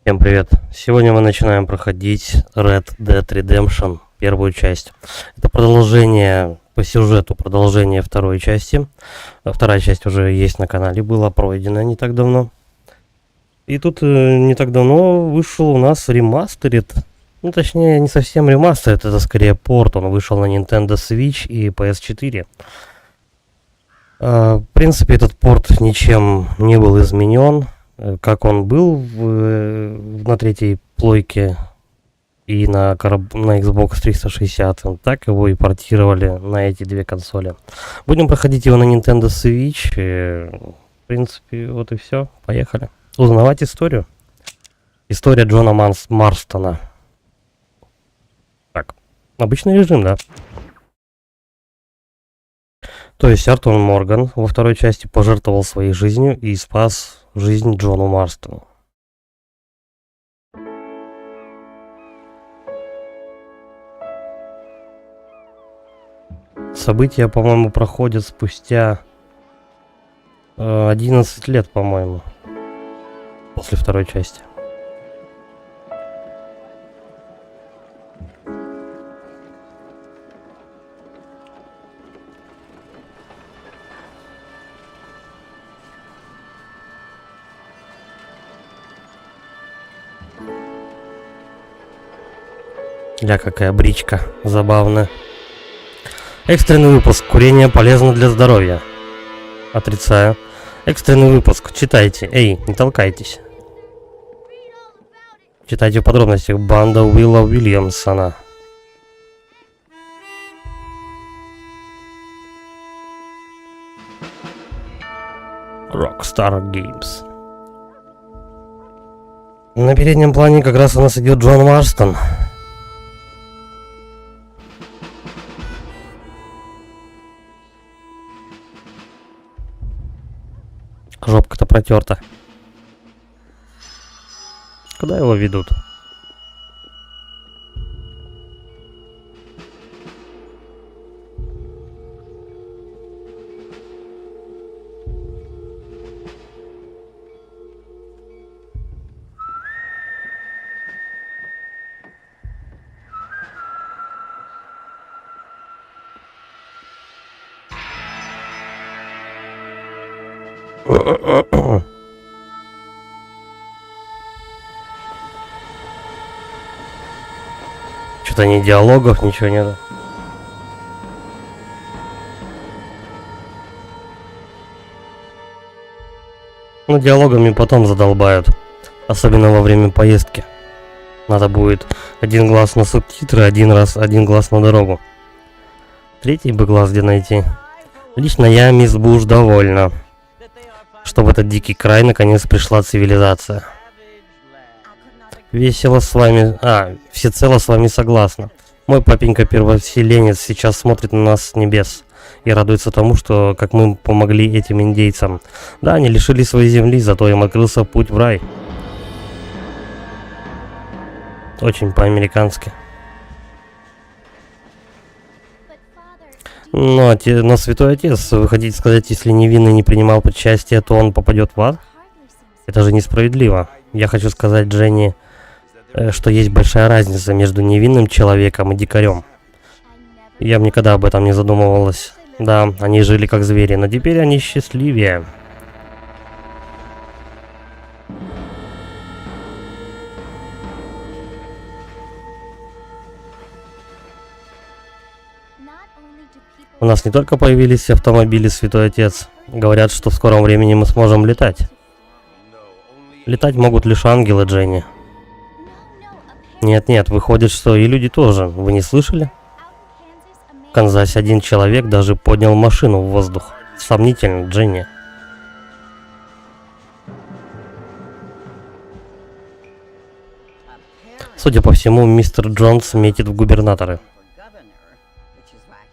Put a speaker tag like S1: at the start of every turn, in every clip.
S1: Всем привет! Сегодня мы начинаем проходить Red Dead Redemption, первую часть. Это продолжение по сюжету, продолжение второй части. Вторая часть уже есть на канале, была пройдена не так давно. И тут не так давно вышел у нас ремастерит. Ну, точнее, не совсем ремастер, это скорее порт. Он вышел на Nintendo Switch и PS4. В принципе, этот порт ничем не был изменен. Как он был на третьей плойке и на Xbox 360, так его и портировали на эти две консоли. Будем проходить его на Nintendo Switch. В принципе, вот и все. Поехали. Узнавать историю. История Джона Марстона. Так, обычный режим, да? То есть Артур Морган во второй части пожертвовал своей жизнью и спас жизнь Джону Марстону. События, по-моему, проходят спустя 11 лет, по-моему, после второй части. Ля, какая бричка забавная. Экстренный выпуск. Курение полезно для здоровья. Отрицаю. Экстренный выпуск. Читайте. Эй, не толкайтесь. Читайте в подробностях. Банда Уилла Уильямсона. Rockstar Games. На переднем плане как раз у нас идет Джон Марстон. Жопка-то протерта. Куда его ведут? Что-то ни диалогов, ничего нету. Ну, диалогами потом задолбают. Особенно во время поездки. Надо будет один глаз на субтитры, один глаз на дорогу. Третий бы глаз где найти. Лично я, мисс Буш, довольна. Что в этот дикий край наконец пришла цивилизация. Весело с вами... всецело с вами согласна. Мой папенька первоселенец сейчас смотрит на нас с небес и радуется тому, что как мы помогли этим индейцам. Да, они лишили своей земли, зато им открылся путь в рай. Очень по-американски. Но Святой Отец, вы хотите сказать, если невинный не принимал участие, то он попадет в ад? Это же несправедливо. Я хочу сказать Дженни, что есть большая разница между невинным человеком и дикарем. Я бы никогда об этом не задумывалась. Да, они жили как звери, но теперь они счастливее. У нас не только появились автомобили, Святой Отец. Говорят, что в скором времени мы сможем летать. Летать могут лишь ангелы, Дженни. Нет, выходит, что и люди тоже. Вы не слышали? В Канзасе один человек даже поднял машину в воздух. Сомнительно, Дженни. Судя по всему, мистер Джонс метит в губернаторы.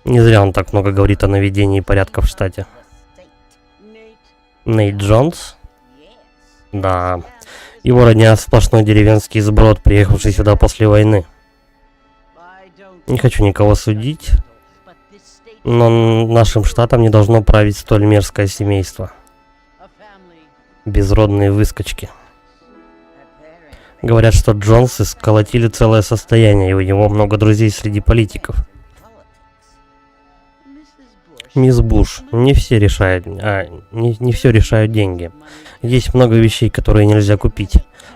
S1: Не зря он так много говорит о наведении порядка в штате. Нейт Джонс? Да. Его родня сплошной деревенский сброд, приехавший сюда после войны. Не хочу никого судить, но нашим штатом не должно править столь мерзкое семейство. Безродные выскочки. Говорят, что Джонсы сколотили целое состояние, и у него много друзей среди политиков. Мисс Буш, не все решают, не все решают деньги. Есть много вещей, которые нельзя купить,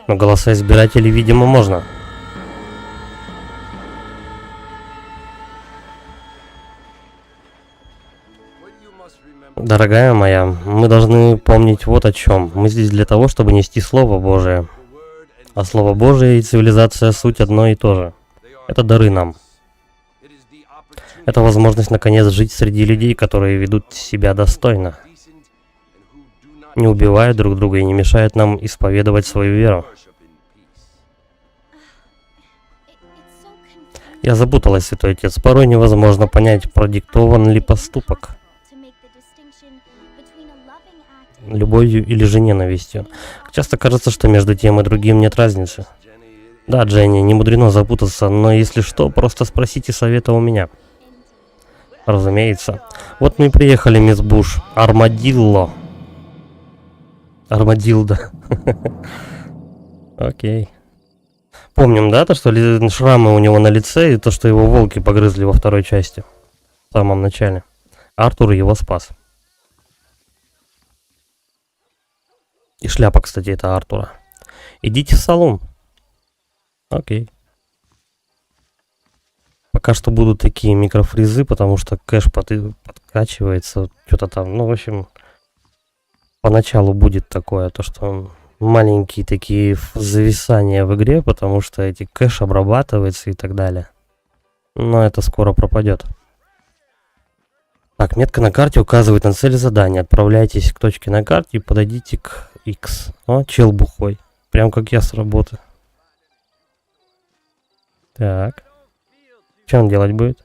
S1: но голоса избирателей, видимо, можно. Дорогая моя, мы должны помнить вот о чем. Мы здесь для того, чтобы нести Слово Божие. А Слово Божие и цивилизация суть одно и то же. Это дары нам. Это возможность наконец жить среди людей, которые ведут себя достойно, не убивают друг друга и не мешают нам исповедовать свою веру. Я запуталась, Святой Отец. Порой невозможно понять, продиктован ли поступок любовью или же ненавистью. Часто кажется, что между тем и другим нет разницы. Да, Дженни, не мудрено запутаться, но если что, просто спросите совета у меня. Разумеется. Вот мы и приехали, мисс Буш. Армадилло. Армадилда. Окей. Помним, да, то, что шрамы у него на лице и то, что его волки погрызли во второй части. В самом начале. Артур его спас. И шляпа, кстати, это Артура. Идите в салон. Окей. Пока что будут такие микрофризы, потому что кэш подкачивается. Что-то там, ну, в общем, поначалу будет такое, то, что маленькие такие зависания в игре, потому что эти кэш обрабатывается и так далее. Но это скоро пропадет. Так, метка на карте указывает на цель задания. Отправляйтесь к точке на карте и подойдите к X. О, чел бухой. Прям как я с работы. Так. Что он делать будет?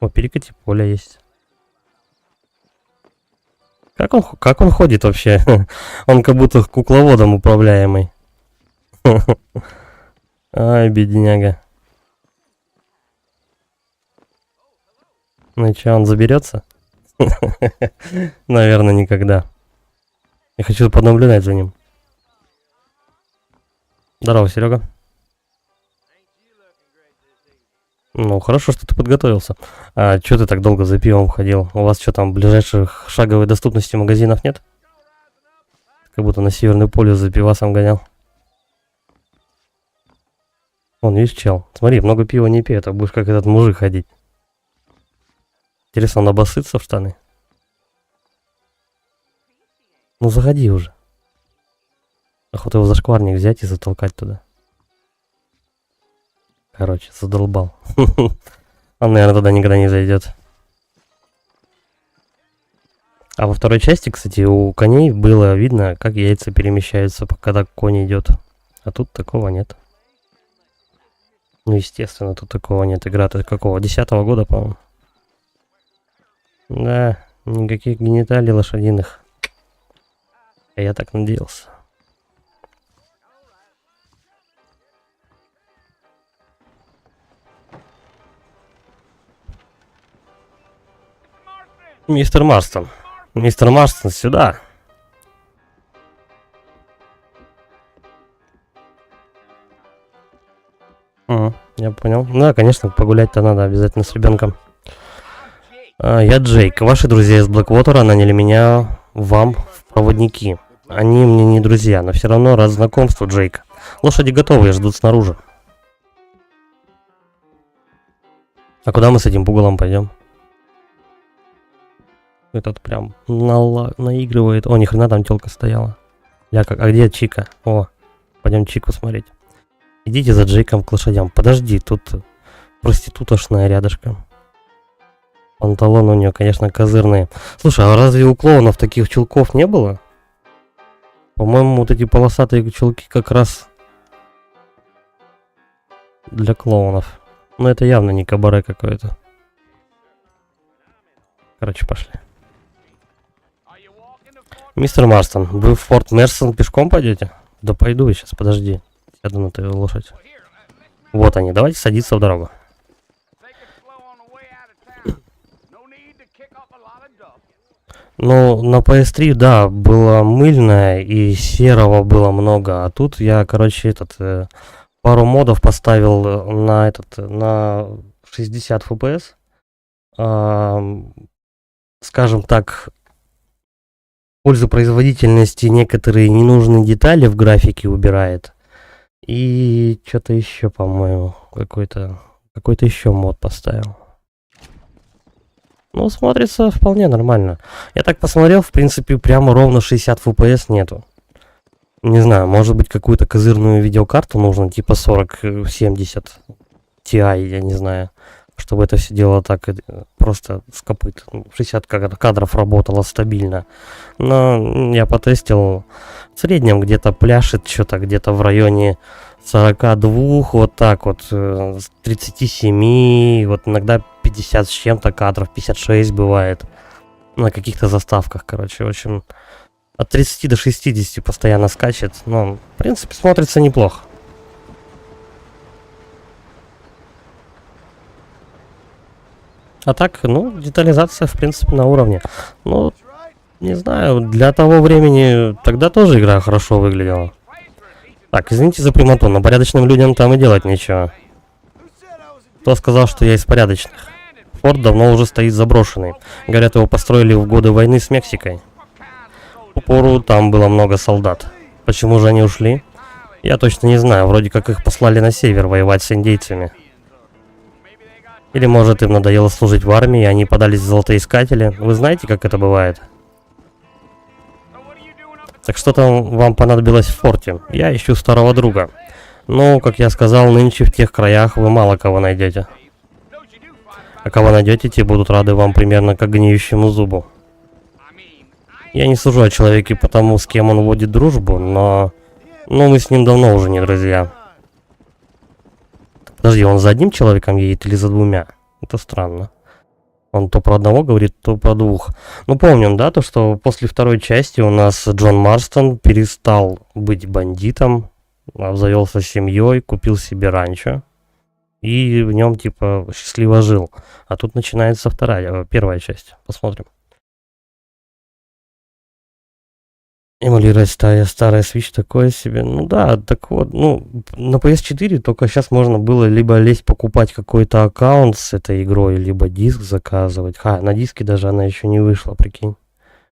S1: О, перекати поле есть. Как он ходит вообще? Он как будто кукловодом управляемый. Ай, бедняга. Ну и что, он заберется? Наверное, никогда. Я хочу понаблюдать за ним. Здорово, Серега. Ну, хорошо, что ты подготовился. А что ты так долго за пивом ходил? У вас что там, ближайших шаговой доступности магазинов нет? Как будто на Северный полюс за пивасом гонял. Вон, видишь, чел. Смотри, много пива не пей, а будешь как этот мужик ходить. Интересно, он обоссытся в штаны? Ну, заходи уже. Охота его за шкварник взять и затолкать туда. Короче, задолбал. Он, наверное, туда никогда не зайдет. А во второй части, кстати, у коней было видно, как яйца перемещаются, когда конь идет. А тут такого нет. Ну, естественно, тут такого нет. Игра-то какого? 10-го года, по-моему. Да, никаких гениталий лошадиных. А я так надеялся. Мистер Марстон. Мистер Марстон, сюда. Я понял. Да, конечно, погулять-то надо обязательно с ребенком. Я Джейк. Ваши друзья из Блэквотера наняли меня вам в проводники. Они мне не друзья, но все равно рад знакомству, Джейк. Лошади готовы и ждут снаружи. А куда мы с этим пугалом пойдем? Этот прям наигрывает. О, ни хрена там телка стояла. А где Чика? О, пойдем Чику смотреть. Идите за Джейком к лошадям. Подожди, тут проститутошная рядышком. Панталоны у нее, конечно, козырные. Слушай, а разве у клоунов таких чулков не было? По-моему, вот эти полосатые чулки как раз для клоунов. Но это явно не кабаре какое-то. Короче, пошли. Мистер Марстон, вы в Форт Мерсон пешком пойдете? Да пойду сейчас, подожди. Сяду на твою лошадь. Вот они, давайте садиться в дорогу. Ну, на PS3, да, было мыльное и серого было много. А тут я, короче, пару модов поставил на 60 FPS. Ам, Скажем так, в пользу производительности некоторые ненужные детали в графике убирает. И что-то еще, по-моему, какой-то еще мод поставил. Ну, смотрится вполне нормально. Я так посмотрел, в принципе, прямо ровно 60 FPS нету. Не знаю, может быть, какую-то козырную видеокарту нужно, типа 4070 Ti, я не знаю, чтобы это все дело так просто с копыт. 60 кадров работало стабильно. Но я потестил, в среднем где-то пляшет что-то где-то в районе 42, вот так вот, с 37, вот иногда 50 с чем-то кадров, 56 бывает. На каких-то заставках, короче, в общем, от 30 до 60 постоянно скачет, но, в принципе, смотрится неплохо. А так, ну, детализация, в принципе, на уровне. Ну, не знаю, для того времени тогда тоже игра хорошо выглядела. Так, извините за прямоту, но порядочным людям там и делать нечего. Кто сказал, что я из порядочных? Форт давно уже стоит заброшенный. Говорят, его построили в годы войны с Мексикой. В пору там было много солдат. Почему же они ушли? Я точно не знаю, вроде как их послали на север воевать с индейцами. Или может им надоело служить в армии, и они подались в золотоискатели. Вы знаете, как это бывает? Так что там вам понадобилось в форте? Я ищу старого друга. Ну, как я сказал, нынче в тех краях вы мало кого найдете. А кого найдете, те будут рады вам примерно как гниющему зубу. Я не сужу о человеке потому, с кем он водит дружбу, но мы с ним давно уже не друзья. Подожди, он за одним человеком едет или за двумя? Это странно. Он то про одного говорит, то про двух. Ну, помним, да, то, что после второй части у нас Джон Марстон перестал быть бандитом, обзавелся семьей, купил себе ранчо. И в нем, типа, счастливо жил. А тут начинается первая часть. Посмотрим. Эмулировать старая Switch такое себе. Ну да, так вот, ну, на PS4 только сейчас можно было либо лезть покупать какой-то аккаунт с этой игрой, либо диск заказывать. На диске даже она еще не вышла, прикинь.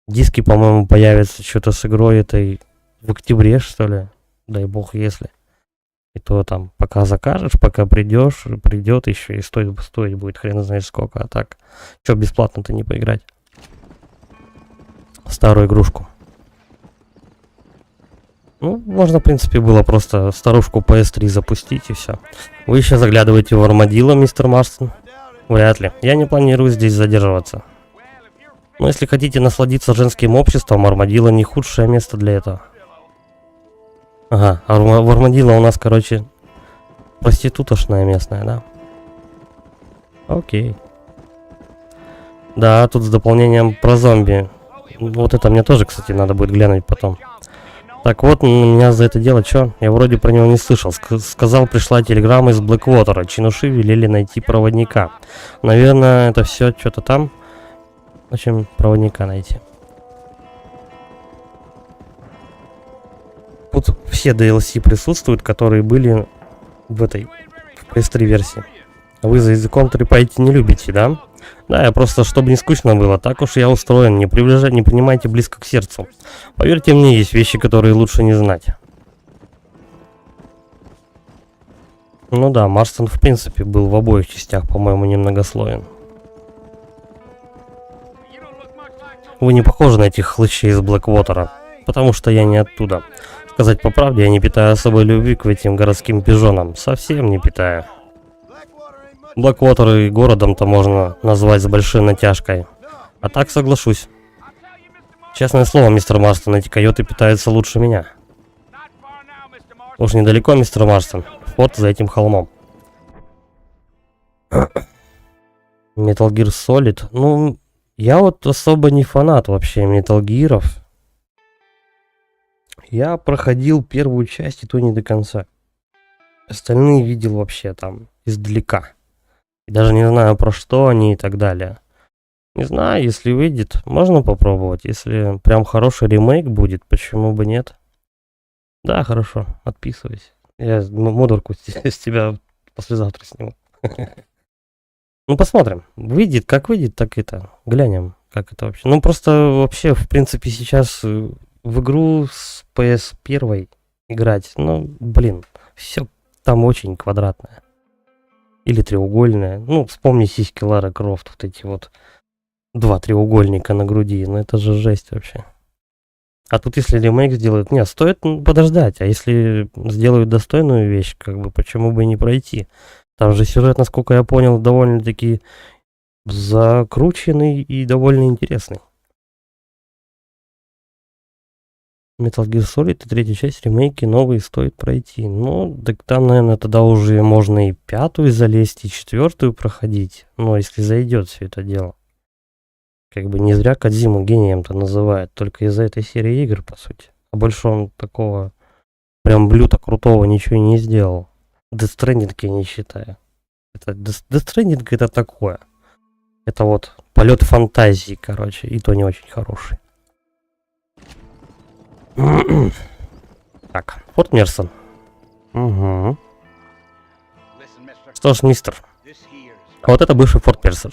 S1: Диски, по-моему, появятся что-то с игрой этой в октябре, что ли. Дай бог, если. И то там, пока закажешь, пока придет еще и стоить будет хрен знает сколько. А так, что бесплатно-то не поиграть? Старую игрушку. Ну, можно, в принципе, было просто старушку PS3 запустить и все. Вы еще заглядываете в Армадило, мистер Марстон? Вряд ли. Я не планирую здесь задерживаться. Но если хотите насладиться женским обществом, Армадило не худшее место для этого. Ага, а в Армадило у нас, короче, проститутошная местная, да? Окей. Да, тут с дополнением про зомби. Вот это мне тоже, кстати, надо будет глянуть потом. Так вот, меня за это дело чё? Я вроде про него не слышал. Сказал, пришла телеграмма из Блэквотера. Чинуши велели найти проводника. Наверное, это все что-то там. В общем, проводника найти. Тут все DLC присутствуют, которые были в этой PS3 версии. Вы за языком трепаете не любите, да? Да, я просто, чтобы не скучно было, так уж я устроен, не принимайте близко к сердцу. Поверьте мне, есть вещи, которые лучше не знать. Ну да, Марстон в принципе был в обоих частях, по-моему, немногословен. Вы не похожи на этих хлыщей из Блэквотера, потому что я не оттуда. Сказать по правде, я не питаю особой любви к этим городским пижонам, совсем не питаю. Блэквотер и городом-то можно назвать с большой натяжкой. А так соглашусь. Честное слово, мистер Марстон, эти койоты питаются лучше меня. Уж недалеко, мистер Марстон. Форт за этим холмом. Metal Gear Solid. Ну, я вот особо не фанат вообще Metal Gear'ов. Я проходил первую часть, и то не до конца. Остальные видел вообще там издалека. И даже не знаю, про что они и так далее. Не знаю, если выйдет, можно попробовать. Если прям хороший ремейк будет, почему бы нет? Да, хорошо, отписывайся. Я модурку с тебя послезавтра сниму. Ну, посмотрим. Выйдет, так это. Глянем, как это вообще. Ну, просто вообще, в принципе, сейчас в игру с PS1 играть, ну, блин, все там очень квадратное. Или треугольное. Ну, вспомни сиськи Лара Крофт, вот эти вот 2 треугольника на груди. Ну, это же жесть вообще. А тут, если ремейк сделают... Не, стоит подождать. А если сделают достойную вещь, как бы, почему бы и не пройти? Там же сюжет, насколько я понял, довольно-таки закрученный и довольно интересный. Metal Gear Solid и третья часть ремейки новые стоит пройти. Ну, так там, наверное, тогда уже можно и 5-ю залезть, и 4-ю проходить. Ну, если зайдет все это дело. Как бы не зря Кодзиму гением-то называют, только из-за этой серии игр, по сути. А больше он такого прям блюда крутого ничего и не сделал. Death Stranding я не считаю. Это Death Stranding это такое. Это вот полет фантазии, короче, и то не очень хороший. Так, Форт Мерсон. Угу. Что ж, мистер, вот это бывший Форт Мерсон.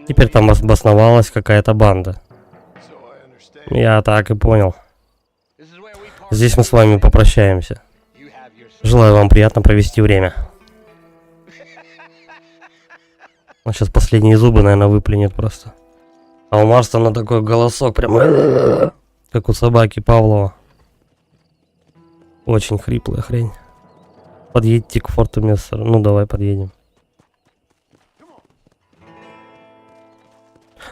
S1: Теперь там обосновалась какая-то банда. Я так и понял. Здесь мы с вами попрощаемся. Желаю вам приятно провести время. Он сейчас последние зубы, наверное, выплюнет просто. А у Марстона такой голосок прям... Как у собаки Павлова. Очень хриплая хрень. Подъедьте к Форту Мерсеру. Ну, давай подъедем.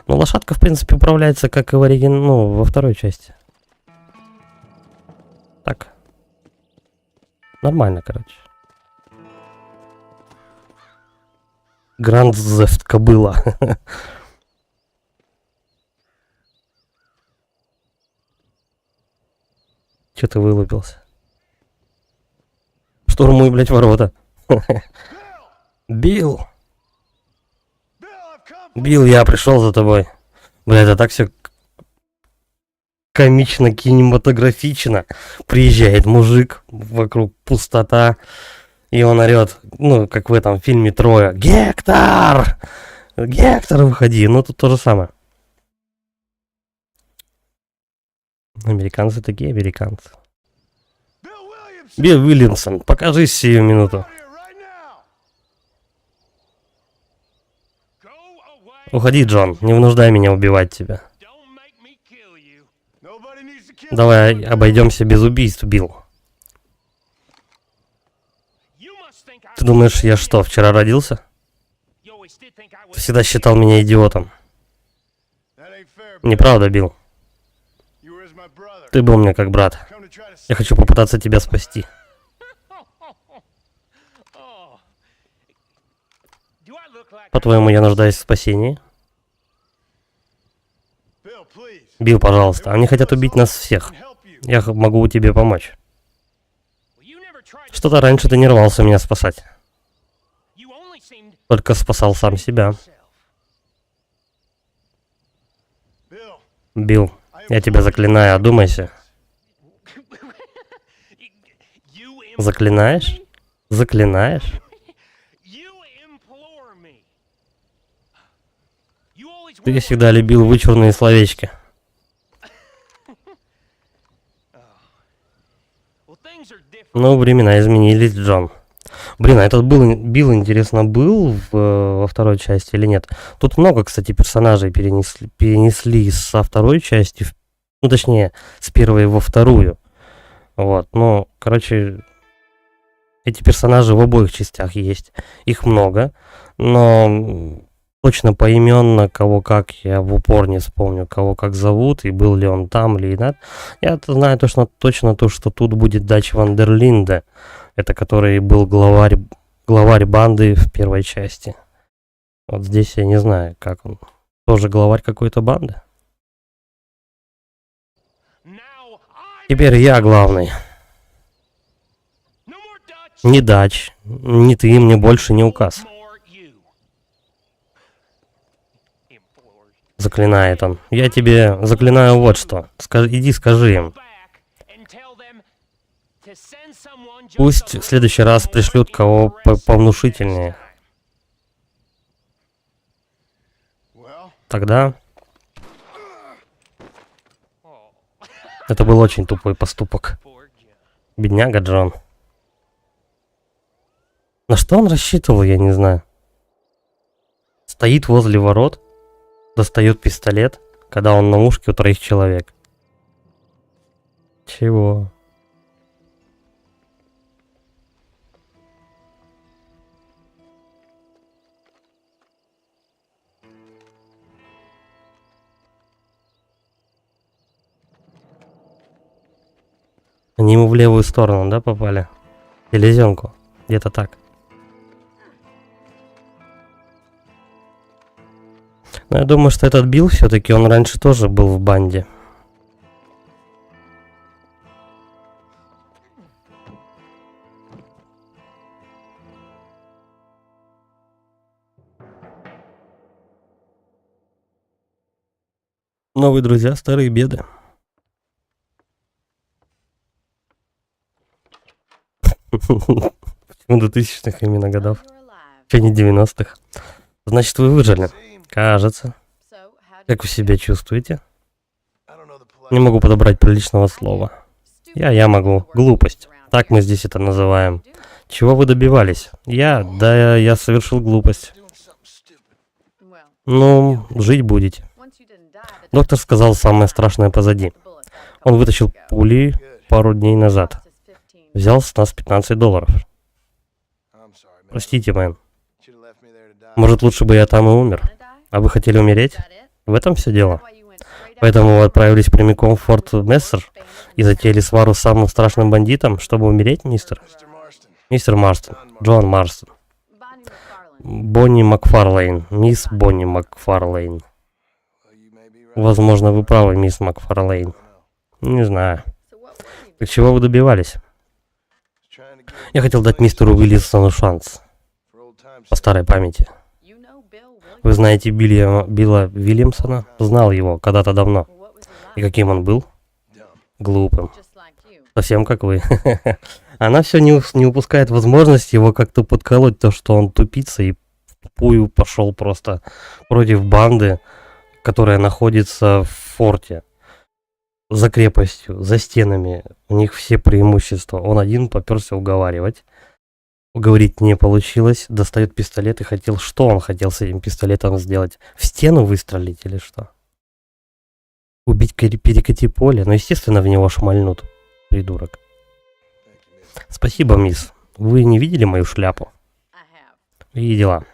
S1: Ну, лошадка, в принципе, управляется, как и в ну, во второй части. Так. Нормально, короче. Гранд Зефт кобыла. Че ты вылупился? Штурмуй, блять, ворота. Билл! Билл, я пришел за тобой. Бля, это так все комично, кинематографично. Приезжает мужик, вокруг пустота, и он орет, ну, как в этом фильме Троя. Гектор! Гектор, выходи. Ну, тут то же самое. Американцы такие американцы. Билл Уильямсон, покажись сию минуту. Уходи, Джон, не вынуждай меня убивать тебя. Давай обойдемся без убийств, Билл. Ты думаешь, я что, вчера родился? Ты всегда считал меня идиотом. Неправда, Билл. Ты был мне как брат. Я хочу попытаться тебя спасти. По-твоему, я нуждаюсь в спасении? Билл, пожалуйста, они хотят убить нас всех. Я могу тебе помочь. Что-то раньше ты не рвался меня спасать. Только спасал сам себя. Билл, я тебя заклинаю, одумайся. Заклинаешь? Заклинаешь? Ты всегда любил вычурные словечки. Но времена изменились, Джон. Блин, а этот Билл, интересно, был во второй части или нет? Тут много, кстати, персонажей перенесли со второй части, ну, точнее, с первой во вторую. Вот, ну, короче, эти персонажи в обоих частях есть. Их много, но точно поименно, кого как, я в упор не вспомню, кого как зовут, и был ли он там, или нет. Я знаю точно то, что тут будет Дач Вандерлинде. Это который был главарь банды в первой части. Вот здесь я не знаю, как он. Тоже главарь какой-то банды? Теперь я главный. Ни Дач, ни ты мне больше не указ. Заклинает он. Я тебе заклинаю вот что. Иди скажи им. Пусть в следующий раз пришлют кого повнушительнее. Тогда... Это был очень тупой поступок. Бедняга Джон. На что он рассчитывал, я не знаю. Стоит возле ворот, достает пистолет, когда он на мушке у 3 человек. Чего? Они ему в левую сторону, да, попали? Селезенку. Где-то так. Но я думаю, что этот Билл все-таки он раньше тоже был в банде. Новые друзья, старые беды. Почему 2000-х именно годов? Че не 90-х? Значит, вы выжили. Кажется. Как вы себя чувствуете? Не могу подобрать приличного слова. Я могу. Глупость. Так мы здесь это называем. Чего вы добивались? Я совершил глупость. Ну, жить будете. Доктор сказал, самое страшное позади. Он вытащил пули пару дней назад. Взял с нас $15. Простите, мэн. Может, лучше бы я там и умер? А вы хотели умереть? В этом все дело. Поэтому вы отправились прямиком в Форт Мессер и затеяли свару с самым страшным бандитом, чтобы умереть, мистер? Мистер Марстон. Джон Марстон. Бонни Макфарлейн. Мисс Бонни Макфарлейн. Возможно, вы правы, мисс Макфарлейн. Не знаю. Так чего вы добивались? Я хотел дать мистеру Уиллисону шанс. По старой памяти. Вы знаете Билла Вильямсона? Знал его когда-то давно. И каким он был? Глупым. Совсем как вы. Она все не упускает возможности его как-то подколоть, то, что он тупица и тупую пошел просто против банды, которая находится в форте. За крепостью, за стенами. У них все преимущества. Он один поперся уговаривать. Уговорить не получилось. Достает пистолет и хотел... Что он хотел с этим пистолетом сделать? В стену выстрелить или что? Убить перекати поле? Ну, естественно, в него шмальнут. Придурок. Спасибо, мисс. Вы не видели мою шляпу? Видела.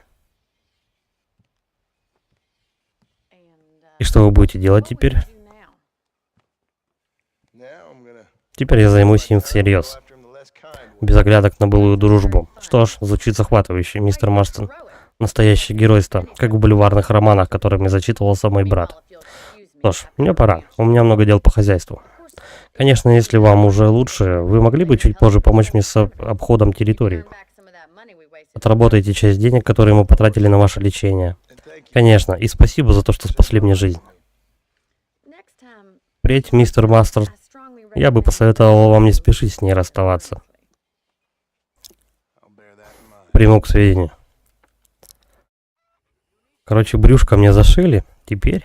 S1: И что вы будете делать теперь? Теперь я займусь им всерьез. Без оглядок на былую дружбу. Что ж, звучит захватывающе, мистер Марстон. Настоящее геройство, как в бульварных романах, которыми зачитывался мой брат. Что ж, мне пора. У меня много дел по хозяйству. Конечно, если вам уже лучше, вы могли бы чуть позже помочь мне с обходом территории. Отработайте часть денег, которые мы потратили на ваше лечение. Конечно, и спасибо за то, что спасли мне жизнь. Впредь, мистер Мастер, я бы посоветовал вам не спешить с ней расставаться. Приму к сведению. Короче, брюшко мне зашили. Теперь...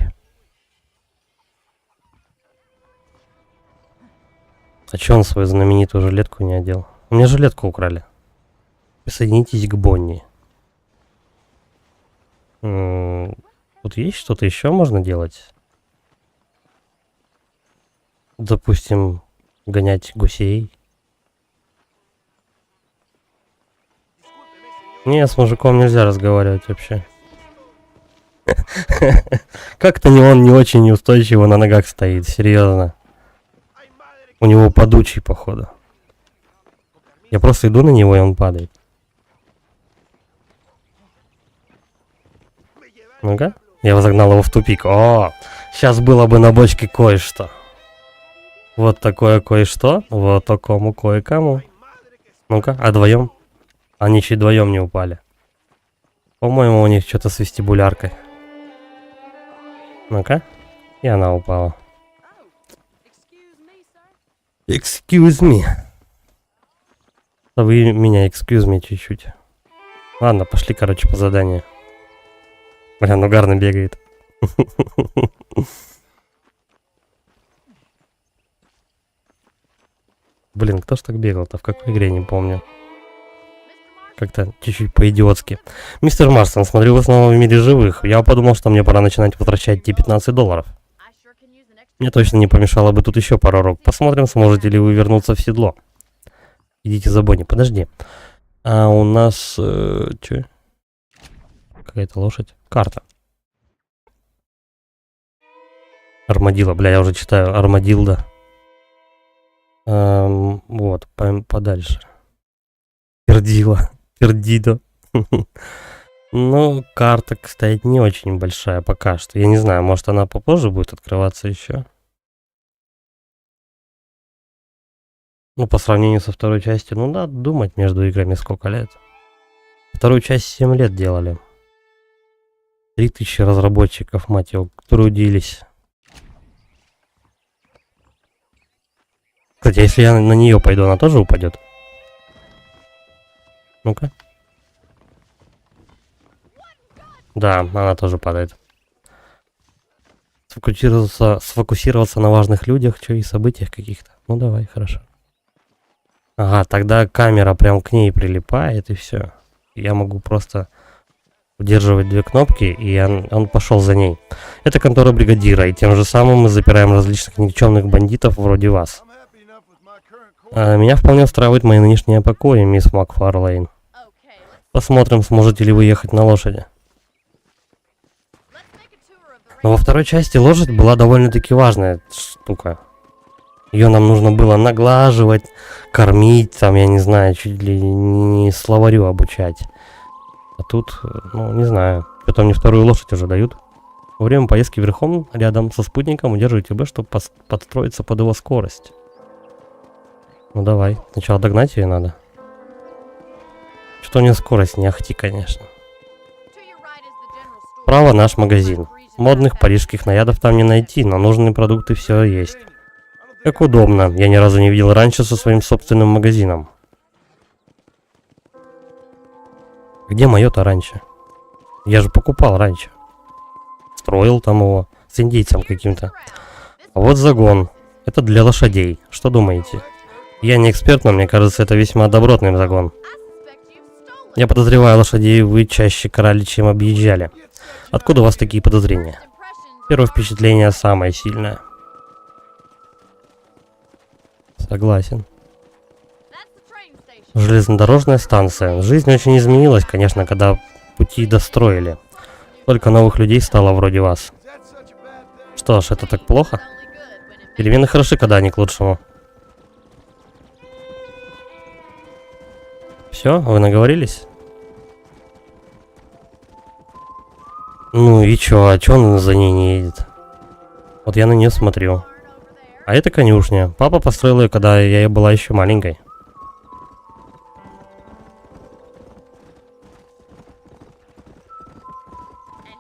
S1: А чё он свою знаменитую жилетку не одел? У меня жилетку украли. Присоединитесь к Бонни. Тут есть что-то еще можно делать? Допустим, гонять гусей. Не, с мужиком нельзя разговаривать вообще. Как-то он не очень неустойчиво на ногах стоит, серьезно. У него падучий, походу. Я просто иду на него, и он падает. Ну-ка. Я загнал его в тупик. О, сейчас было бы на бочке кое-что. Вот такое кое-что. Вот такому кое-кому. Ну-ка, а вдвоем? Они чуть вдвоем не упали. По-моему, у них что-то с вестибуляркой. Ну-ка. И она упала. Excuse me. Вы меня excuse me чуть-чуть. Ладно, пошли, короче, по заданию. Бля, ну гарно бегает. Блин, кто ж так бегал-то? В какой игре, не помню. Как-то чуть-чуть по-идиотски. Мистер Марстон, смотрю, вы снова в мире живых. Я подумал, что мне пора начинать возвращать те $15. Мне точно не помешало бы тут еще пару рук. Посмотрим, сможете ли вы вернуться в седло. Идите за Бонни. Подожди. А у нас... чё? Какая-то лошадь. Карта. Армадилла. Бля, я уже читаю. Армадилда. Вот, подальше. Пердила. Пердидо. Ну, карта, кстати, не очень большая пока что. Я не знаю, может она попозже будет открываться еще. Ну, по сравнению со второй частью, ну, надо думать между играми сколько лет. Вторую часть 7 лет делали. 3000 разработчиков, мать его, трудились. Кстати, если я на нее пойду, она тоже упадет? Ну-ка. Да, она тоже падает. Сфокусироваться на важных людях, что и событиях каких-то. Ну давай, хорошо. Ага, тогда камера прям к ней прилипает и все. Я могу просто удерживать две кнопки, и он пошел за ней. Это контора бригадира, и тем же самым мы запираем различных никчемных бандитов вроде вас. Меня вполне устраивает мои нынешние покои, мисс Макфарлейн. Посмотрим, сможете ли вы ехать на лошади. Но во второй части лошадь была довольно-таки важная штука. Ее нам нужно было наглаживать, кормить, там, я не знаю, чуть ли не словарю обучать. А тут, ну, не знаю, потом мне вторую лошадь уже дают. Во время поездки верхом рядом со спутником удерживайте Б, чтобы подстроиться под его скорость. Ну давай, сначала догнать ее надо. Что у нее скорость не ахти, конечно. Справа наш магазин. Модных парижских нарядов там не найти, но нужные продукты все есть. Как удобно, я ни разу не видел раньше со своим собственным магазином. Где мое-то раньше? Я же покупал раньше. Строил там его с индейцем каким-то. А вот загон. Это для лошадей. Что думаете? Я не эксперт, но мне кажется, это весьма добротный загон. Я подозреваю, лошадей вы чаще крали, чем объезжали. Откуда у вас такие подозрения? Первое впечатление самое сильное. Согласен. Железнодорожная станция. Жизнь очень изменилась, конечно, когда пути достроили. Только новых людей стало вроде вас. Что ж, это так плохо? Перемены хороши, когда они к лучшему. Все, вы наговорились? Ну и чё, а чё он за ней не едет? Вот я на нее смотрю. А это конюшня. Папа построил ее, когда я была еще маленькой.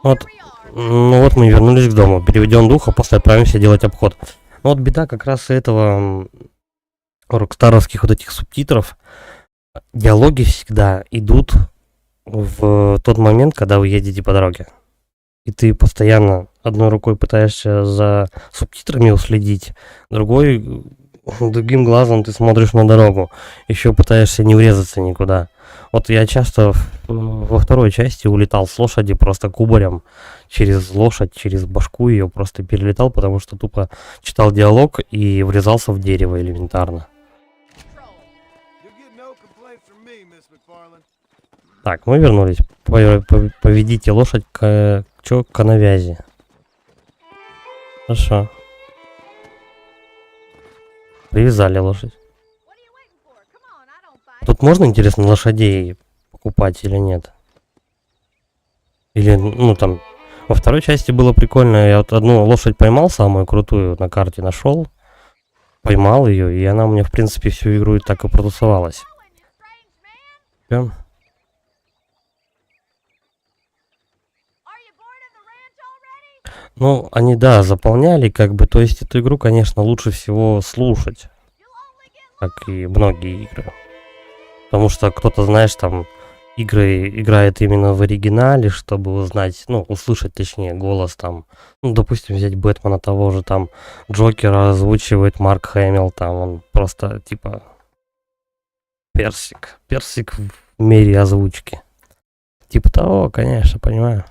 S1: Вот, ну вот мы вернулись к дому. Переведем дух, а после отправимся делать обход. Ну вот беда как раз этого рокстаровских вот этих субтитров. Диалоги всегда идут в тот момент, когда вы едете по дороге. И ты постоянно одной рукой пытаешься за субтитрами уследить, другим глазом ты смотришь на дорогу. Еще пытаешься не врезаться никуда. Вот я часто во второй части улетал с лошади просто кубарем. Через лошадь, через башку ее просто перелетал, потому что тупо читал диалог и врезался в дерево элементарно. Так, мы вернулись. Поведите лошадь к навязи. Хорошо. Привязали лошадь. Тут можно, интересно, лошадей покупать или нет? Или, ну там, во второй части было прикольно. Я вот одну лошадь поймал, самую крутую, на карте нашел. Поймал ее, и она у меня, в принципе, всю игру и так и протусовалась. Прям. Ну, они, да, заполняли, как бы, то есть эту игру, конечно, лучше всего слушать, как и многие игры. Потому что кто-то, знаешь, там игры играет именно в оригинале, чтобы узнать, ну, услышать, точнее, голос там. Ну, допустим, взять Бэтмена того же, там, Джокера озвучивает Марк Хэмилл, там, он просто, типа, персик в мире озвучки. Типа того, конечно, понимаю.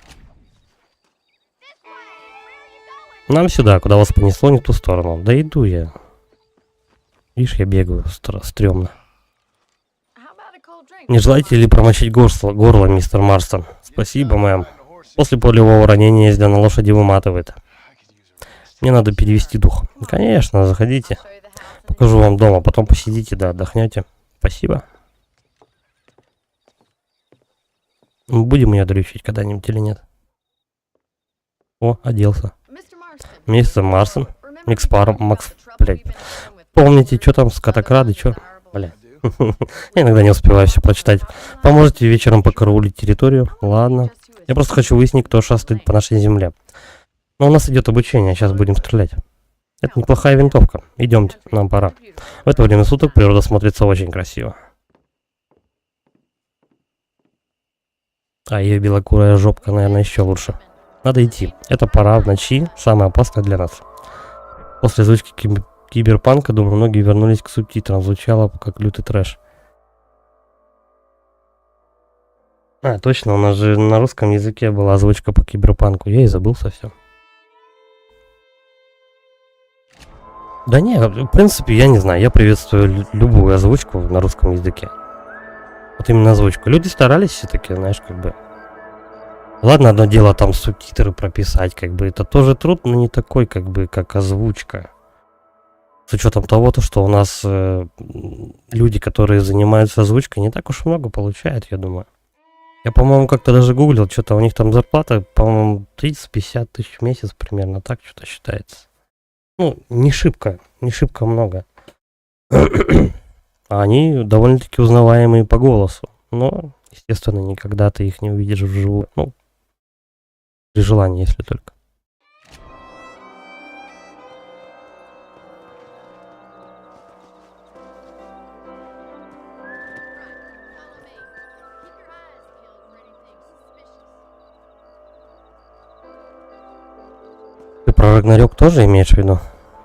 S1: Нам сюда, куда вас понесло, не в ту сторону. Да иду я. Видишь, я бегаю, стрёмно. Не желаете ли промочить горло, мистер Марстон? Спасибо, мэм. После полевого ранения езда на лошади выматывает. Мне надо перевести дух. Конечно, заходите. Покажу вам дома, потом посидите, да, отдохнете. Спасибо. Будем ее дрючить когда-нибудь или нет? О, оделся. Мистер Марстон. Макс, блядь. Помните, что там с катакрады, что? Бля. Я иногда не успеваю все прочитать. Поможете вечером покараулить территорию? Ладно. Я просто хочу выяснить, кто шастает по нашей земле. Но у нас идет обучение, сейчас будем стрелять. Это неплохая винтовка. Идемте, нам пора. В это время суток природа смотрится очень красиво. А ее белокурая жопка, наверное, еще лучше. Надо идти. Это пора в ночи, самое опасное для нас. После озвучки Киберпанка, думаю, многие вернулись к субтитрам. Звучало как лютый трэш. А, точно, у нас же на русском языке была озвучка по Киберпанку. Я и забыл совсем. Да не, в принципе, я не знаю. Я приветствую любую озвучку на русском языке. Вот именно озвучку. Люди старались все-таки, знаешь, как бы... Ладно, одно дело там субтитры прописать, как бы. Это тоже труд, но не такой, как бы, как озвучка. С учетом того, что у нас люди, которые занимаются озвучкой, не так уж много получают, я думаю. Я, по-моему, как-то даже гуглил, что-то у них там зарплата, по-моему, 30-50 тысяч в месяц примерно, так что-то считается. Ну, не шибко много. А они довольно-таки узнаваемые по голосу. Но, естественно, никогда ты их не увидишь вживую. Ну, при желании, если только. Ты про Рагнарёк тоже имеешь в виду?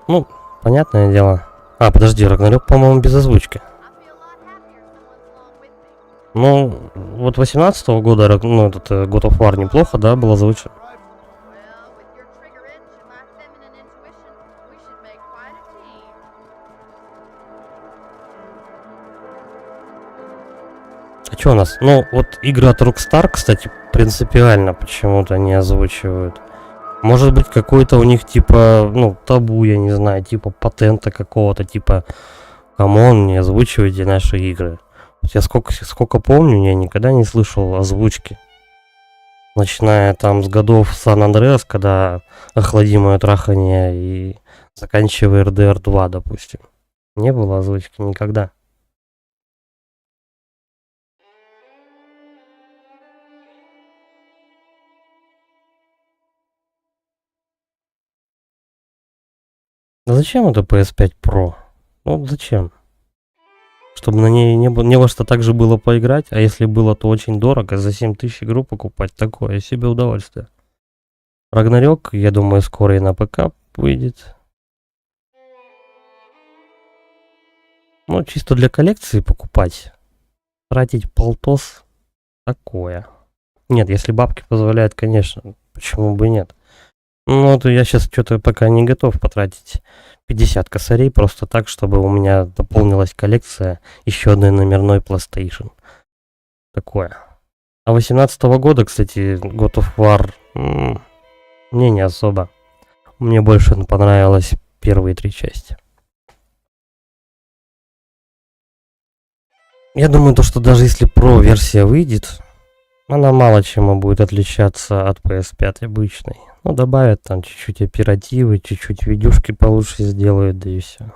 S1: Ну, понятное дело. А, подожди, Рагнарёк, по-моему, без озвучки. Ну, вот 18-го года, ну, этот God of War неплохо, да, был озвучен. А что у нас? Ну, вот игры от Rockstar, кстати, принципиально почему-то не озвучивают. Может быть, какой-то у них, типа, ну, табу, я не знаю, типа патента какого-то, типа, камон, не озвучивайте наши игры. Вот я сколько помню, я никогда не слышал озвучки. Начиная там с годов Сан-Андреас, когда охладимое трахание, и заканчивая RDR 2, допустим. Не было озвучки никогда. Да зачем это PS5 Pro? Ну зачем? Чтобы на ней не во что так же было поиграть, а если было, то очень дорого, за 7000 игру покупать, такое себе удовольствие. Рагнарёк, я думаю, скоро и на ПК выйдет. Ну, чисто для коллекции покупать. Тратить полтос, такое. Нет, если бабки позволяют, конечно, почему бы нет. Ну, то я сейчас что-то пока не готов потратить 50 косарей просто так, чтобы у меня дополнилась коллекция еще одной номерной PlayStation. Такое. А 18-го года, кстати, God of War мне не особо. Мне больше понравилось первые 3 части. Я думаю, что даже если Pro версия выйдет, она мало чем будет отличаться от PS5 обычной. Ну, добавят там чуть-чуть оперативы, чуть-чуть видюшки получше сделают, да и все.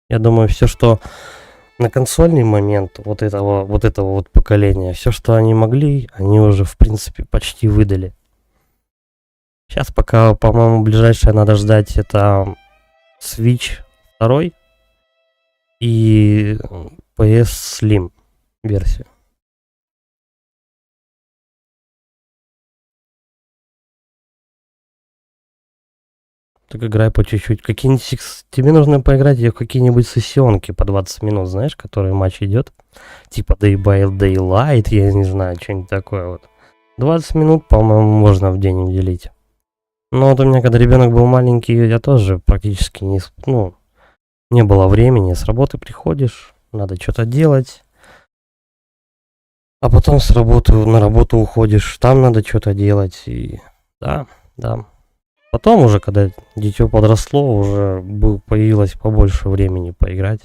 S1: Я думаю, все, что на консольный момент вот этого поколения, все, что они могли, они уже, в принципе, почти выдали. Сейчас пока, по-моему, ближайшее надо ждать это Switch 2 и PS Slim версию. Так играй по чуть-чуть. Какие-нибудь тебе нужно поиграть в какие-нибудь сессионки по 20 минут, знаешь, которые матч идет. Типа Day by Daylight, я не знаю, что-нибудь такое вот. 20 минут, по-моему, можно в день уделить. Но вот у меня, когда ребенок был маленький, я тоже практически не было времени. С работы приходишь, надо что-то делать. А потом на работу уходишь, там надо что-то делать. И да. Потом уже, когда дитё подросло, уже появилось побольше времени поиграть.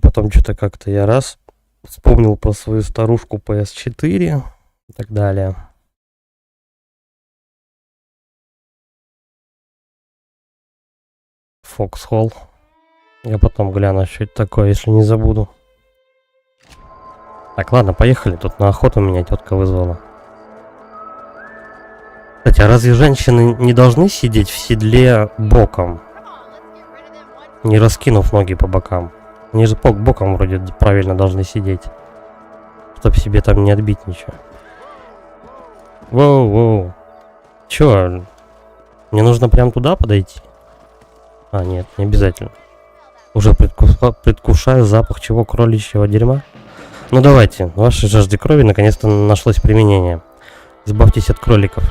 S1: Потом что-то как-то я вспомнил про свою старушку PS4 и так далее. Foxhole. Я потом гляну, что это такое, если не забуду. Так, ладно, поехали. Тут на охоту меня тетка вызвала. Кстати, а разве женщины не должны сидеть в седле боком? Не раскинув ноги по бокам. Они же боком вроде правильно должны сидеть. Чтоб себе там не отбить ничего. Воу. Чё? Мне нужно прям туда подойти? А, нет, не обязательно. Уже предвкушаю запах чего? Кроличьего дерьма? Ну давайте, вашей жажде крови наконец-то нашлось применение. Избавьтесь от кроликов.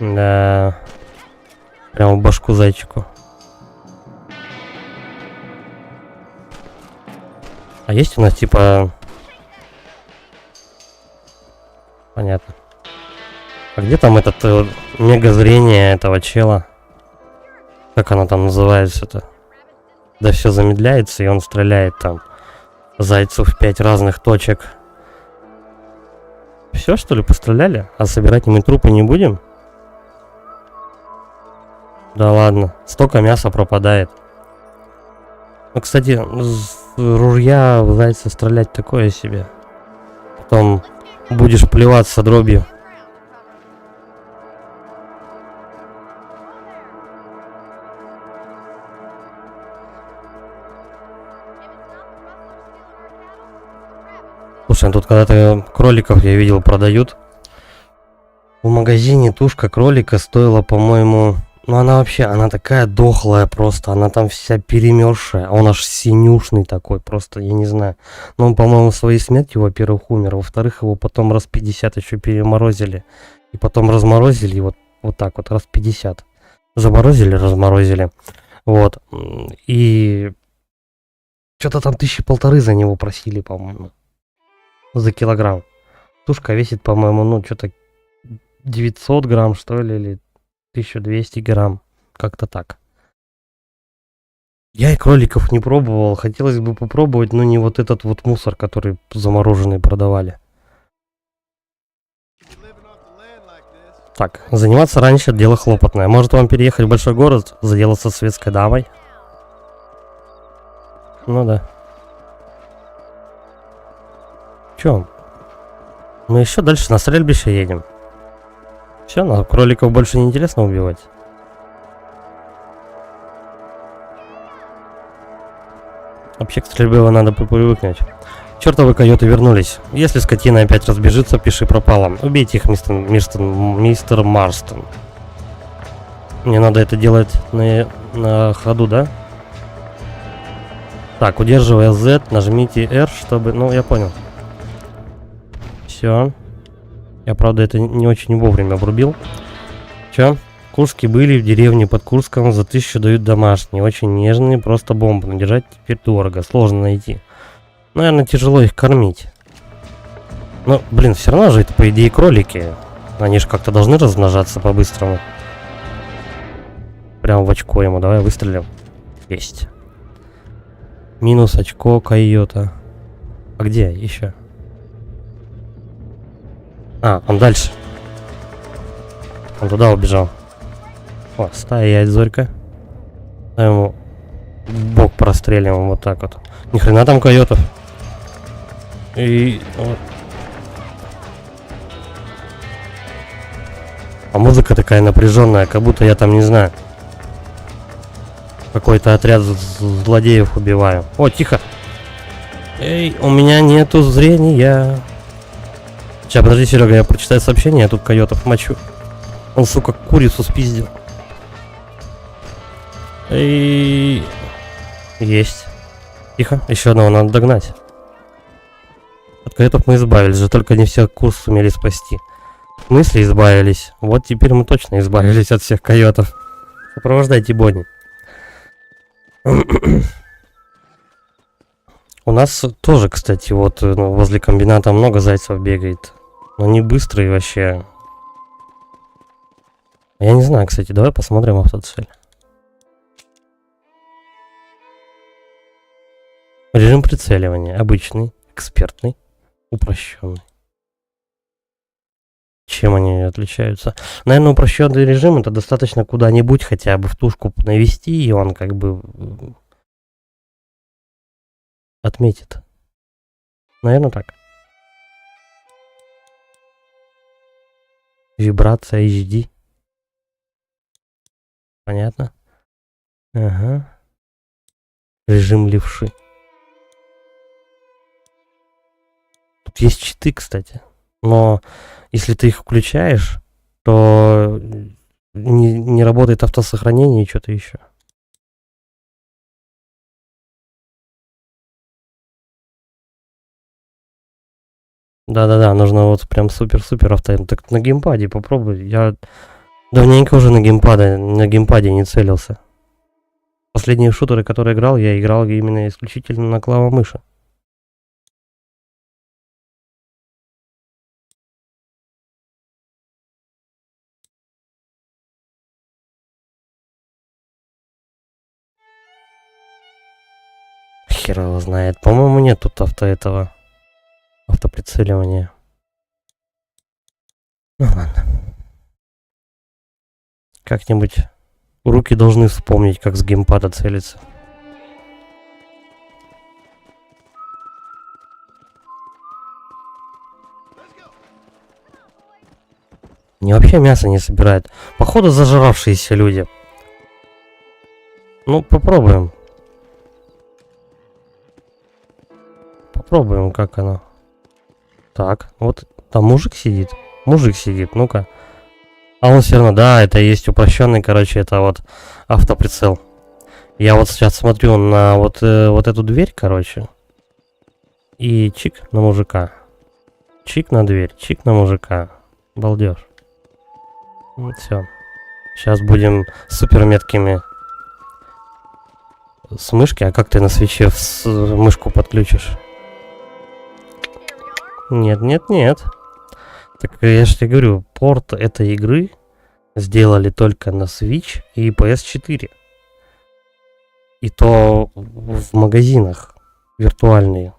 S1: Да. Прямо в башку зайчику. А есть у нас типа... Понятно. А где там этот мега-зрение этого чела? Как оно там называется-то? Да все замедляется, и он стреляет там зайцев в 5 разных точек. Все, что ли, постреляли? А собирать мы трупы не будем? Да ладно, столько мяса пропадает. Ну, кстати, с ружья в зайца стрелять такое себе. Потом будешь плеваться дробью. Слушай, тут когда-то кроликов я видел продают. В магазине тушка кролика стоила, по-моему... Ну она такая дохлая просто. Она там вся перемерзшая. Он аж синюшный такой, просто, я не знаю. Но он, по-моему, своей смертью, во-первых, умер. Во-вторых, его потом раз 50 еще переморозили. И потом разморозили, вот так вот, раз 50. Заморозили, разморозили. Вот. И... Что-то там 1500 за него просили, по-моему. За килограмм. Тушка весит, по-моему, что-то 900 грамм, что ли, или 1200 грамм. Как-то так. Я и кроликов не пробовал. Хотелось бы попробовать, но не вот этот вот мусор, который замороженный продавали. Так, заниматься раньше дело хлопотное. Может вам переехать в большой город, заделаться светской дамой? Ну да. Чё? Мы еще дальше на стрельбище едем. Все, на кроликов больше не интересно убивать. Вообще к стрельбе надо привыкнуть. Чертовы койоты вернулись. Если скотина опять разбежится, пиши пропало. Убейте их, мистер Марстон. Мне надо это делать на ходу, да? Так, удерживая Z, нажмите R, чтобы... Ну, я понял. Все. Я, правда, это не очень вовремя обрубил. Че? Курские были в деревне под Курском, за 1000 дают домашние. Очень нежные, просто бомбы. Но держать теперь дорого, сложно найти. Наверное, тяжело их кормить. Но, блин, все равно же это, по идее, кролики. Они же как-то должны размножаться по-быстрому. Прям в очко ему. Давай выстрелим. Есть. Минус очко койота. А где еще? А, он дальше. Он туда убежал. О, стоять, Зорька. Дай ему в бок прострелим вот так вот. Ни хрена там койотов. И... Вот. обстановка такая напряженная, как будто я там, не знаю, какой-то отряд злодеев убиваю. О, тихо! Эй, у меня нету зрения. Сейчас, подожди, Серега, я прочитаю сообщение, я тут койотов мочу. Он, сука, курицу спиздил. Эй, есть. Тихо, еще одного надо догнать. От койотов мы избавились же, только не все курс сумели спасти. В смысле избавились? Вот теперь мы точно избавились от всех койотов. Сопровождайте Бонни. У нас тоже, кстати, вот возле комбината много зайцев бегает. Но они быстрые вообще. Я не знаю, кстати, давай посмотрим автоцель. Режим прицеливания. Обычный, экспертный, упрощенный. Чем они отличаются? Наверное, упрощенный режим — это достаточно куда-нибудь хотя бы в тушку навести, и он как бы отметит. Наверное, так. Вибрация HD. Понятно? Ага. Режим левши. Тут есть читы, кстати. Но если ты их включаешь, то не работает автосохранение и что-то еще. Да-да-да, нужно вот прям супер-супер авто. Так на геймпаде попробуй. Я давненько уже на геймпаде не целился. Последние шутеры, которые играл, я играл именно исключительно на клавомыши. Хер его знает. По-моему, нет тут автоприцеливания. Ну ладно. Как-нибудь руки должны вспомнить, как с геймпада целиться. Они вообще мясо не собирают. Походу зажравшиеся люди. Ну, попробуем. Попробуем, как оно. Так, вот там мужик сидит. Мужик сидит, ну-ка. А он все равно, да, это есть упрощенный, короче, это вот автоприцел. Я вот сейчас смотрю на вот эту дверь, короче. И чик на мужика. Чик на дверь, чик на мужика. Балдеж. Вот все. Сейчас будем супер меткими с мышки. А как ты на свече мышку подключишь? Нет, нет, нет. Так я же тебе говорю, порт этой игры сделали только на Switch и PS4. И то в магазинах виртуальные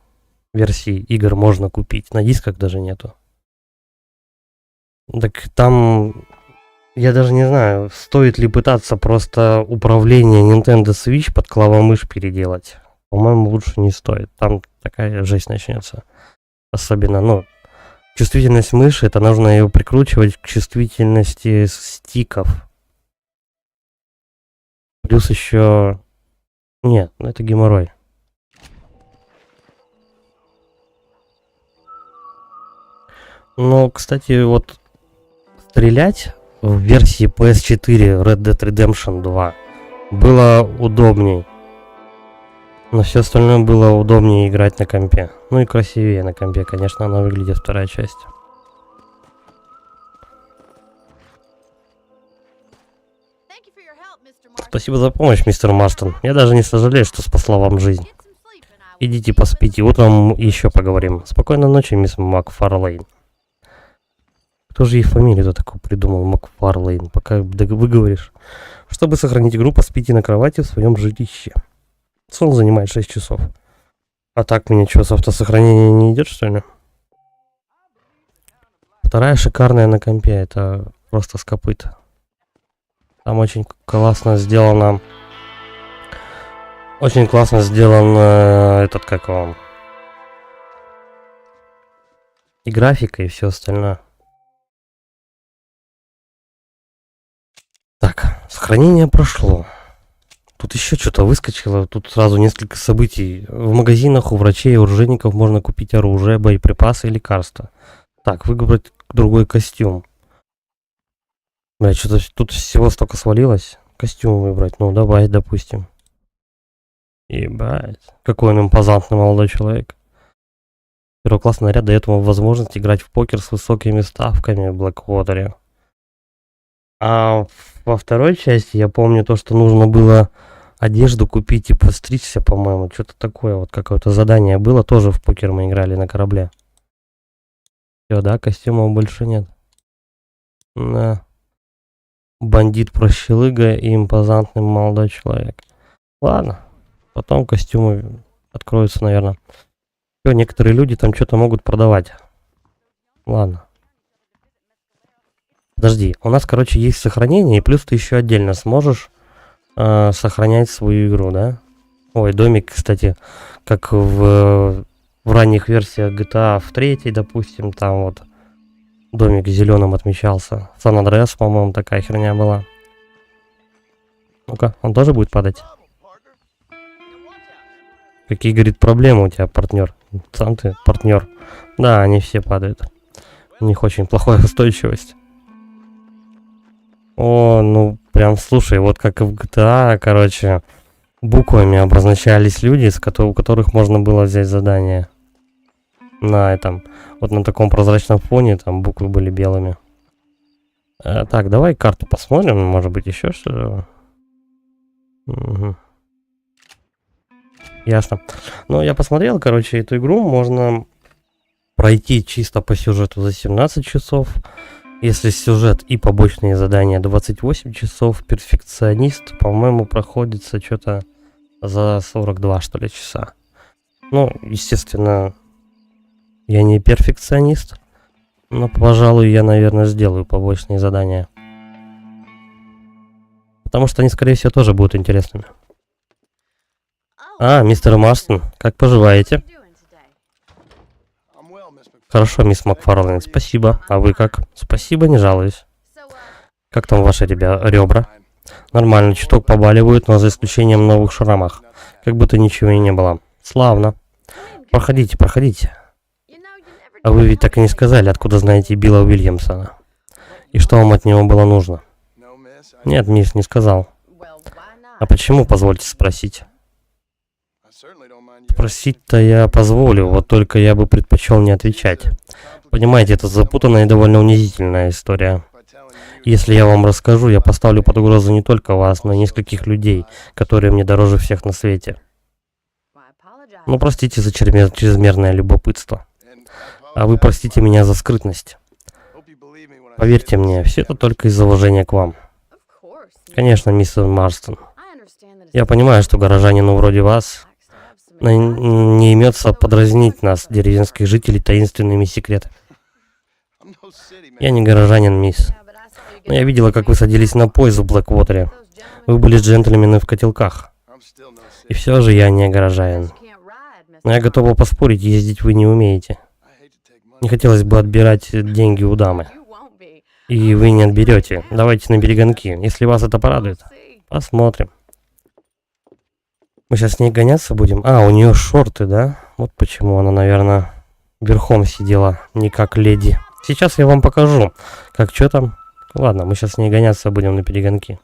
S1: версии игр можно купить. На дисках даже нету. Так там... Я даже не знаю, стоит ли пытаться просто управление Nintendo Switch под клавомышь переделать. По-моему, лучше не стоит. Там такая жесть начнется. Особенно, ну, чувствительность мыши, это нужно ее прикручивать к чувствительности стиков. Плюс еще... Нет, ну это геморрой. Но, кстати, вот стрелять в версии PS4 Red Dead Redemption 2 было удобней. Но все остальное было удобнее играть на компе. Ну и красивее на компе, конечно, она выглядит, вторая часть. Спасибо за помощь, мистер Марстон. Я даже не сожалею, что спасла вам жизнь. Идите поспите, утром еще поговорим. Спокойной ночи, мисс Макфарлейн. Кто же ей фамилию-то такую придумал, Макфарлейн? Пока выговоришь. Чтобы сохранить игру, поспите на кровати в своем жилище. Сон занимает 6 часов. А так мне что, с автосохранением не идет, что ли? Вторая шикарная на компе, это просто с копыта. Там очень классно сделано. Очень классно сделан этот, как вам. И графика, и все остальное. Сохранение прошло. Тут еще что-то выскочило. Тут сразу несколько событий. В магазинах у врачей и оружейников можно купить оружие, боеприпасы и лекарства. Так, выбрать другой костюм. Бля, что-то тут всего столько свалилось. Костюм выбрать. Ну, давай, допустим. Ебать. Какой он импозантный молодой человек. Первоклассный наряд дает вам возможность играть в покер с высокими ставками в Blackwater. А во второй части я помню то, что нужно было одежду купить и постричься, по-моему. Что-то такое, вот какое-то задание было. Тоже в покер мы играли на корабле. Все, да, костюмов больше нет. Да. Бандит-прощелыга и импозантный молодой человек. Ладно. Потом костюмы откроются, наверное. Все, некоторые люди там что-то могут продавать. Ладно. Подожди, у нас, короче, есть сохранение, и плюс ты еще отдельно сможешь сохранять свою игру, да? Ой, домик, кстати, как в ранних версиях GTA в 3, допустим, там вот домик зеленым отмечался. Сан Андреас, по-моему, такая херня была. Ну-ка, он тоже будет падать? Какие, говорит, проблемы у тебя, партнер? Сам ты партнер. Да, они все падают. У них очень плохая устойчивость. О, ну прям слушай, вот как и в GTA, короче, буквами обозначались люди, у которых можно было взять задание. На этом, вот на таком прозрачном фоне, там буквы были белыми. Так, давай карту посмотрим, может быть еще что-то. Угу. Ясно. Ну, я посмотрел, короче, эту игру можно пройти чисто по сюжету за 17 часов. Если сюжет и побочные задания 28 часов, перфекционист, по-моему, проходится что-то за 42, что ли, часа. Ну, естественно, я не перфекционист, но, пожалуй, я, наверное, сделаю побочные задания. Потому что они, скорее всего, тоже будут интересными. А, мистер Марстон, как поживаете? Хорошо, мисс Макфарлейн, спасибо. А вы как? Спасибо, не жалуюсь. Как там ваши ребра? Нормально, чуток побаливают, но за исключением новых шрамов. Как будто ничего и не было. Славно. Проходите, проходите. А вы ведь так и не сказали, откуда знаете Билла Уильямсона. И что вам от него было нужно? Нет, мисс, не сказал. А почему, позвольте спросить? Спросить-то я позволю, вот только я бы предпочел не отвечать. Понимаете, это запутанная и довольно унизительная история. Если я вам расскажу, я поставлю под угрозу не только вас, но и нескольких людей, которые мне дороже всех на свете. Ну, простите за чрезмерное любопытство. А вы простите меня за скрытность. Поверьте мне, все это только из-за уважения к вам. Конечно, мистер Марстон. Я понимаю, что горожанину вроде вас не имется подразнить нас, деревенских жителей, таинственными секретами. Я не горожанин, мисс. Но я видела, как вы садились на поезд в Блэквотере. Вы были джентльмены в котелках. И все же я не горожанин. Но я готова поспорить, ездить вы не умеете. Не хотелось бы отбирать деньги у дамы. И вы не отберете. Давайте на перегонки, если вас это порадует. Посмотрим. Мы сейчас с ней гоняться будем. А, у нее шорты, да? Вот почему она, наверное, верхом сидела, не как леди. Сейчас я вам покажу, как что там. Ладно, мы сейчас с ней гоняться будем на перегонки.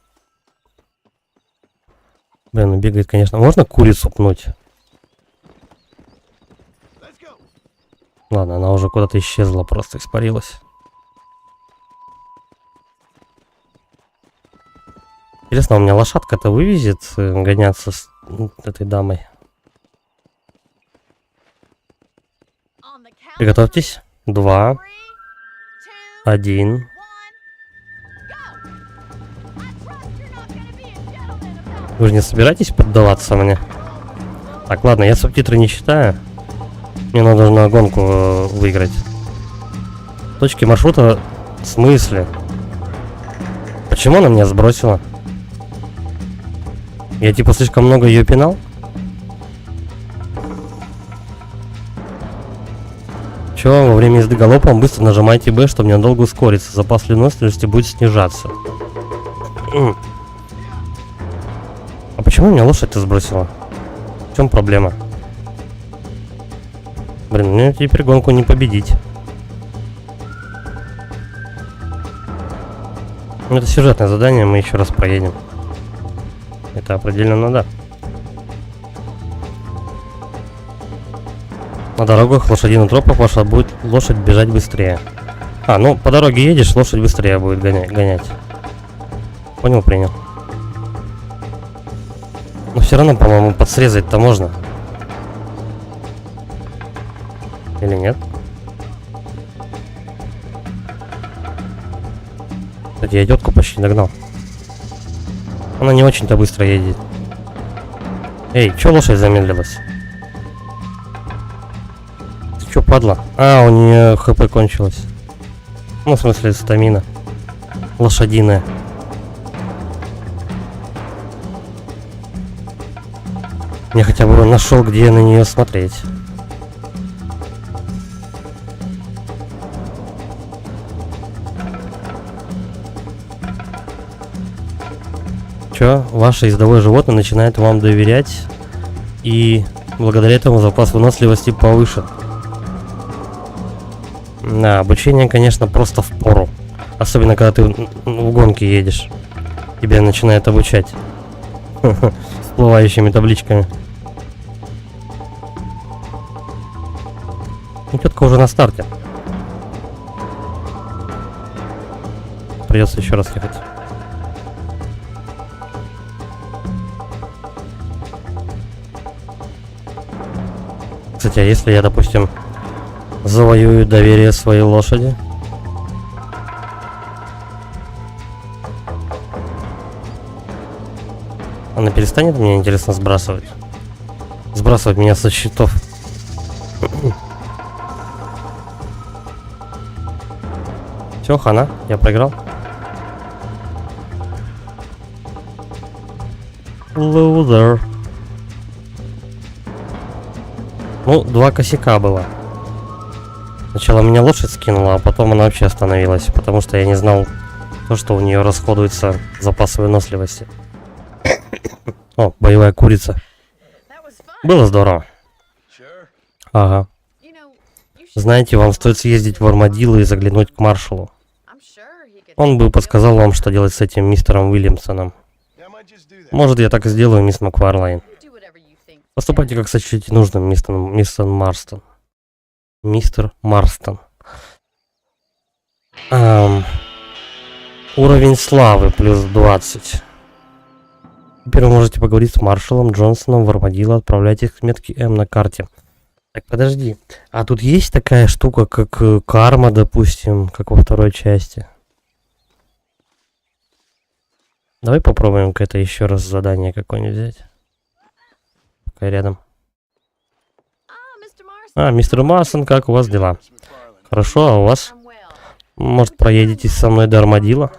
S1: Блин, ну бегает, конечно. Можно курицу пнуть? Ладно, она уже куда-то исчезла, просто испарилась. Интересно, у меня лошадка-то вывезет гоняться с этой дамой? Приготовьтесь. 2, 1. Вы же не собираетесь поддаваться мне? Так, ладно, я субтитры не читаю. Мне надо на гонку выиграть. Точки маршрута? В смысле? Почему она меня сбросила? Я типа слишком много ее пинал? Чё, во время езды галопом быстро нажимайте B, чтобы ненадолго ускориться. Запас выносливости будет снижаться. почему меня лошадь-то сбросила? В чем проблема? Блин, мне теперь гонку не победить. Ну, это сюжетное задание, мы еще раз проедем. Это определенно да. На дорогах лошадиных тропах ваша будет лошадь бежать быстрее. А, ну по дороге едешь, лошадь быстрее будет гонять. Понял, принял. Но все равно, по-моему, подсрезать-то можно. Или нет? Кстати, я тетку почти догнал. Она не очень-то быстро едет. Эй, чё лошадь замедлилась? Ты чё, падла? А, у нее хп кончилось. Ну, в смысле, стамина. Лошадиная. Я хотя бы нашел, где на нее смотреть. Чё? Ваше ездовое животное начинает вам доверять, и благодаря этому запас выносливости повышен. Да, обучение, конечно, просто впору. Особенно, когда ты в гонке едешь. Тебя начинает обучать. С всплывающими табличками. Ну, тетка уже на старте. Придется еще раз ехать. Кстати, а если я, допустим, завоюю доверие своей лошади? Она перестанет меня, интересно, сбрасывать? Сбрасывать меня со счетов. Все, хана, я проиграл. Лузер. Ну, 2 косяка было. Сначала меня лошадь скинула, а потом она вообще остановилась, потому что я не знал то, что у нее расходуется запас выносливости. О, боевая курица. Было здорово. Ага. Знаете, вам стоит съездить в Армадилло и заглянуть к маршалу. Он бы подсказал вам, что делать с этим мистером Уильямсоном. Может, я так и сделаю, мисс Макфарлейн. Поступайте, как сочтете нужным, мистер Марстон. Мистер Марстон. Уровень славы плюс 20. Теперь вы можете поговорить с маршалом Джонсоном в Армадилло, отправляйте к метке М на карте. Так, подожди. А тут есть такая штука, как карма, допустим, как во второй части? Давай попробуем это еще раз задание какое-нибудь взять. Пока я рядом. А, мистер Марсон, как у вас дела? Хорошо, а у вас? Может, проедетесь со мной до Армадилло?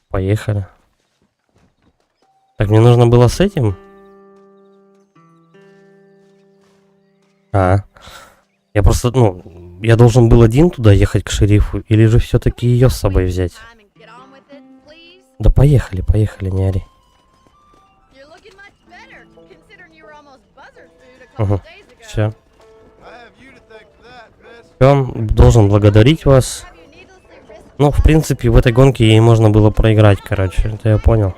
S1: Поехали. Так, мне нужно было с этим? Я просто, я должен был один туда ехать к шерифу, или же все-таки ее с собой взять? Да поехали, не ори. Угу, все. Я должен благодарить вас. Ну, в принципе, в этой гонке ей можно было проиграть, короче, это я понял.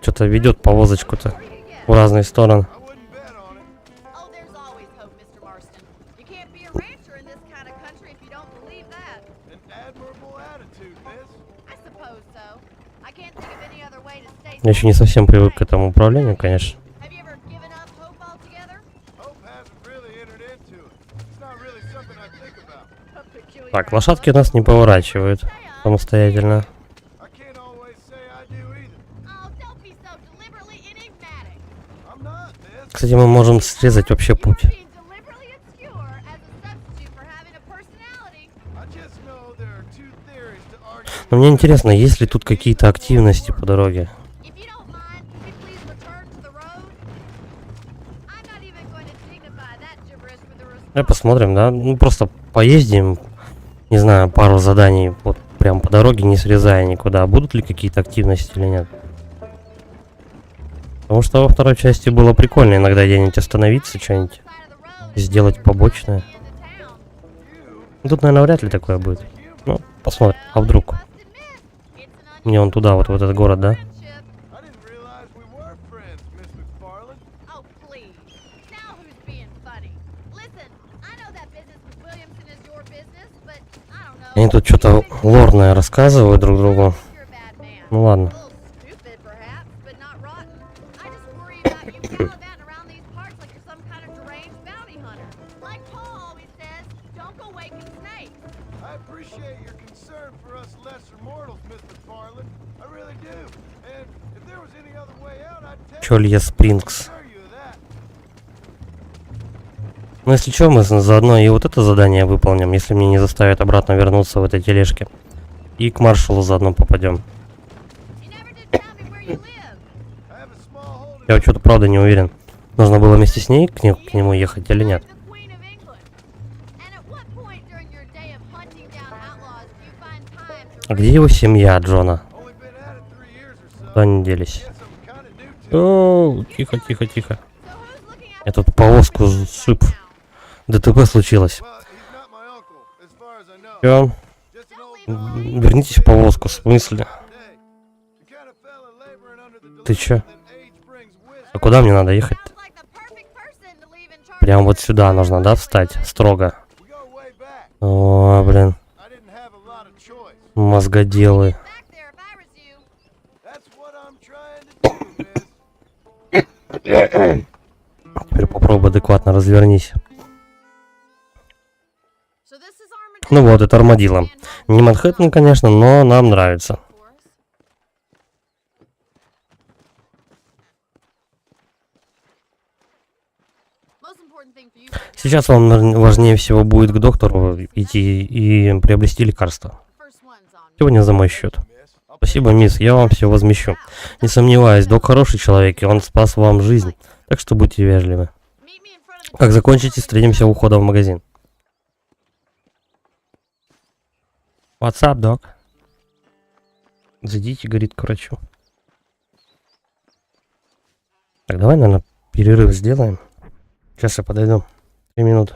S1: Что-то ведет повозочку-то в разные стороны. Я еще не совсем привык к этому управлению, конечно. Так, лошадки у нас не поворачивают самостоятельно. Кстати, мы можем срезать вообще путь. Но мне интересно, есть ли тут какие-то активности по дороге? Давай посмотрим, да? Ну, просто поездим. не знаю, пару заданий вот прям по дороге, не срезая никуда. Будут ли какие-то активности или нет? Потому что во второй части было прикольно иногда где-нибудь остановиться, что-нибудь сделать побочное. Тут, наверное, вряд ли такое будет. Ну, посмотрим. А вдруг? Мне он туда, вот в этот город, да? Они тут что-то лорное рассказывают друг другу. Ну ладно. Чолья Спрингс. Ну, если что, мы заодно и вот это задание выполним, если мне не заставят обратно вернуться в этой тележке. И к маршалу заодно попадем. Я вот что-то правда не уверен. Нужно было вместе с ней к нему ехать или нет. А где его семья, Джона? Куда они делись? О, тихо, тихо, тихо. Я тут повозку сшиб. ДТП случилось. Всё. Вернитесь в повозку, в смысле? Ты чё? А куда мне надо ехать? Прям вот сюда нужно, да, встать? Строго. О, блин. Мозгоделы. Теперь попробуй адекватно развернись. Ну вот, это Армадило. Не Манхэттен, конечно, но нам нравится. Сейчас вам важнее всего будет к доктору идти и приобрести лекарство. Сегодня за мой счет. Спасибо, мисс, я вам все возмещу. Не сомневаюсь, док хороший человек, и он спас вам жизнь. Так что будьте вежливы. Как закончите, встретимся у ухода в магазин. What's up, док? Зайдите, говорит, к врачу. Так, давай, наверное, перерыв сделаем. Сейчас я подойду. 3 минуты.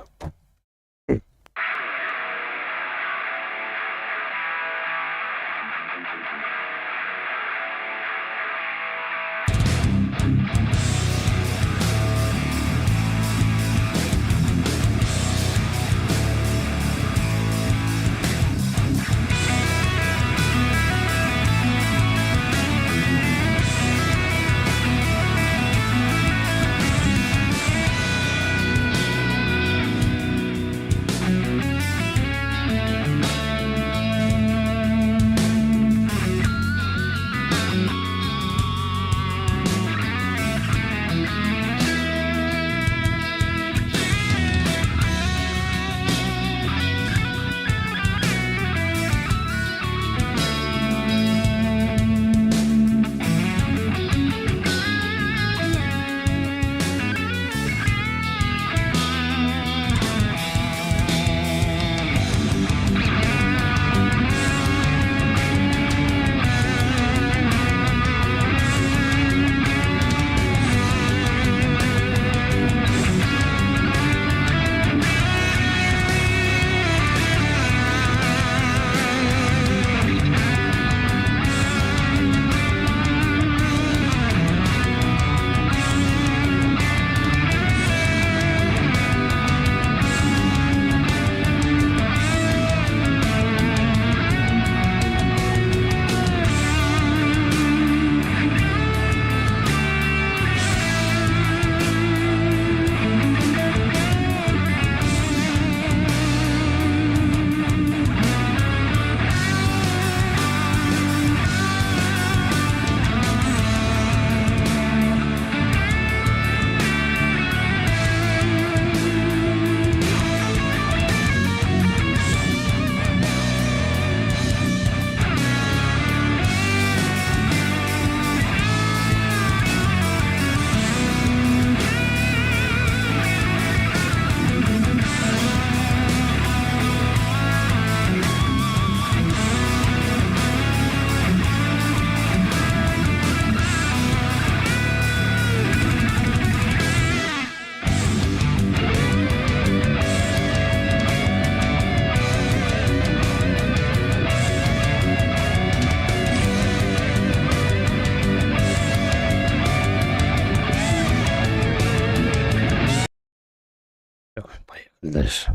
S1: Поехали дальше.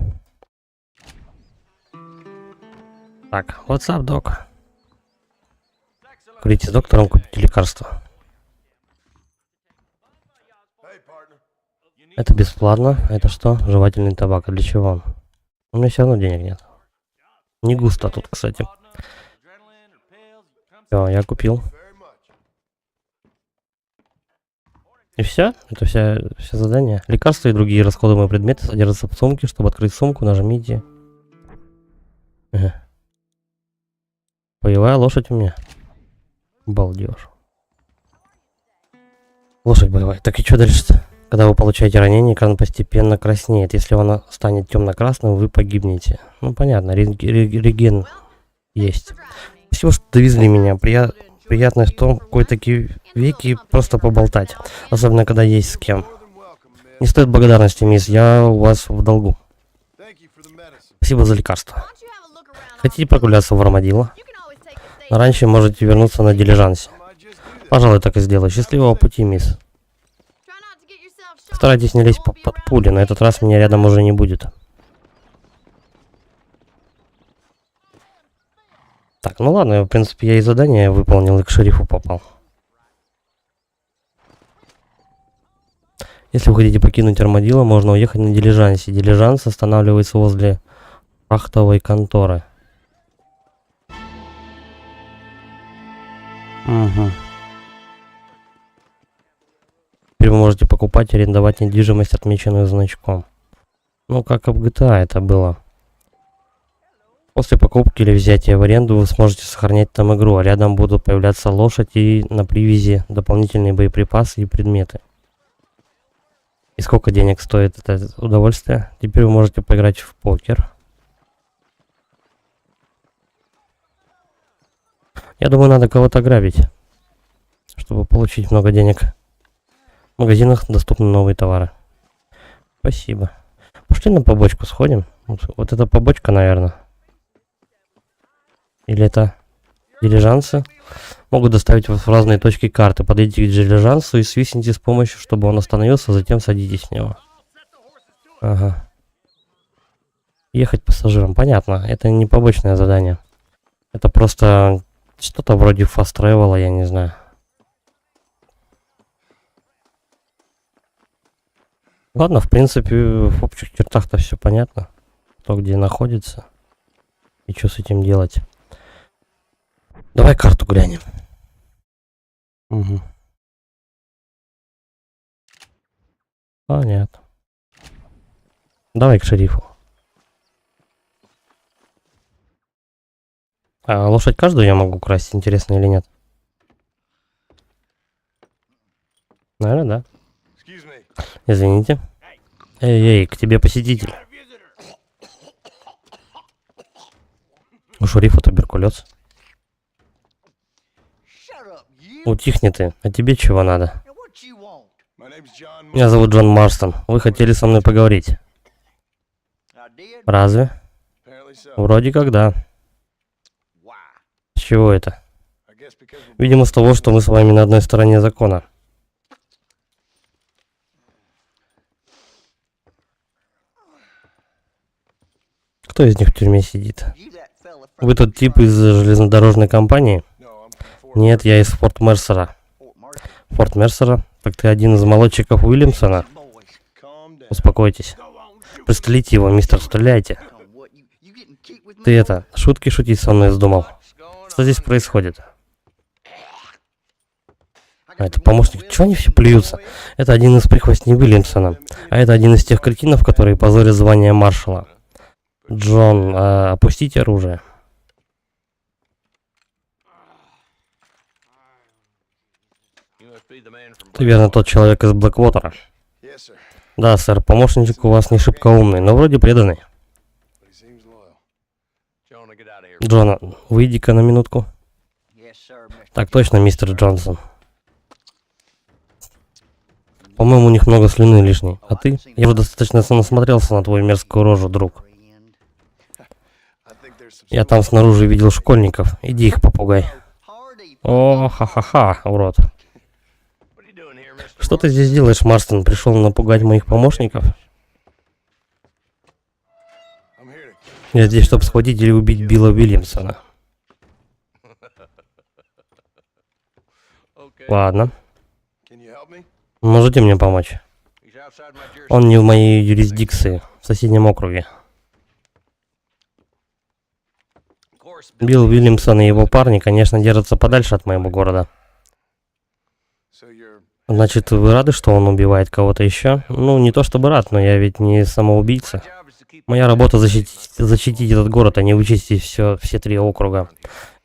S1: Так, what's up, док? Курите с доктором, купите лекарства. Это бесплатно. Это что? Жевательный табак. А для чего? У меня все равно денег нет. Не густо тут, кстати. Все, я купил. И все? Это все задание. Лекарства и другие расходуемые предметы содержатся в сумке. Чтобы открыть сумку, нажмите. Боевая лошадь у меня. Балдеж. Лошадь боевая. Так и что дальше-то? Когда вы получаете ранение, экран постепенно краснеет. Если он станет темно-красным, вы погибнете. Ну понятно, реген есть. Спасибо, что довезли меня. Приятно в том, кое-такие веки просто поболтать. Особенно, когда есть с кем. Не стоит благодарности, мисс. Я у вас в долгу. Спасибо за лекарство. Хотите прогуляться в Армадило? Но раньше можете вернуться на дилижансе. Пожалуй, так и сделаю. Счастливого пути, мисс. Старайтесь не лезть под пули. На этот раз меня рядом уже не будет. Так, ну ладно, в принципе, я и задание выполнил, и к шерифу попал. Если вы хотите покинуть Армадило, можно уехать на дилижансе. Дилижанс останавливается возле фрахтовой конторы. Угу. Теперь вы можете покупать и арендовать недвижимость, отмеченную значком. Ну, как в GTA это было. После покупки или взятия в аренду вы сможете сохранять там игру, а рядом будут появляться лошадь и на привязи дополнительные боеприпасы и предметы. И сколько денег стоит это удовольствие? Теперь вы можете поиграть в покер. Я думаю, надо кого-то грабить, чтобы получить много денег. В магазинах доступны новые товары. Спасибо. Пошли на побочку сходим. Вот эта побочка, наверное. Или это дилижансы. Могут доставить вас в разные точки карты. Подойдите к дилижансу и свистните с помощью, чтобы он остановился, затем садитесь в него. Ага. Ехать пассажирам. Понятно. Это не побочное задание. Это просто что-то вроде fast travel, я не знаю. Ладно, в принципе, в общих чертах-то все понятно. Кто где находится. И что с этим делать. Давай карту глянем. Угу. Понятно. Давай к шерифу. А лошадь каждую я могу красть, интересно или нет? Наверное, да. Извините. Эй, к тебе посетитель. У шерифа туберкулез. Утихни ты. А тебе чего надо? Меня зовут Джон Марстон. Вы хотели со мной поговорить? Разве? Вроде как да. С чего это? Видимо, с того, что мы с вами на одной стороне закона. Кто из них в тюрьме сидит? Вы тот тип из железнодорожной компании? Нет, я из Форт Мерсера. Форт Мерсера? Так ты один из молодчиков Уильямсона? Успокойтесь. Пристрелите его, мистер, стреляйте. Ты это, шутки шутить со мной вздумал? Что здесь происходит? А это помощник. Чего они все плюются? Это один из прихвостней Уильямсона. А это один из тех кретинов, которые позорят звание маршала. Джон, опустите оружие. Ты верно тот человек из Блэквотера? Да, сэр, помощничек у вас не шибко умный, но вроде преданный. Джона, выйди-ка на минутку. Так точно, мистер Джонсон. По-моему, у них много слюны лишней. А ты? Я уже достаточно насмотрелся на твою мерзкую рожу, друг. Я там снаружи видел школьников. Иди их попугай. О, ха-ха-ха, урод. Что ты здесь делаешь, Марстон? Пришел напугать моих помощников? Я здесь, чтобы схватить или убить Билла Уильямсона. Ладно. Можете мне помочь? Он не в моей юрисдикции, в соседнем округе. Билл Уильямсон и его парни, конечно, держатся подальше от моего города. Значит, вы рады, что он убивает кого-то еще? Ну, не то чтобы рад, но я ведь не самоубийца. Моя работа защитить этот город, а не вычистить все 3 округа.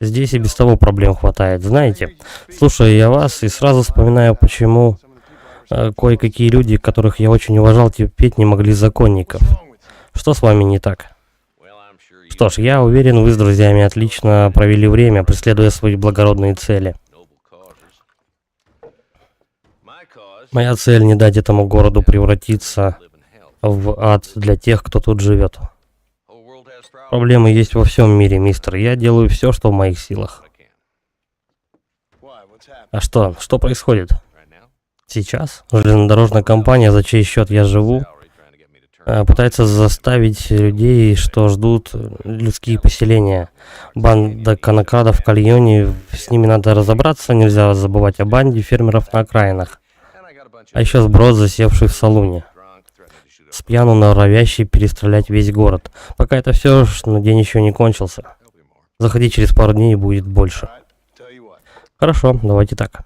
S1: Здесь и без того проблем хватает, знаете. Слушаю я вас и сразу вспоминаю, почему кое-какие люди, которых я очень уважал, терпеть не могли законников. Что с вами не так? Что ж, я уверен, вы с друзьями отлично провели время, преследуя свои благородные цели. Моя цель — не дать этому городу превратиться в ад для тех, кто тут живет. Проблемы есть во всем мире, мистер. Я делаю все, что в моих силах. А что происходит? Сейчас железнодорожная компания, за чей счет я живу, пытается заставить людей, что ждут людские поселения. Банда конокрадов в Кальоне, с ними надо разобраться, нельзя забывать о банде фермеров на окраинах. А еще сброд, засевший в салуне. С пьяну норовящий перестрелять весь город. Пока это все, но день еще не кончился. Заходи через пару дней и будет больше. Хорошо, давайте так.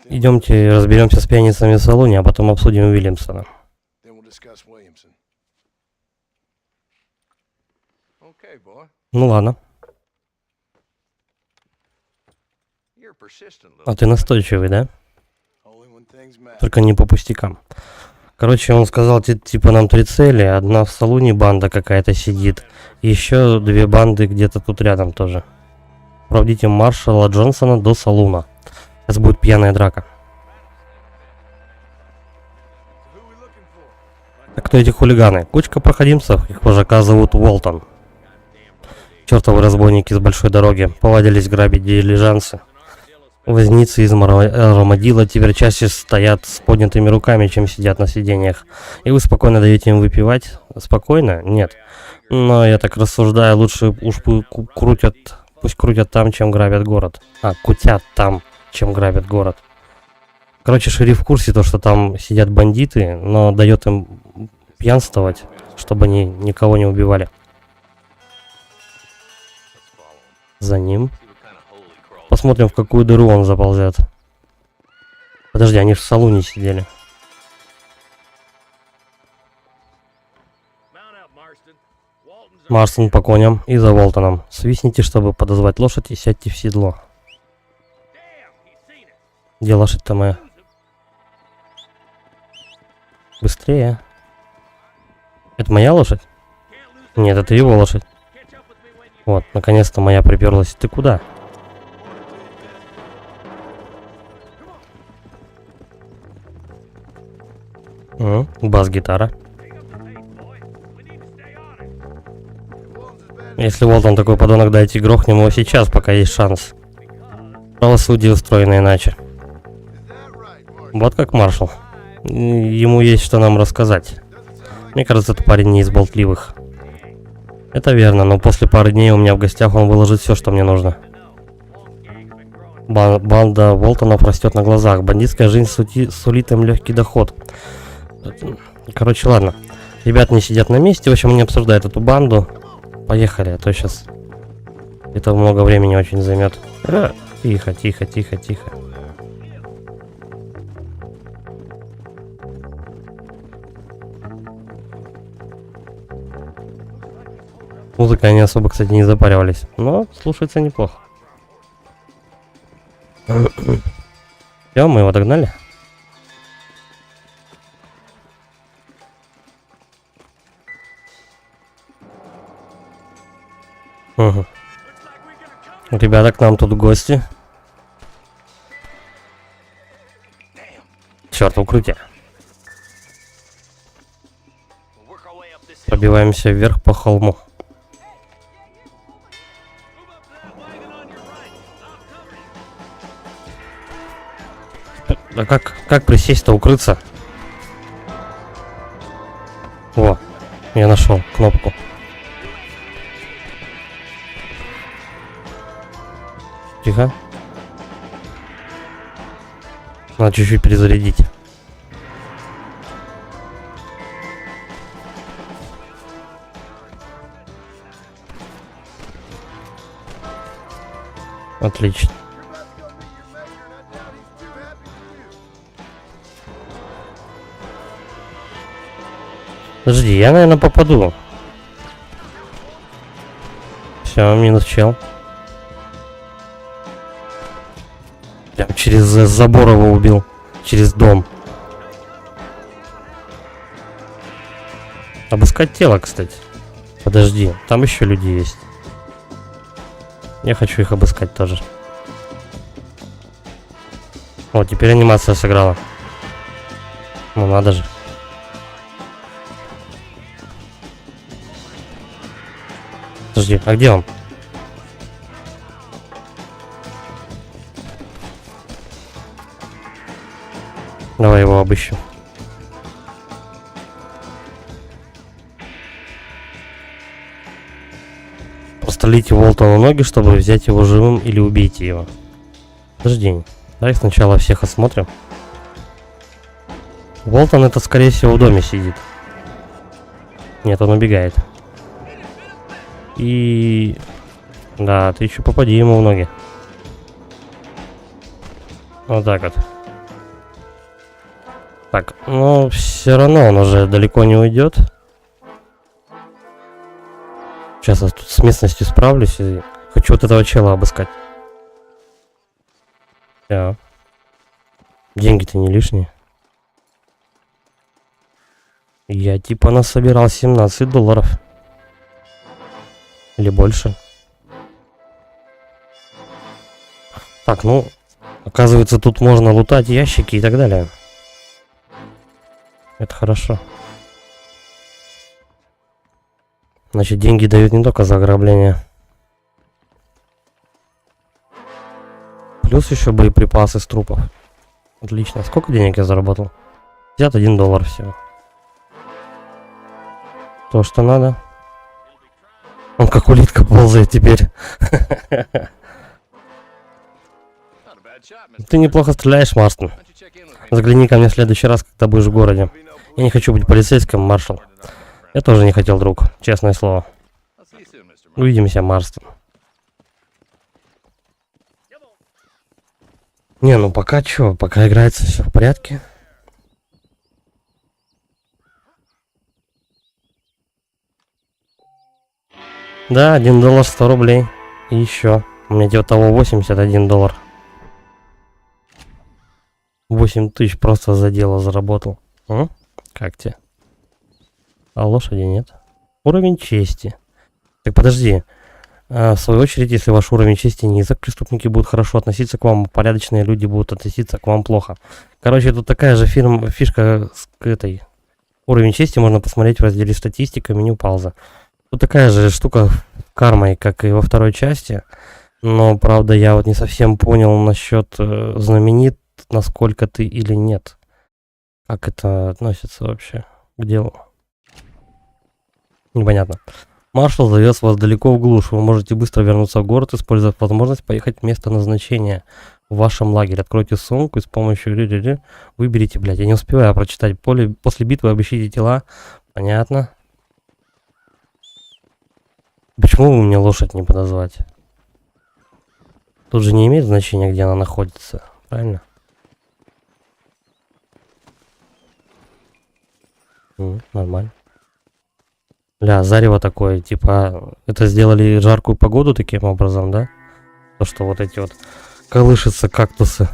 S1: Идемте разберемся с пьяницами в салоне, а потом обсудим Уильямсона. Ну ладно. А ты настойчивый, да? Только не по пустякам. Короче, он сказал, типа, нам 3 цели. Одна в салуне банда какая-то сидит. И еще 2 банды где-то тут рядом тоже. Проводите маршала Джонсона до салуна. Сейчас будет пьяная драка. А кто эти хулиганы? Кучка проходимцев, их вожака зовут Уолтон. Чертовы разбойники с большой дороги. Повадились грабить дилижансы. Возницы из Армадилла теперь чаще стоят с поднятыми руками, чем сидят на сиденьях. И вы спокойно даете им выпивать? Спокойно? Нет. Но я так рассуждаю, лучше уж пусть крутят там, чем грабят город. Кутят там, чем грабят город. Короче, шериф в курсе, что там сидят бандиты, но дает им пьянствовать, чтобы они никого не убивали. За ним. Посмотрим, в какую дыру он заползет. Подожди, они же в салоне сидели. Марстон по коням и за Уолтоном. Свистните, чтобы подозвать лошадь, и сядьте в седло. Где лошадь-то моя? Быстрее. Это моя лошадь? Нет, это его лошадь. Вот, наконец-то моя приперлась. Ты куда? Бас-гитара. Если Уолтон такой подонок, дайте грохнем его сейчас, пока есть шанс. Правосудие устроено иначе. Вот как маршал. Ему есть что нам рассказать. Мне кажется, этот парень не из болтливых. Это верно, но после пары дней у меня в гостях он выложит все, что мне нужно. Банда Уолтонов растет на глазах. Бандитская жизнь сулит им легкий доход. Короче, ладно. Ребята не сидят на месте, в общем, не обсуждают эту банду. Поехали, а то сейчас это много времени очень займет. Тихо, тихо, тихо, тихо. Музыка они особо, кстати, не запаривались, но слушается неплохо. Все, мы его догнали. Угу. Ребята, к нам тут гости. Черт, укрытие. Пробиваемся вверх по холму. А как присесть-то, укрыться? Я нашел кнопку. Тихо. Надо чуть-чуть перезарядить. Отлично. Подожди, я, наверное, попаду. Все, минус чел. Прям через забор его убил. Через дом. Обыскать тело, кстати. Подожди, там еще люди есть. Я хочу их обыскать тоже. Вот, теперь анимация сыграла. Ну надо же. Подожди, а где он? Давай его обыщем. Пострелите Уолтону ноги, чтобы взять его живым, или убейте его. Подожди, давай сначала всех осмотрим. Уолтон это, скорее всего, в доме сидит. Нет, он убегает. И... Да, ты еще попади ему в ноги. Вот так вот. Так, но все равно он уже далеко не уйдет. Сейчас я тут с местностью справлюсь и хочу вот этого чела обыскать. Да. Деньги-то не лишние. Я типа насобирал $17. Или больше. Так, ну, оказывается, тут можно лутать ящики и так далее. Это хорошо. Значит, деньги дают не только за ограбление. Плюс еще боеприпасы с трупов. Отлично. Сколько денег я заработал? $51 всего. То, что надо. Он как улитка ползает теперь. Ты неплохо стреляешь, Марстон. Загляни ко мне в следующий раз, когда будешь в городе. Я не хочу быть полицейским, маршал. Я тоже не хотел, друг. Честное слово. Увидимся, Марстон. Не, ну пока чё, пока играется все в порядке. Да, $1 100 рублей. И еще. У меня где-то того $81. 8000 просто за дело заработал. Как тебе? А лошади нет. Уровень чести. Так подожди. В свою очередь, если ваш уровень чести низок, преступники будут хорошо относиться к вам, порядочные люди будут относиться к вам плохо. Короче, тут такая же фишка с этой. Уровень чести можно посмотреть в разделе статистика, меню пауза. Тут такая же штука кармой, как и во второй части. Но, правда, я вот не совсем понял насчет знаменит, насколько ты или нет. Как это относится вообще к делу? Непонятно. Маршал завез вас далеко в глушь. Вы можете быстро вернуться в город, используя возможность поехать в место назначения в вашем лагере. Откройте сумку и с помощью выберите, блядь, я не успеваю прочитать. После битвы обыщите тела. Понятно. Почему вы мне лошадь не подозвать? Тут же не имеет значения, где она находится. Правильно? Нормально. Ля, зарево такое, типа, это сделали жаркую погоду таким образом, да? То, что вот эти вот колышутся кактусы.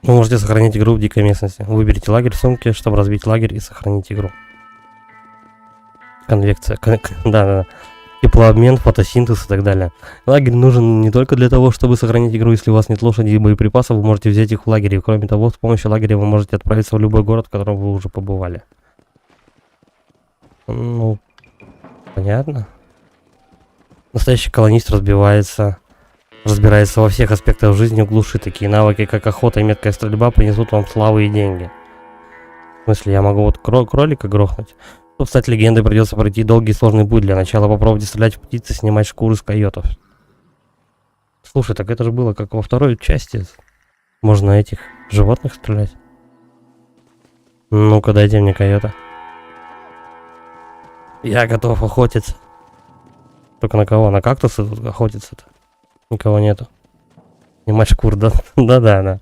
S1: Вы можете сохранить игру в дикой местности. Выберите лагерь в сумке, чтобы разбить лагерь и сохранить игру. Конвекция. Да. Теплообмен, фотосинтез и так далее. Лагерь нужен не только для того, чтобы сохранить игру. Если у вас нет лошади и боеприпасов, вы можете взять их в лагере. Кроме того, с помощью лагеря вы можете отправиться в любой город, в котором вы уже побывали. Ну, понятно. Настоящий колонист разбивается. разбирается во всех аспектах жизни в глуши. Такие навыки, как охота и меткая стрельба, принесут вам славу и деньги. В смысле, я могу вот кролика грохнуть? Чтобы стать легендой, придется пройти долгий и сложный путь. Для начала попробуйте стрелять в птиц и снимать шкуры с койотов. Слушай, так это же было как во второй части. Можно этих животных стрелять. Ну-ка, дайте мне койота. Я готов охотиться. Только на кого? На кактусы тут охотиться-то? Никого нету. Снимать шкур, да? Да.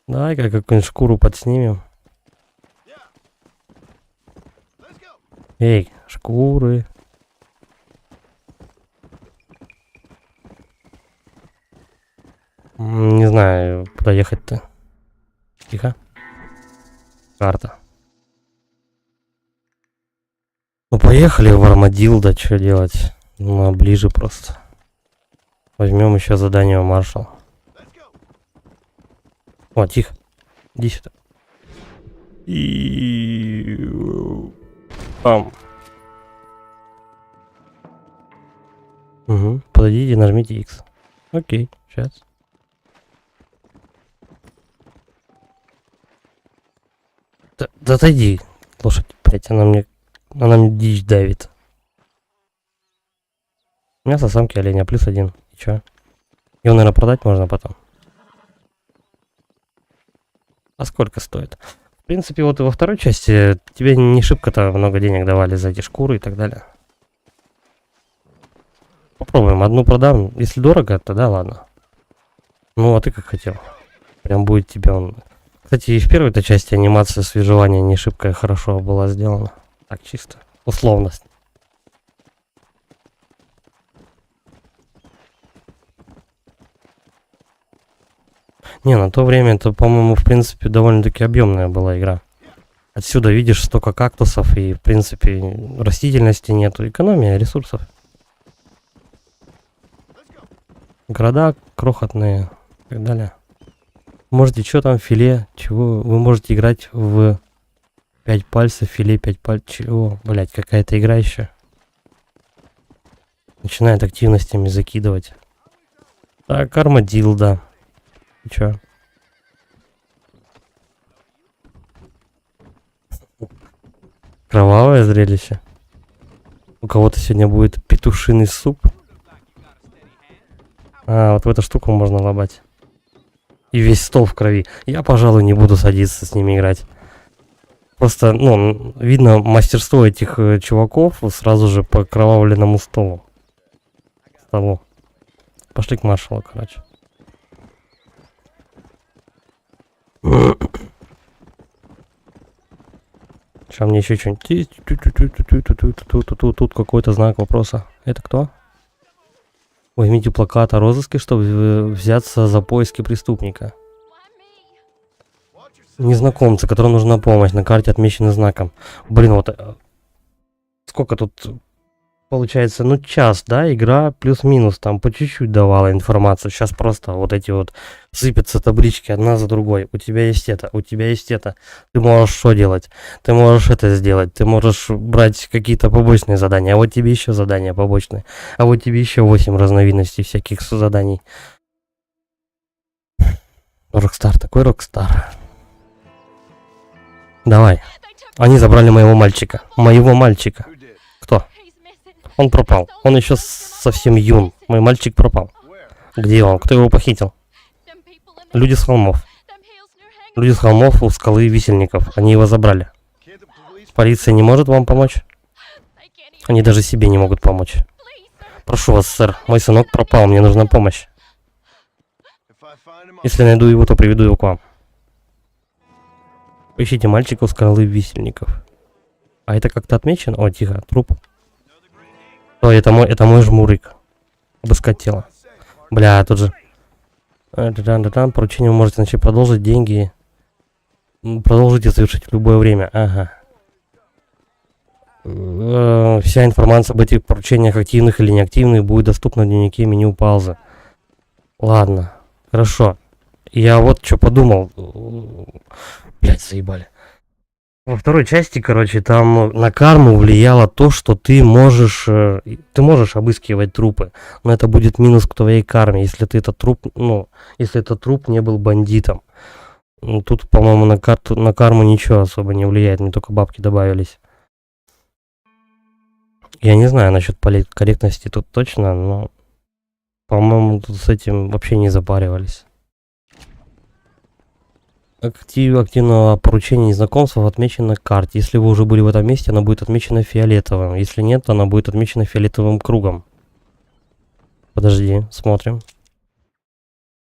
S1: Давай-ка какую-нибудь шкуру подснимем. Эй, шкуры. Не знаю, куда ехать-то. Тихо. Карта. Ну поехали в Армадилдо, что делать? Ну, ближе просто. Возьмем еще задание у маршала. О, тихо. Иди сюда. И... Пам. Угу. Подойдите, нажмите X. Окей, сейчас. Да отойди, лошадь, блять, она мне дичь давит. Мясо самки оленя, +1. И чё? Его, наверное, продать можно потом. А сколько стоит? В принципе, вот и во второй части тебе не шибко-то много денег давали за эти шкуры и так далее. Попробуем, одну продам. Если дорого, тогда ладно. Ну, а ты как хотел. Прям будет тебе он... Кстати, и в первой-то части анимация свежевания не шибко хорошо была сделана. Так, чисто. Условность. Не, на то время это, по-моему, в принципе, довольно-таки объемная была игра. Отсюда видишь столько кактусов и, в принципе, растительности нету. Экономия ресурсов. Города крохотные и так далее. Можете, что там, филе, чего? Вы можете играть в 5 пальцев, филе 5 пальцев. Чего? Блять, какая-то игра еще. Начинает активностями закидывать. Так, Армадилдо. И чё? Кровавое зрелище. У кого-то сегодня будет петушиный суп. А, вот в эту штуку можно лобать. И весь стол в крови. Я, пожалуй, не буду садиться с ними играть. Просто, ну, видно мастерство этих чуваков сразу же по кровавленному столу. Пошли к маршалу, короче. Сейчас мне еще что-нибудь... Тут какой-то знак вопроса. Это кто? Возьмите плакат о розыске, чтобы взяться за поиски преступника. Незнакомцы, которым нужна помощь, на карте отмечены знаком. Блин, вот... Сколько тут... Получается, ну час, да, игра плюс-минус, там по чуть-чуть давала информацию. Сейчас просто вот эти вот сыпятся таблички одна за другой. У тебя есть это, у тебя есть это. Ты можешь что делать? Ты можешь это сделать. Ты можешь брать какие-то побочные задания. А вот тебе еще задания побочные. А вот тебе еще 8 разновидностей всяких заданий. Рокстар, такой Рокстар. Давай. Они забрали моего мальчика. Моего мальчика. Кто? Он пропал. Он еще совсем юн. Мой мальчик пропал. Где он? Кто его похитил? Люди с холмов. Люди с холмов у скалы висельников. Они его забрали. Полиция не может вам помочь? Они даже себе не могут помочь. Прошу вас, сэр. Мой сынок пропал. Мне нужна помощь. Если найду его, то приведу его к вам. Поищите мальчика у скалы висельников. А это как-то отмечено? О, тихо. Труп. О, это мой жмурик. Обыскать тело. Бля, тут же... Поручение вы можете начать продолжить деньги. Продолжите совершить в любое время. Ага. Вся информация об этих поручениях, активных или неактивных, будет доступна в дневнике меню паузы. Ладно. Хорошо. Я вот что подумал. Блять, заебали. Во второй части, короче, там на карму влияло то, что ты можешь обыскивать трупы, но это будет минус к твоей карме, если ты этот труп, ну, если этот труп не был бандитом. Ну, тут, по-моему, на карму ничего особо не влияет, мне только бабки добавились. Я не знаю насчет политкорректности тут точно, но, по-моему, тут с этим вообще не запаривались. Активного поручения незнакомцев отмечено на карте. Если вы уже были в этом месте, она будет отмечена фиолетовым. Если нет, то она будет отмечена фиолетовым кругом. Подожди, смотрим.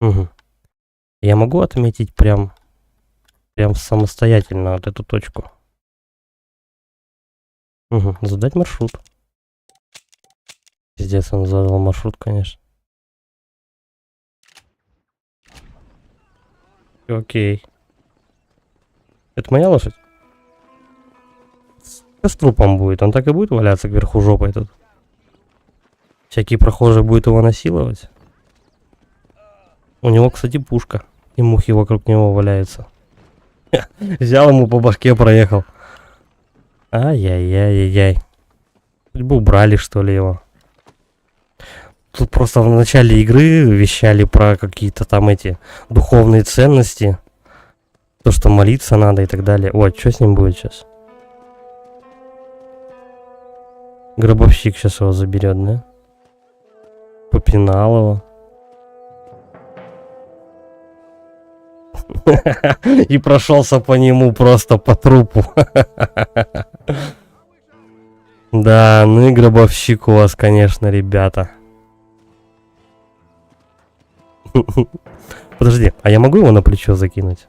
S1: Угу. Я могу отметить прям самостоятельно вот эту точку. Угу. Задать маршрут. Пиздец, он задал маршрут, конечно. Окей. Это моя лошадь? Что с трупом будет? Он так и будет валяться кверху жопой тут? Всякие прохожие будут его насиловать? У него, кстати, пушка. И мухи вокруг него валяются. Взял ему по башке, проехал. Ай-яй-яй-яй-яй. Хоть бы убрали, что ли, его. Тут просто в начале игры вещали про какие-то там эти духовные ценности. То, что молиться надо и так далее. Ой, что с ним будет сейчас? Гробовщик сейчас его заберет, да? Попинал его. И прошелся по нему просто по трупу. Да, ну и гробовщик у вас, конечно, ребята. Подожди, а я могу его на плечо закинуть?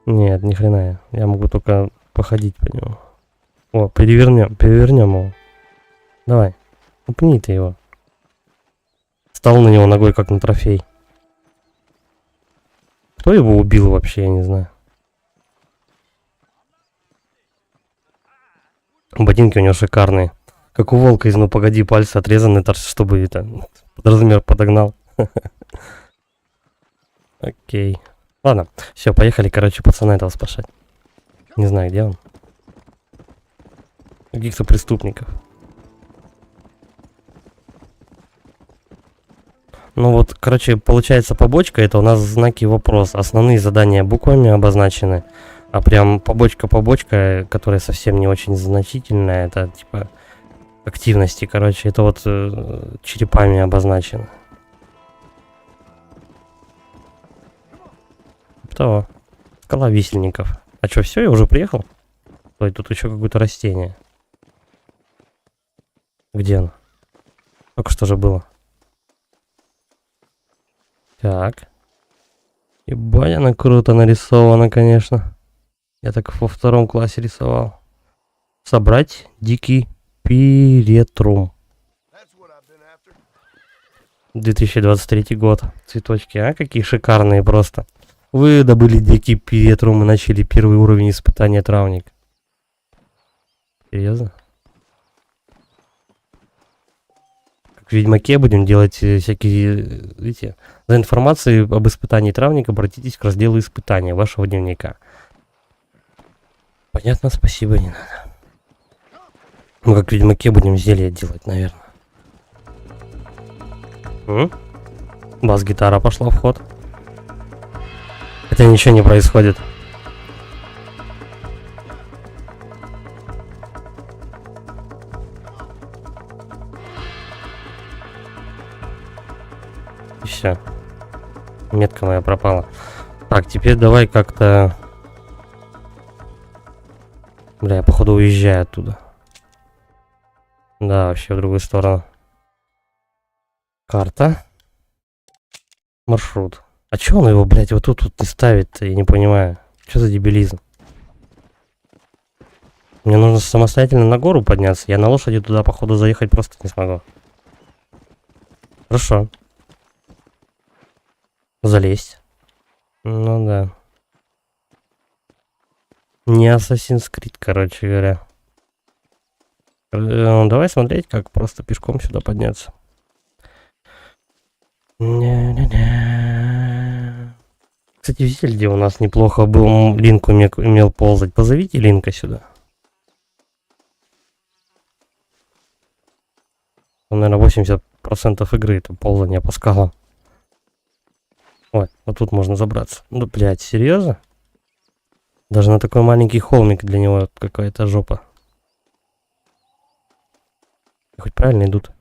S1: Нет, ни хрена. Я могу только походить по нему. О, перевернем его. Давай, упни ты его. Стал на него ногой, как на трофей. Кто его убил вообще, я не знаю. Ботинки у него шикарные. Как у волка из «Ну погоди», пальцы отрезаны, чтобы это под размер подогнал. Окей. Ладно, все, поехали, короче, пацана этого спасать. Не знаю, где он. Каких-то преступников. Ну вот, короче, получается побочка, это у нас знаки вопрос. Основные задания буквами обозначены. А прям побочка, которая совсем не очень значительная, это типа активности, короче, это вот черепами обозначено. Того. Скала висельников. А что, все, я уже приехал? Ой, тут еще какое-то растение. Где оно? Только что же было. Так. Ебать, она круто нарисована, конечно. Я так во втором классе рисовал. Собрать дикий пиретрум. 2023 год. Цветочки, а? Какие шикарные просто. Вы добыли дикий пиретрум и начали первый уровень испытания травник. Серьезно? Как в Ведьмаке будем делать всякие, видите, за информацией об испытании травника обратитесь к разделу испытания вашего дневника. Понятно, спасибо, не надо. Мы как в Ведьмаке будем зелье делать, наверное. Бас-гитара пошла в ход. Хотя ничего не происходит. И все. Метка моя пропала. Так, теперь давай как-то... Бля, я походу уезжаю оттуда. Да, вообще в другую сторону. Карта. Маршрут. А чё он его, блядь, вот тут не ставит-то, я не понимаю. Что за дебилизм? Мне нужно самостоятельно на гору подняться. Я на лошади туда, походу, заехать просто не смогу. Хорошо. Залезть. Ну да. Не Assassin's Creed, короче говоря. Давай смотреть, как просто пешком сюда подняться. Кстати, Кстати, в Зельде у нас неплохо был. Линк умел ползать. Позовите Линка сюда. Он, наверное, 80% игры это ползание по скалам. Ой, вот тут можно забраться. Ну, блядь, серьезно? Даже на такой маленький холмик для него какая-то жопа. Хоть правильно идут.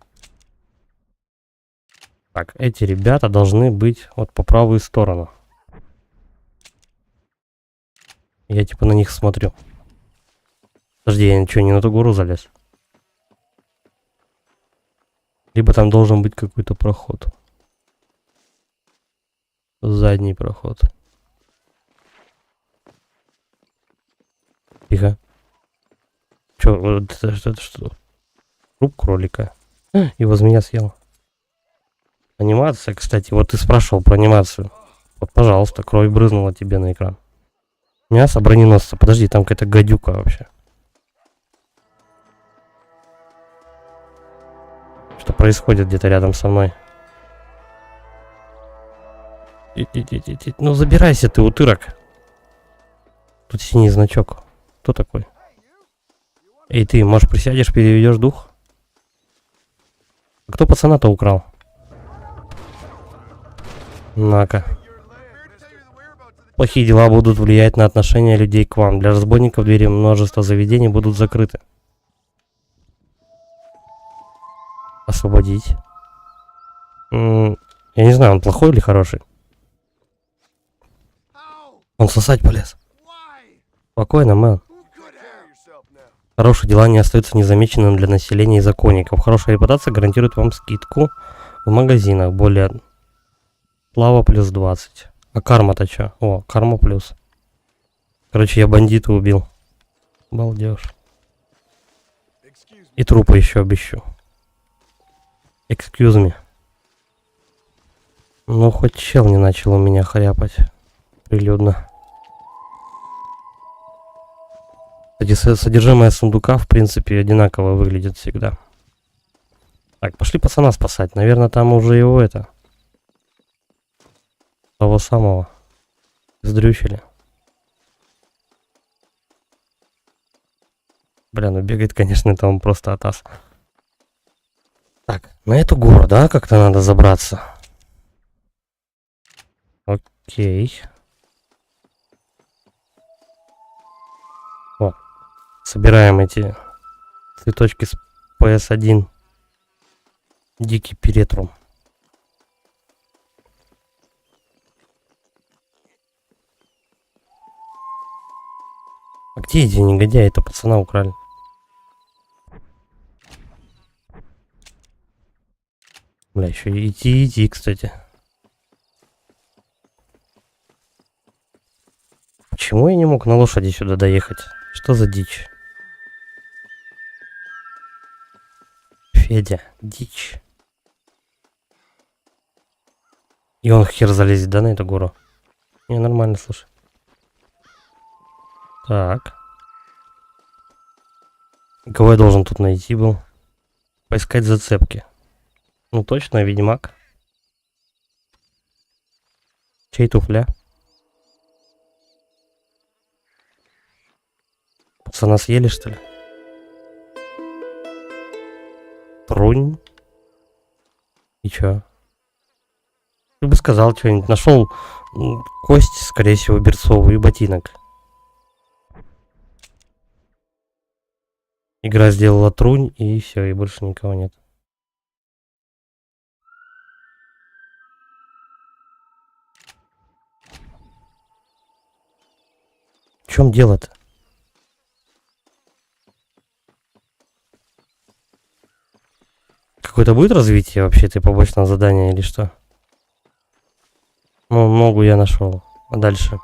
S1: Так, эти ребята должны быть вот по правую сторону. Я типа на них смотрю. Подожди, я ничего, не на ту гору залез. Либо там должен быть какой-то проход. Задний проход. Тихо. Чё, это что? Труп кролика. Его змея съела. Анимация, кстати, вот ты спрашивал про анимацию. Вот, пожалуйста, кровь брызнула тебе на экран. Мясо броненосца. Подожди, там какая-то гадюка вообще. Что происходит где-то рядом со мной? Ну забирайся ты, утырок. Тут синий значок. Кто такой? Эй, ты, может, присядешь, переведешь дух? А кто пацана-то украл? На-ка. Плохие дела будут влиять на отношение людей к вам. Для разбойников двери множества заведений будут закрыты. Освободить. Я не знаю, он плохой или хороший. Он сосать полез. Спокойно, мэн. Хорошие дела не остаются незамеченным для населения и законников. Хорошая репутация гарантирует вам скидку в магазинах. Более... Слава плюс 20. А карма-то чё? О, карма плюс. Короче, я бандита убил. Балдеж. И трупы еще обещу. Excuse me. Ну, хоть чел не начал у меня хряпать. Прилюдно. Кстати, содержимое сундука, в принципе, одинаково выглядит всегда. Так, пошли пацана спасать. Наверное, там уже его это... Того самого. Сдрючили. Бля, ну бегает, конечно, это он просто атас. Так, на эту гору, да, как-то надо забраться. Окей. О, собираем эти цветочки с PS1. Дикий перетрум. А где эти негодяи? Это пацана украли. Бля, еще идти, кстати. Почему я не мог на лошади сюда доехать? Что за дичь? Федя, дичь. И он хер залезет, да, на эту гору? Не, нормально, слушай. Так. Кого я должен тут найти был? Поискать зацепки. Ну точно, ведьмак. Чей туфля? Пацана съели, что ли? Трунь. И чё? Ты бы сказал что-нибудь. Нашел кость, скорее всего, берцовую и ботинок. Игра сделала трунь, и все, и больше никого нет. В чем дело-то? Какое-то будет развитие вообще, ты побочное задание или что? Ну, ногу я нашел. А дальше?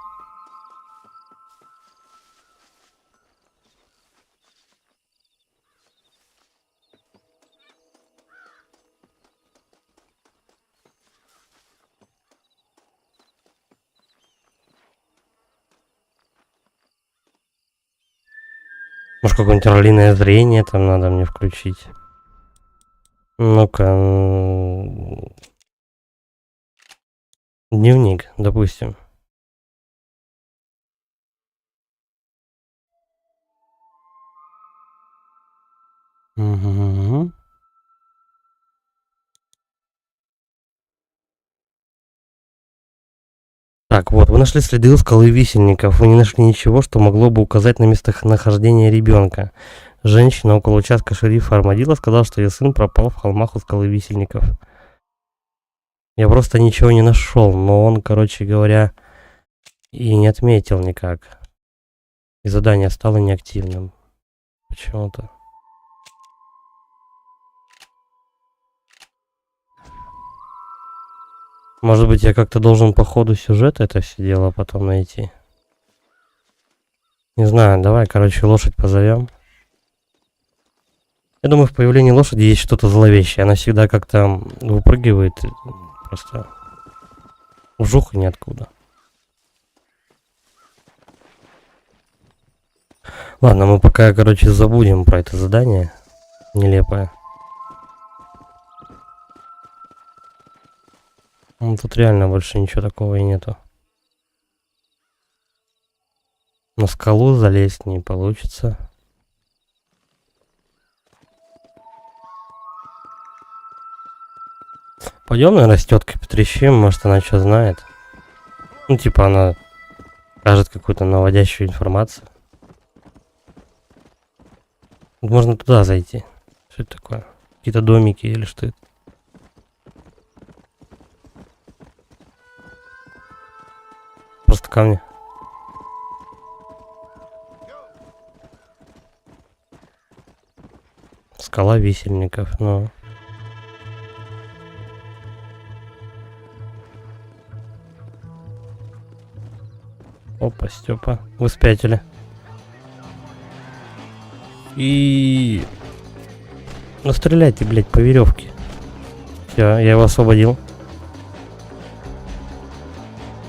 S1: Может, какое-нибудь орлиное зрение там надо мне включить? Ну-ка. Дневник, допустим. Так, вот, вы нашли следы у скалы висельников. Вы не нашли ничего, что могло бы указать на местонахождение ребенка. Женщина около участка шерифа Армадилла сказала, что ее сын пропал в холмах у скалы висельников. Я просто ничего не нашел, но он, короче говоря, и не отметил никак. И задание стало неактивным. Почему-то. Может быть, я как-то должен по ходу сюжета это все дело потом найти. Не знаю, давай, короче, лошадь позовем. Я думаю, в появлении лошади есть что-то зловещее. Она всегда как-то выпрыгивает. Просто вжух и ниоткуда. Ладно, мы пока, короче, забудем про это задание. Нелепое. Ну, тут реально больше ничего такого и нету. На скалу залезть не получится. Пойдем, наверное, с теткой потрещим, может она что знает. Ну, типа она скажет какую-то наводящую информацию. Можно туда зайти. Что это такое? Какие-то домики или что это? Просто камни. Скала висельников, ну. Опа, Степа, вы спятили. И... Ну стреляйте, блядь, по веревке. Все, я его освободил.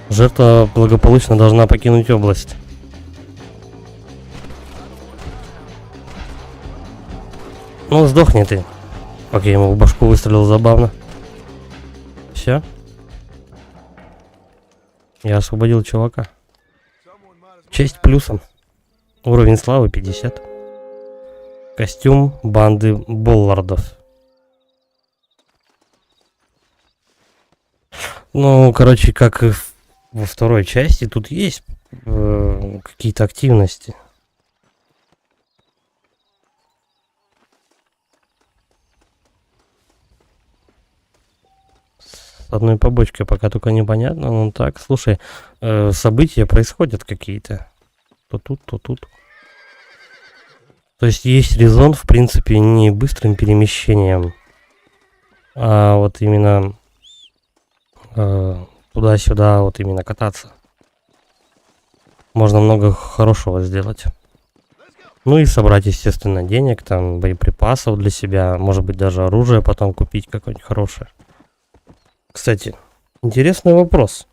S1: Жертва благополучно должна покинуть область. Ну, сдохни ты. Как я ему в башку выстрелил, забавно. Все. Я освободил чувака. Честь плюсом. Уровень славы 50. Костюм банды Боллардов. Ну, короче, как и во второй части, тут есть какие-то активности. С одной побочкой пока только непонятно. Ну так, слушай, события происходят какие-то. То тут, то тут. То есть есть резон, в принципе, не быстрым перемещением, а вот именно туда-сюда, вот именно кататься. Можно много хорошего сделать. Ну и собрать, естественно, денег, там, боеприпасов для себя, может быть, даже оружие потом купить какое-нибудь хорошее. Кстати, интересный вопрос.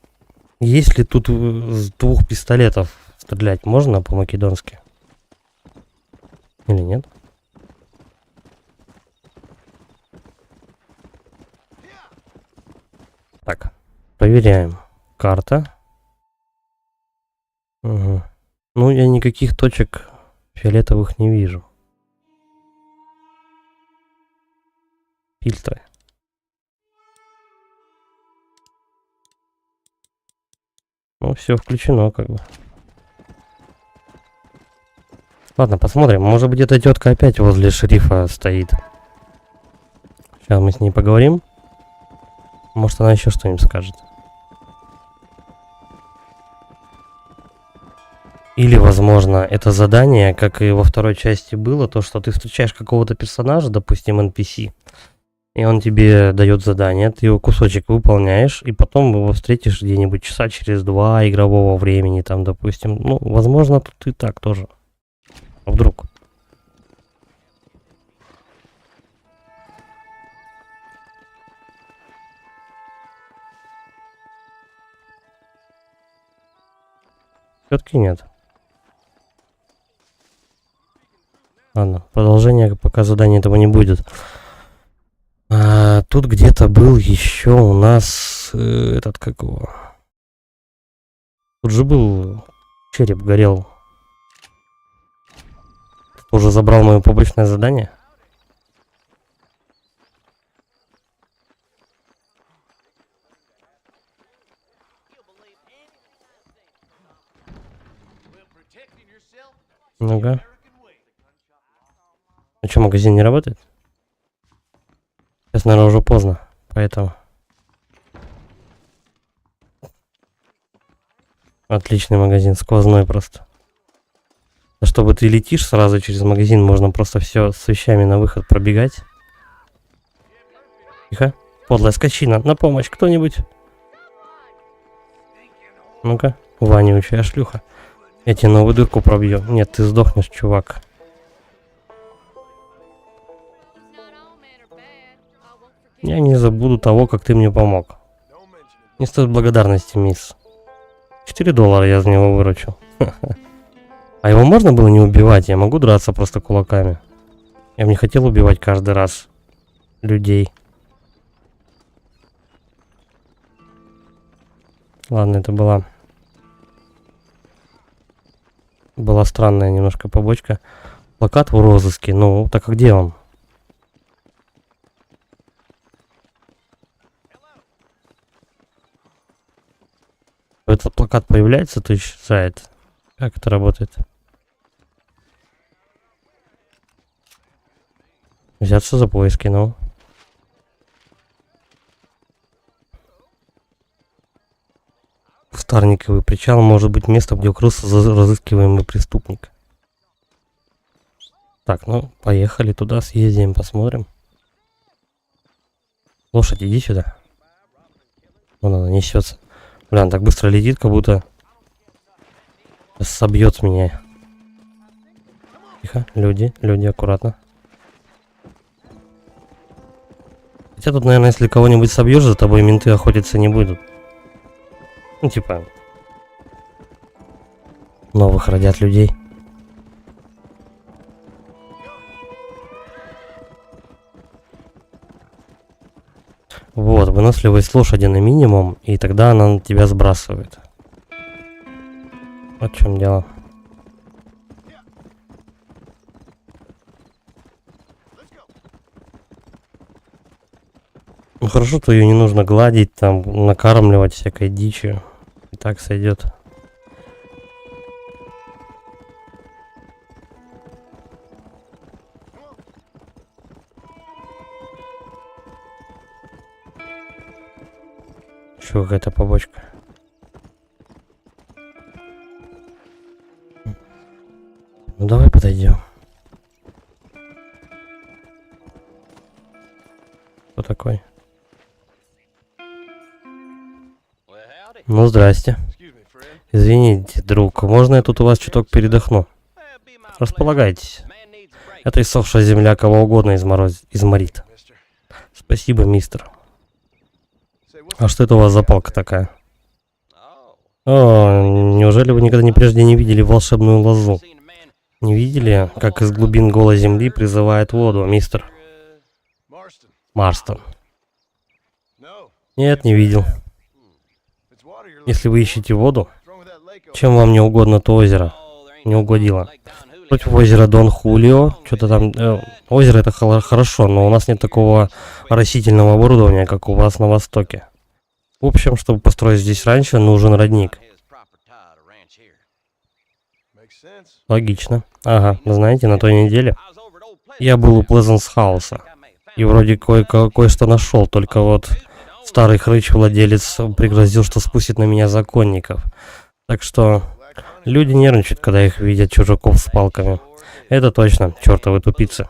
S1: Если тут с 2 пистолетов стрелять можно по-македонски? Или нет? Так, проверяем. Карта. Угу. Ну, я никаких точек фиолетовых не вижу. Фильтры. Ну, все включено, как бы. Ладно, посмотрим. Может быть, эта тетка опять возле шерифа стоит. Сейчас мы с ней поговорим. Может, она еще что-нибудь скажет. Или, возможно, это задание, как и во второй части было, то, что ты встречаешь какого-то персонажа, допустим, NPC, и он тебе дает задание, ты его кусочек выполняешь, и потом его встретишь где-нибудь часа через 2 игрового времени, там, допустим. Ну, возможно, тут и так тоже. А вдруг? Все-таки нет. Ладно, продолжение пока задания этого не будет. Тут где-то был еще у нас этот какого. Тут же был череп горел. Уже забрал мое побочное задание. Ну-ка. А что, магазин не работает? Сейчас, наверное, уже поздно, поэтому... Отличный магазин, сквозной просто. А чтобы ты летишь сразу через магазин, можно просто все с вещами на выход пробегать. Тихо. Подлая скотчина, на помощь кто-нибудь. Ну-ка, вонючая шлюха. Я тебе новую дырку пробью. Нет, ты сдохнешь, чувак. Я не забуду того, как ты мне помог. Не стоит благодарности, мисс. $4 я за него выручил. А его можно было не убивать? Я могу драться просто кулаками. Я бы не хотел убивать каждый раз людей. Ладно, это была странная немножко побочка. Плакат в розыске. Ну, так а где он? Этот плакат появляется, то исчезает. Как это работает? Взяться за поиски, ну. Старниковый причал может быть местом, где укрылся разыскиваемый преступник. Так, ну, поехали туда, съездим, посмотрим. Лошадь, иди сюда. Вон она несется. Бля, он так быстро летит, как будто собьет меня. Тихо, люди, аккуратно. Хотя тут, наверное, если кого-нибудь собьешь, за тобой менты охотиться не будут. Ну, типа, новых родят людей. Вот, выносливость лошади на минимум, и тогда она на тебя сбрасывает. Вот в чем дело. Ну хорошо, то ее не нужно гладить, там, накармливать всякой дичью. И так сойдет. Еще какая-то побочка. Ну давай подойдем. Кто такой? Ну здрасте. Извините, друг, можно я тут у вас чуток передохну? Располагайтесь. Это иссохшая земля кого угодно изморит. Спасибо, мистер. А что это у вас за палка такая? О, неужели вы никогда прежде не видели волшебную лозу? Не видели, как из глубин голой земли призывает воду, мистер Марстон? Нет, не видел. Если вы ищете воду, чем вам не угодно то озеро? Не угодило. Против озера Дон Хулио, что-то там... озеро это хорошо, но у нас нет такого растительного оборудования, как у вас на востоке. В общем, чтобы построить здесь раньше, нужен родник. Логично. Ага, знаете, на той неделе я был у Плезенс Хауса. И вроде кое-что нашел, только вот старый хрыч-владелец пригрозил, что спустит на меня законников. Так что люди нервничают, когда их видят чужаков с палками. Это точно, чертовы тупицы.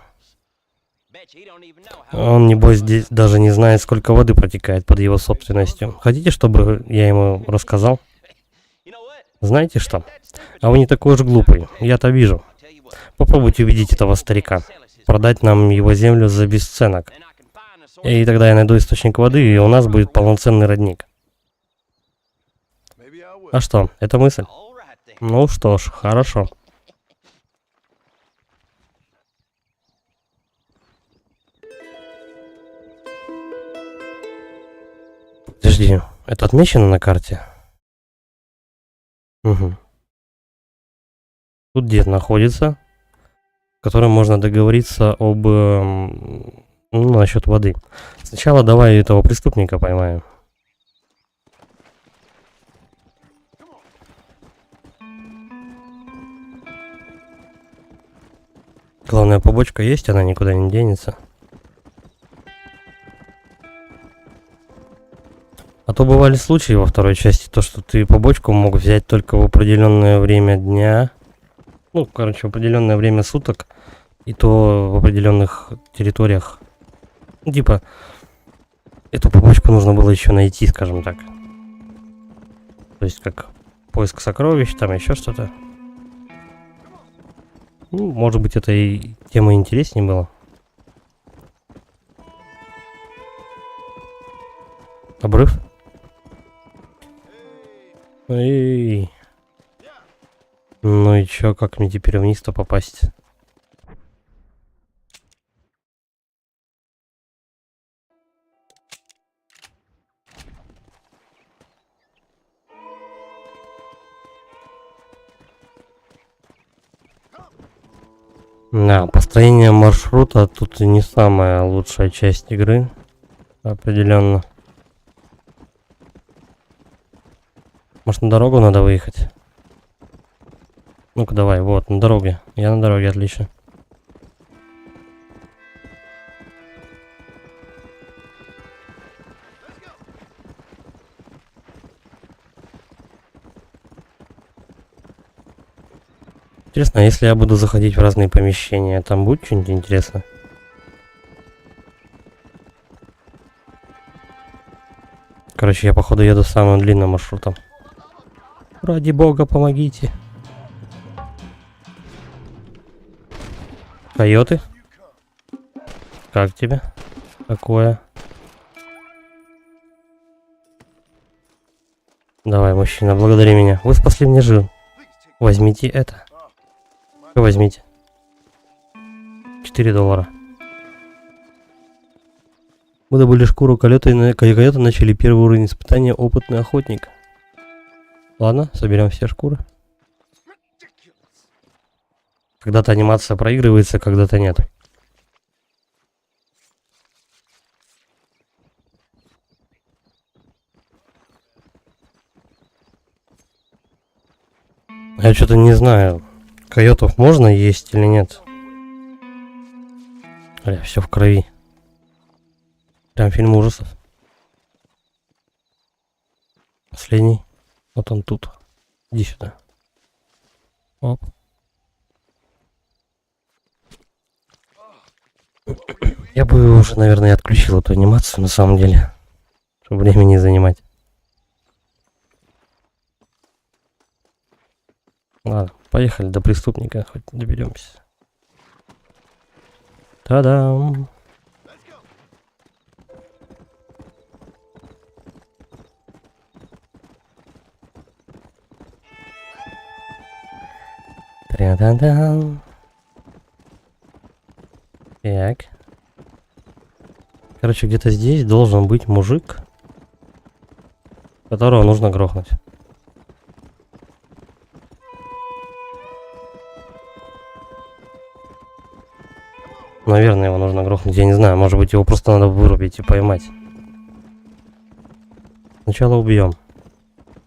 S1: Он, небось, здесь даже не знает, сколько воды протекает под его собственностью. Хотите, чтобы я ему рассказал? Знаете что? А вы не такой уж глупый, я-то вижу. Попробуйте убедить этого старика. Продать нам его землю за бесценок. И тогда я найду источник воды, и у нас будет полноценный родник. А что, это мысль? Ну что ж, хорошо. Подожди, это отмечено на карте? Угу. Тут дед находится, с которым можно договориться об... ну, насчет воды. Сначала давай этого преступника поймаем. Главная побочка есть, она никуда не денется. А то бывали случаи во второй части, то что ты побочку мог взять только в определенное время дня. Ну, короче, в определенное время суток. И то в определенных территориях. Ну, типа, эту побочку нужно было еще найти, скажем так. То есть как поиск сокровищ, там еще что-то. Ну, может быть, это и тема интереснее была. Обрыв? Эй. Ну и чё, как мне теперь вниз-то попасть? Да, построение маршрута тут и не самая лучшая часть игры. Определенно. Может, на дорогу надо выехать? Ну-ка давай, вот, на дороге. Я на дороге, отлично. Интересно, а если я буду заходить в разные помещения, там будет что-нибудь интересно? Короче, я походу еду самым длинным маршрутом. Ради бога, помогите. Койоты? Как тебе? Такое. Давай, мужчина, благодари меня. Вы спасли мне жизнь. Возьмите это. Возьмите. $4. Мы добыли шкуру койота и начали первый уровень испытания опытный охотник. Ладно, соберем все шкуры. Когда-то анимация проигрывается, когда-то нет. Я что-то не знаю, койотов можно есть или нет. Все в крови. Прям фильм ужасов. Последний. Вот он тут. Иди сюда. Оп. Я бы уже, наверное, отключил эту анимацию на самом деле. Чтобы время не занимать. Ладно, поехали до преступника, хоть доберемся. Та-дам! Та-дам! Так. Короче, где-то здесь должен быть мужик, которого нужно грохнуть. Наверное, его нужно грохнуть. Я не знаю, может быть, его просто надо вырубить и поймать. Сначала убьем.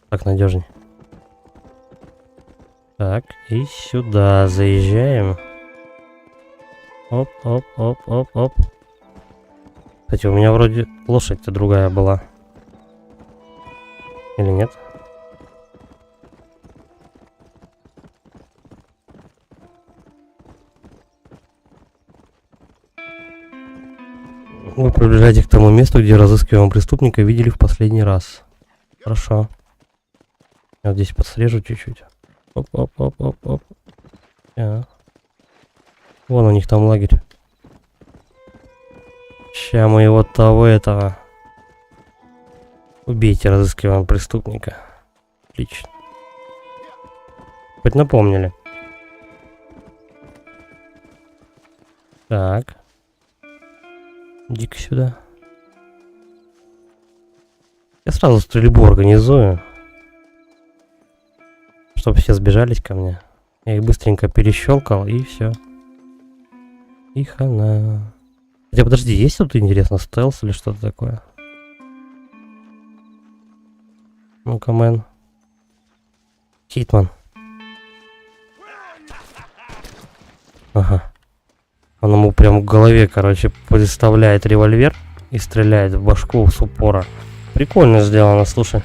S1: Так надежней. Так, и сюда заезжаем. Оп, оп, оп, оп, оп. Кстати, у меня вроде лошадь-то другая была. Или нет? Вы приближаетесь к тому месту, где разыскиваемого преступника видели в последний раз. Хорошо. Я вот здесь подсрежу чуть-чуть. Оп-оп-оп-оп-оп. Вон у них там лагерь. Ща мы его того этого. Убейте разыскиваемого преступника. Отлично. Хоть напомнили. Так. Иди-ка сюда. Я сразу стрельбу организую. Чтобы все сбежались ко мне. Я их быстренько перещелкал и все. И хана. Хотя подожди, есть тут интересно стелс или что-то такое? Ну-ка, мэн. Хитман. Ага. Он ему прям в голове, короче, представляет револьвер и стреляет в башку с упора. Прикольно сделано, слушай.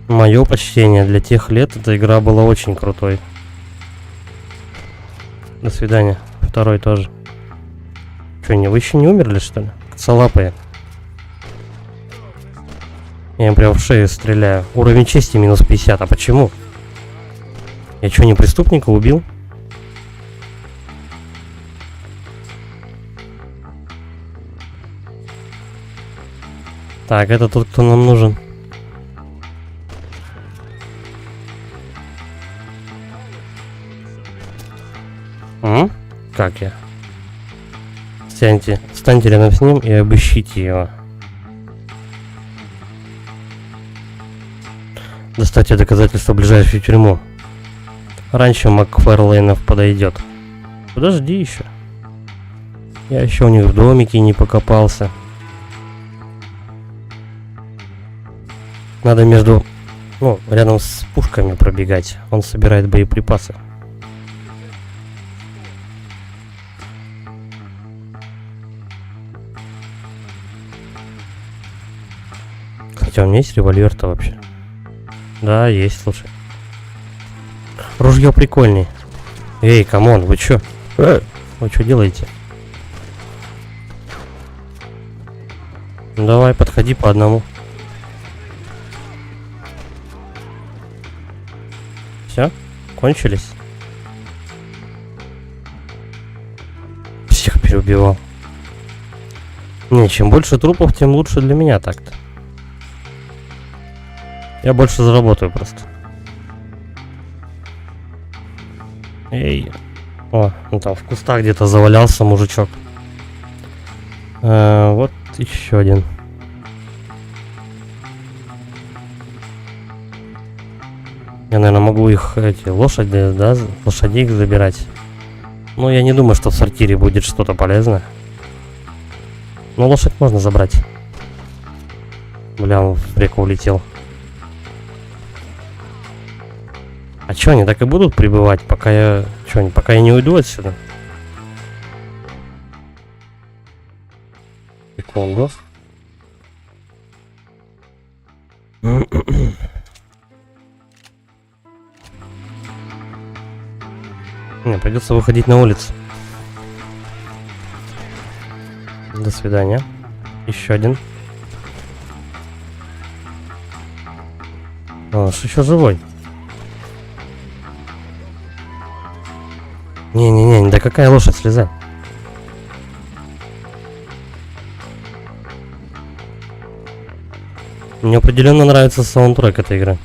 S1: Мое почтение, для тех лет эта игра была очень крутой. До свидания. Второй тоже. Че, вы еще не умерли, что ли? Коцалапые. Я им прям в шею стреляю. Уровень чести минус 50. А почему? Я что, не преступника убил? Так, это тот, кто нам нужен. Как я? Встаньте рядом с ним и обыщите его. Доставьте доказательства в ближайшую тюрьму. Раньше Макферлейнов подойдет. Подожди еще. Я еще у них в домике не покопался. Надо рядом с пушками пробегать. Он собирает боеприпасы. Хотя у меня есть револьвер-то вообще. Да, есть, слушай. Ружье прикольней. Эй, камон, вы чё? Вы что делаете? Давай, подходи по одному. Все? Кончились? Всех переубивал. Не, чем больше трупов, тем лучше для меня так-то. Я больше заработаю просто. Эй. О, он там в кустах где-то завалялся мужичок. Вот еще один. Я, наверное, могу их, лошади, да, лошадей забирать. Но я не думаю, что в сортире будет что-то полезное. Но лошадь можно забрать. Бля, он в реку улетел. А чё, они так и будут прибывать, пока я не уйду отсюда? Секунду. Не, придется выходить на улицу. До свидания. Еще один. Он еще живой. Не-не-не, да какая лошадь, слезай. Мне определенно нравится саундтрек этой игры.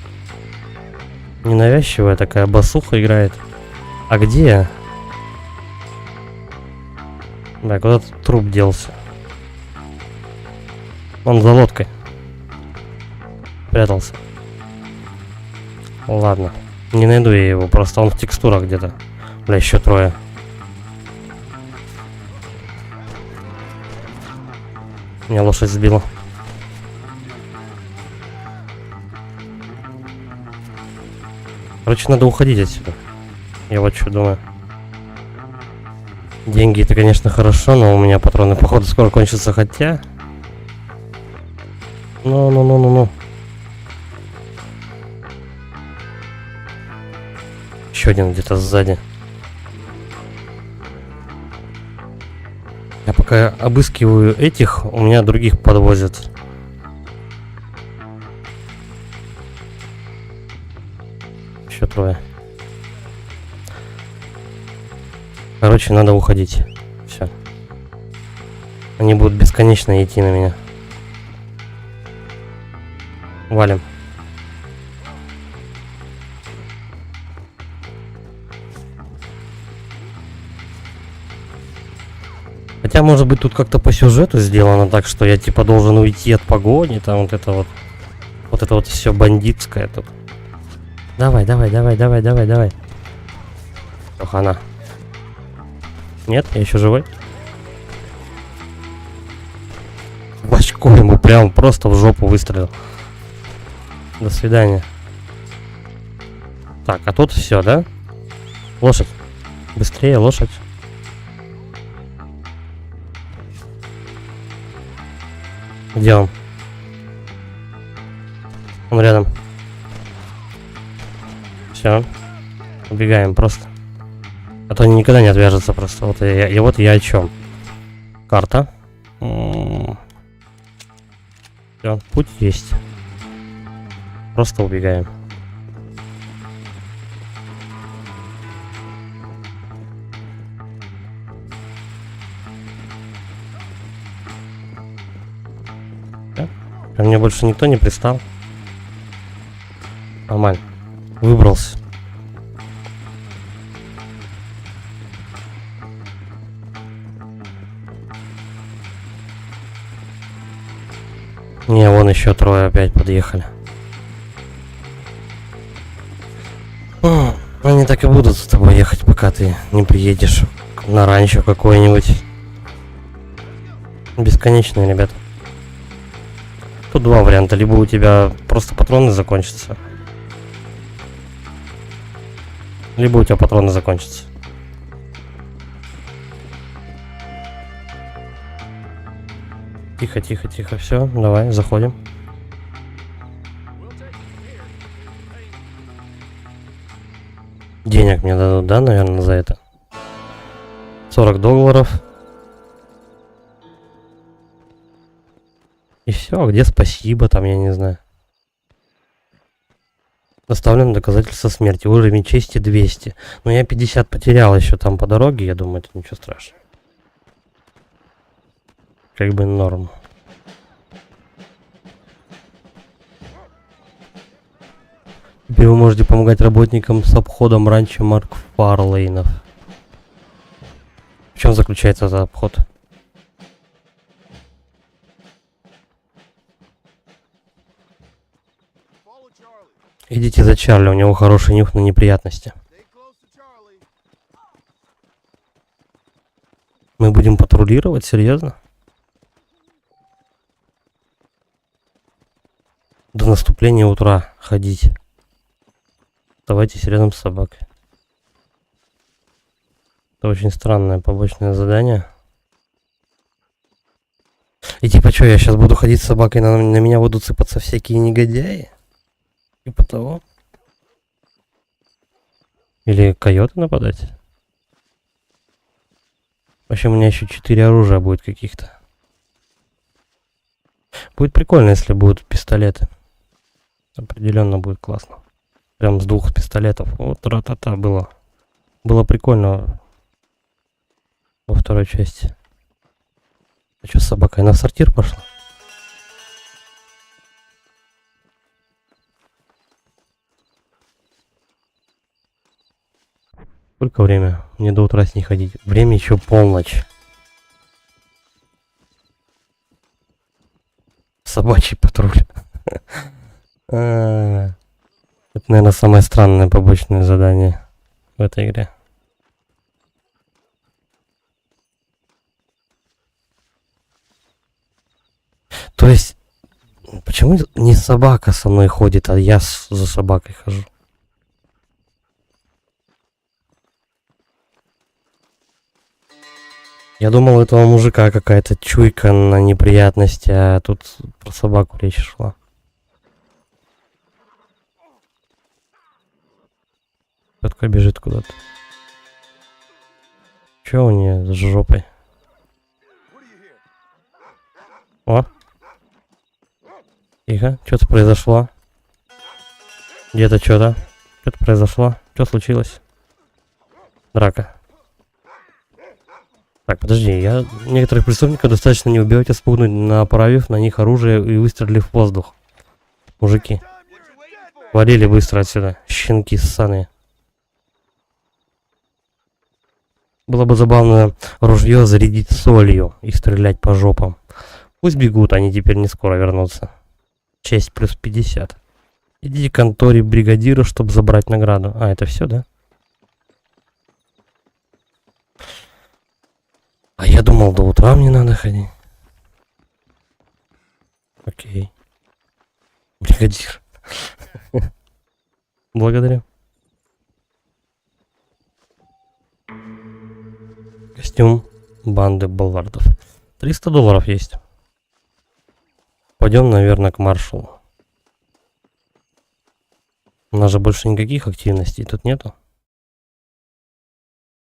S1: Ненавязчивая такая басуха играет. А где я? Да, куда-то труп делся. Он за лодкой. Прятался. Ладно. Не найду я его, просто он в текстурах где-то. Бля, еще трое. Меня лошадь сбила. Короче, надо уходить отсюда. Я вот что думаю. Деньги это, конечно, хорошо, но у меня патроны, походу, скоро кончатся, хотя... Ну. Еще один где-то сзади. Я пока обыскиваю этих, у меня других подвозят. Еще трое. Короче, надо уходить. Все. Они будут бесконечно идти на меня. Валим. Хотя, может быть, тут как-то по сюжету сделано так, что я типа должен уйти от погони, там вот это вот все бандитское тут. Давай. Ох, она. Нет, я еще живой. В очко ему прям просто в жопу выстрелил. До свидания. Так, а тут все, да? Лошадь. Быстрее, лошадь. Где он? Он рядом. Все. Убегаем просто. А то они никогда не отвяжутся просто. Вот я о чем. Карта. Все, путь есть. Просто убегаем. Ко мне больше никто не пристал. Нормально. Выбрался. Не, вон еще трое опять подъехали. Они так и будут с тобой ехать, пока ты не приедешь на ранчо какое-нибудь. Бесконечные, ребята. Тут два варианта. Либо у тебя просто патроны закончатся. Либо у тебя патроны закончатся. Тихо, тихо, тихо. Все, давай, заходим. Денег мне дадут, да, наверное, за это? $40. И все, где спасибо, там, я не знаю. Доставлено доказательство смерти. Уровень чести 200. Но я 50 потерял еще там по дороге, я думаю, это ничего страшного. Как бы норм. Теперь вы можете помогать работникам с обходом ранчо Макфарлейнов. В чем заключается этот обход? Идите за Чарли, у него хороший нюх на неприятности. Мы будем патрулировать, серьезно? До наступления утра ходить. Оставайтесь рядом с собакой. Это очень странное побочное задание. И типа что, я сейчас буду ходить с собакой, на меня будут сыпаться всякие негодяи? Типа того. Или койоты нападать? В общем, у меня еще 4 оружия будет каких-то. Будет прикольно, если будут пистолеты. Определенно будет классно. Прям с 2 пистолетов. Вот ра-та-та было. Было прикольно во второй части. А что с собакой? Она в сортир пошла? Сколько время? Мне до утра с ней ходить. Время еще полночь. Собачий патруль. Это, наверное, самое странное побочное задание в этой игре. То есть, почему не собака со мной ходит, а я за собакой хожу? Я думал, у этого мужика какая-то чуйка на неприятности, а тут про собаку речь шла. Тетка бежит куда-то. Че у нее с жопой? О! Тихо, что-то произошло. Где-то что-то. Что-то произошло. Что случилось? Драка. Так, подожди, некоторых преступников достаточно не убивать, а спугнуть, направив на них оружие и выстрелив в воздух. Мужики. Валили быстро отсюда. Щенки ссаные. Было бы забавно ружье зарядить солью и стрелять по жопам. Пусть бегут, они теперь не скоро вернутся. Честь плюс 50. Идите к конторе бригадира, чтобы забрать награду. А, это все, да? А я думал, до утра мне надо ходить. Окей. Бригадир. Благодарю. Костюм банды Балвардов. $300 есть. Пойдем, наверное, к маршалу. У нас же больше никаких активностей тут нету.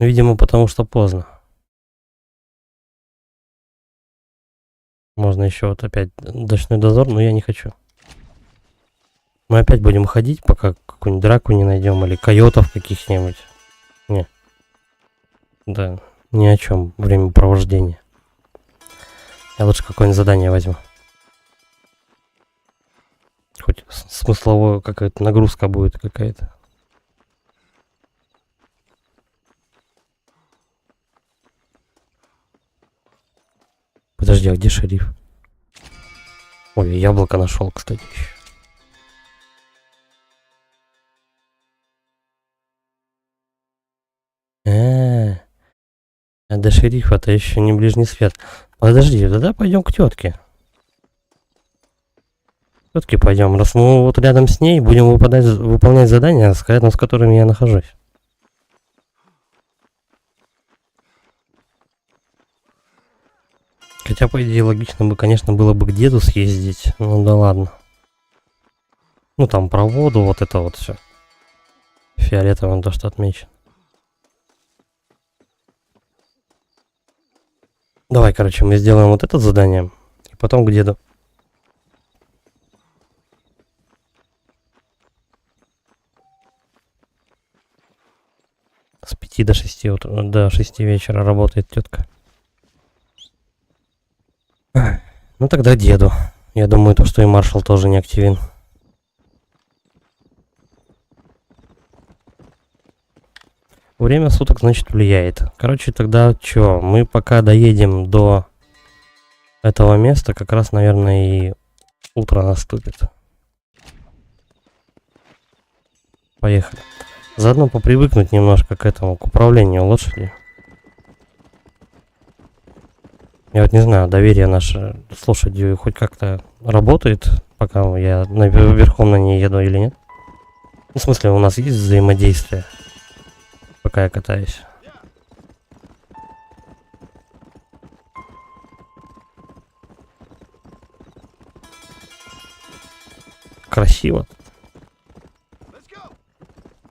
S1: Видимо, потому что поздно. Можно еще вот опять ночной дозор, но я не хочу. Мы опять будем ходить, пока какую-нибудь драку не найдем или койотов каких-нибудь. Не. Да, ни о чем. Времяпровождение. Я лучше какое-нибудь задание возьму. Хоть смысловая какая-то нагрузка будет какая-то. Подожди, а где шериф? Ой, яблоко нашел, кстати, еще. А до шерифа-то еще не ближний свет. Подожди, тогда пойдем к тетке. К тетке пойдем. Раз мы вот рядом с ней будем выполнять задания, с которыми я нахожусь. Хотя, по идее, логично бы, конечно, было бы к деду съездить. Ну да ладно. Ну там про воду, вот это вот все. Фиолетовым то, что отмечено. Давай, короче, мы сделаем вот это задание. И потом к деду. С 5 до 6 утра, до 6 вечера работает тетка. Ну тогда деду. Я думаю, то, что и маршал тоже не активен. Время суток, значит, влияет. Короче, тогда что? Мы пока доедем до этого места, как раз, наверное, и утро наступит. Поехали. Заодно попривыкнуть немножко к этому, к управлению лошадью. Я вот не знаю, доверие наше с лошадью хоть как-то работает, пока я верхом на ней еду или нет. Ну, в смысле, у нас есть взаимодействие, пока я катаюсь. Красиво.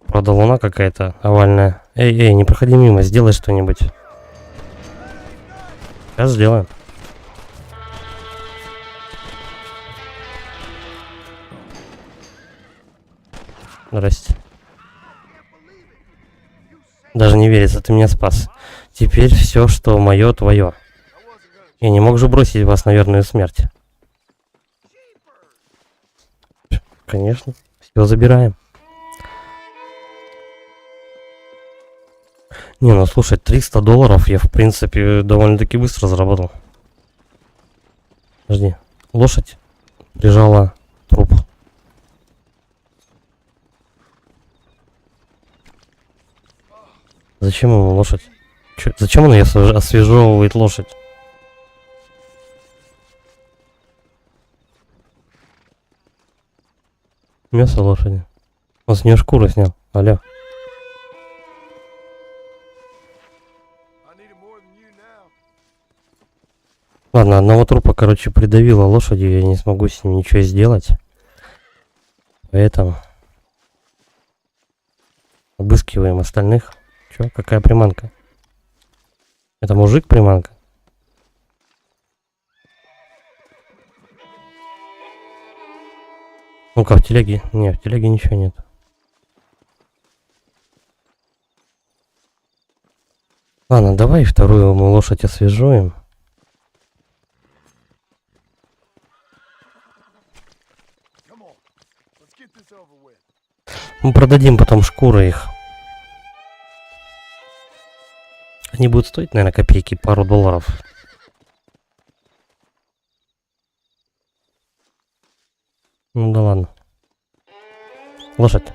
S1: Правда, луна какая-то овальная. Эй, не проходи мимо, сделай что-нибудь. Сейчас сделаем. Здрасте. Даже не верится, ты меня спас. Теперь все, что мое, твое. Я не мог же бросить вас на верную смерть. Конечно. Все забираем. Не, ну слушай, $300 я, в принципе, довольно-таки быстро заработал. Подожди. Лошадь прижала труп. Зачем ему лошадь? Зачем он ее освежевывает лошадь? Мясо лошади. Он с нее шкуру снял. Алло. Ладно, одного трупа, короче, придавило лошадью, я не смогу с ним ничего сделать. Поэтому обыскиваем остальных. Чё, какая приманка? Это мужик приманка? Ну-ка, в телеге? Не, в телеге ничего нет. Ладно, давай вторую мы лошадь освежуем. Мы продадим потом шкуры их. Они будут стоить, наверное, копейки, пару $. Ну да ладно. Лошадь.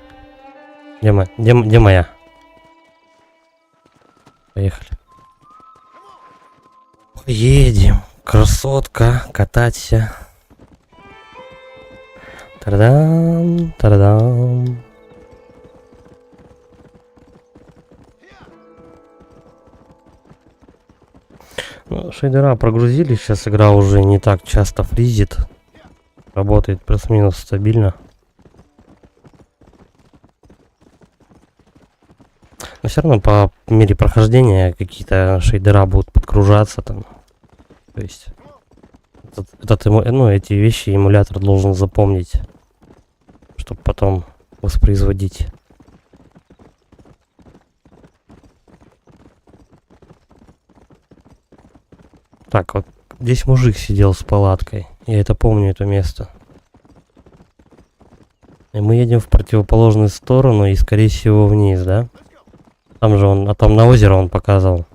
S1: Где моя? Поехали. Едем. Красотка. Кататься. Та-дам, та-дам. Ну, шейдера прогрузили, сейчас игра уже не так часто фризит. Работает плюс-минус стабильно. Но все равно по мере прохождения какие-то шейдера будут подгружаться там. То есть эти вещи эмулятор должен запомнить, чтобы потом воспроизводить. Так, вот здесь мужик сидел с палаткой. Я это помню, это место. И мы едем в противоположную сторону и, скорее всего, вниз, да? Там же он, там на озеро он показывал.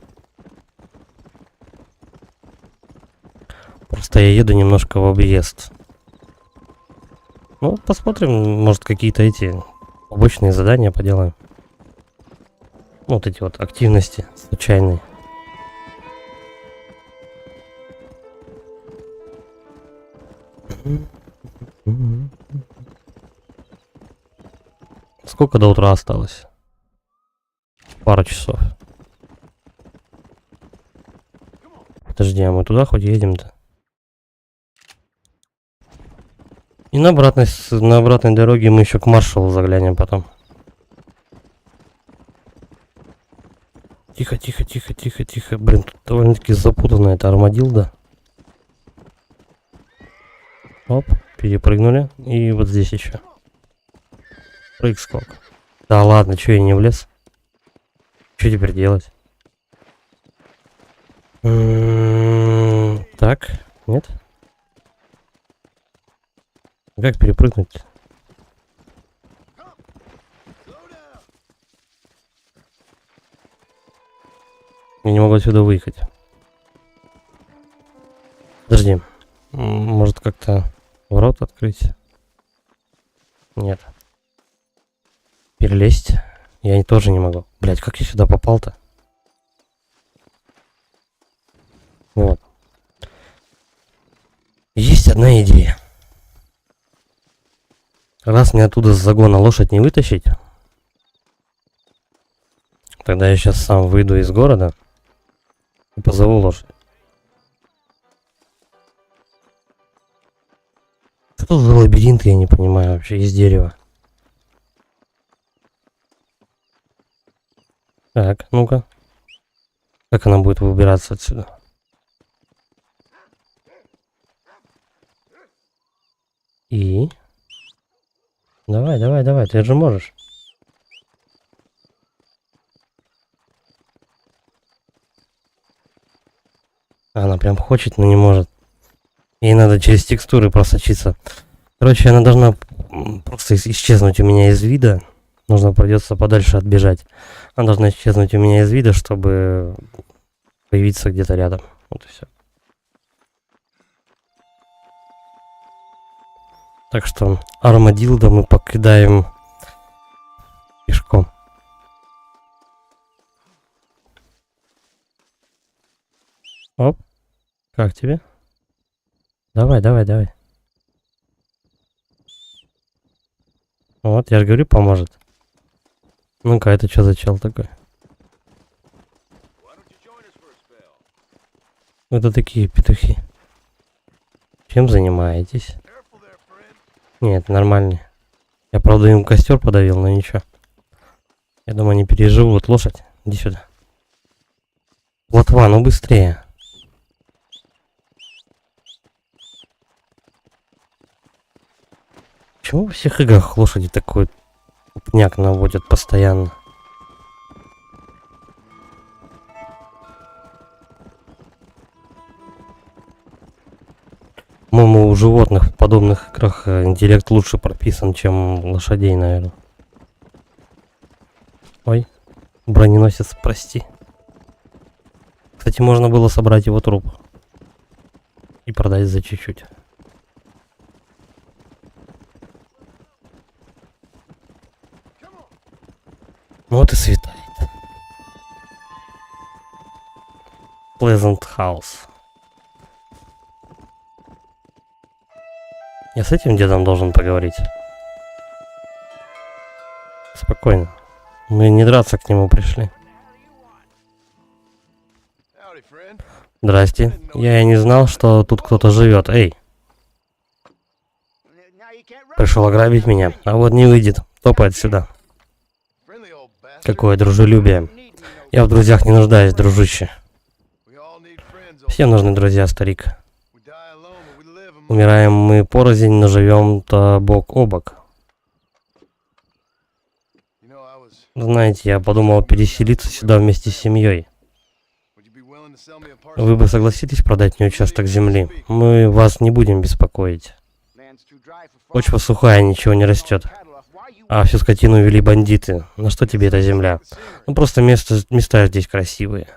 S1: Просто я еду немножко в объезд. Ну, посмотрим, может, какие-то эти побочные задания поделаем. Вот эти вот активности случайные. Сколько до утра осталось? Пару часов. Подожди, а мы туда хоть едем-то? И на обратной дороге мы еще к маршалу заглянем потом. Тихо, тихо, тихо, тихо, тихо. Блин, тут довольно-таки запутанная эта армадилда. Оп, перепрыгнули. И вот здесь еще. Прыг-скок. Да ладно, что я не влез? Что теперь делать? Так, нет? Как перепрыгнуть? Я не могу отсюда выехать. Подожди. Может как-то ворот открыть? Нет. Перелезть? Я тоже не могу. Блять, как я сюда попал-то? Вот. Есть одна идея. Раз мне оттуда с загона лошадь не вытащить, тогда я сейчас сам выйду из города и позову лошадь. Что за лабиринт, я не понимаю вообще, из дерева. Так, ну-ка. Как она будет выбираться отсюда? И? Давай, давай, давай, ты же можешь. Она прям хочет, но не может. Ей надо через текстуры просочиться. Короче, она должна просто исчезнуть у меня из вида. Нужно придется подальше отбежать. Она должна исчезнуть у меня из вида, чтобы появиться где-то рядом. Вот и все. Так что армадилда мы покидаем пешком. Оп. Как тебе? Давай, давай, давай. Вот, я же говорю, поможет. Ну-ка, это что за чел такой? Это такие петухи. Чем занимаетесь? Нет, нормальные. Я, правда, им костер подавил, но ничего. Я думаю, они переживут. Лошадь, иди сюда. Плотва, ну быстрее. Почему во всех играх лошади такой упняк наводят постоянно? По-моему, у животных в подобных играх интеллект лучше прописан, чем лошадей, наверное. Ой, броненосец, прости. Кстати, можно было собрать его труп и продать за чуть-чуть. Вот и светает. Pleasant House. Я с этим дедом должен поговорить. Спокойно. Мы не драться к нему пришли. Здрасте. Я и не знал, что тут кто-то живет. Эй. Пришел ограбить меня, а вот не выйдет. Топай отсюда. Какое дружелюбие. Я в друзьях не нуждаюсь, дружище. Все нужны друзья, старик. Умираем мы порознь, но живем-то бок о бок. Знаете, я подумал переселиться сюда вместе с семьей. Вы бы согласились продать мне участок земли? Мы вас не будем беспокоить. Почва сухая, ничего не растет. А всю скотину вели бандиты. На что тебе эта земля? Ну просто места здесь красивые.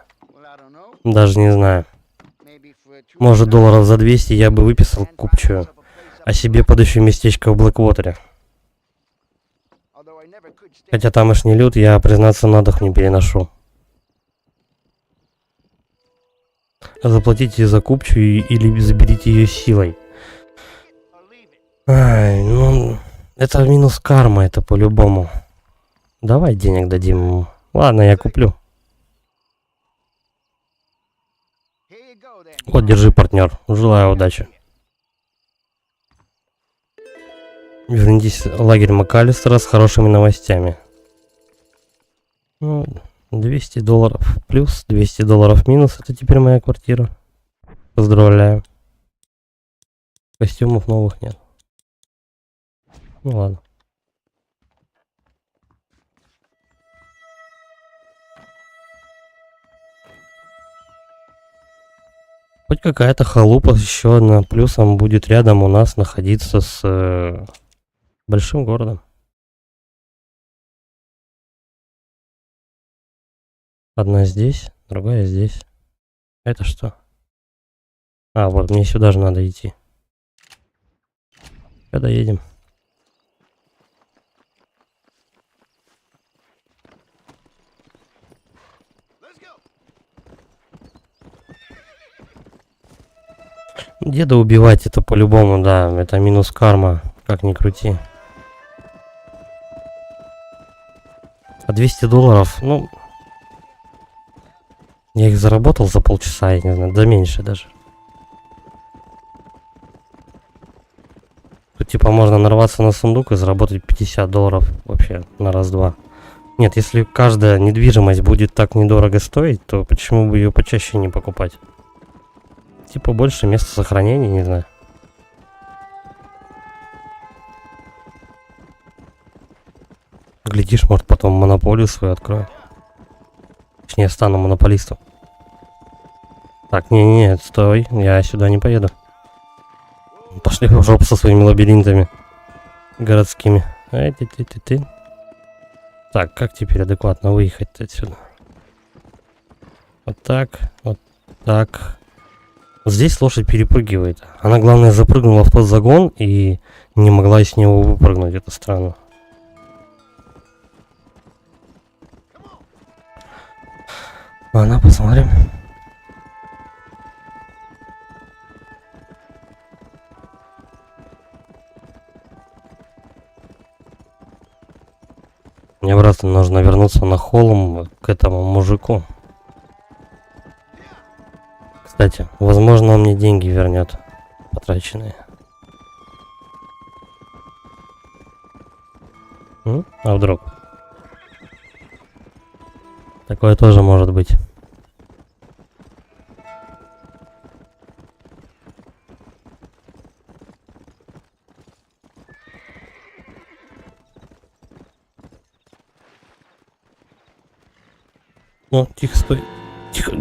S1: Даже не знаю. Может, долларов за 200 я бы выписал купчую, а себе подыщу местечко в Блэквотере. Хотя тамошний люд, я, признаться, на дух не переношу. Заплатите за купчую или заберите ее силой. Ай, ну, это минус карма, это по-любому. Давай денег дадим ему. Ладно, я куплю. Вот, держи, партнер. Желаю удачи. Вернитесь в лагерь МакАлистера с хорошими новостями. Ну, $200 плюс, $200 минус. Это теперь моя квартира. Поздравляю. Костюмов новых нет. Ну ладно. Хоть какая-то халупа еще одна плюсом будет рядом у нас находиться с большим городом. Одна здесь, другая здесь. Это что? А, вот мне сюда же надо идти. Когда едем? Деда убивать это по-любому, да. Это минус карма, как ни крути. А $200, ну... Я их заработал за полчаса, я не знаю, да меньше даже. Тут типа можно нарваться на сундук и заработать $50 вообще на раз-два. Нет, если каждая недвижимость будет так недорого стоить, то почему бы ее почаще не покупать? Типа больше места сохранения, не знаю. Глядишь, может потом монополию свою открою. Точнее, стану монополистом. Так, не, стой, я сюда не поеду. Пошли в жопу со своими лабиринтами городскими. Эй, ты. Так, как теперь адекватно выехать отсюда? Вот так, вот так. Вот здесь лошадь перепрыгивает. Она, главное, запрыгнула в тот загон и не могла из него выпрыгнуть. Это странно. Ладно, посмотрим. Мне обратно нужно вернуться на холм к этому мужику. Кстати, возможно, он мне деньги вернет, потраченные. А вдруг? Такое тоже может быть. Ну, тихо, стой. Тихо.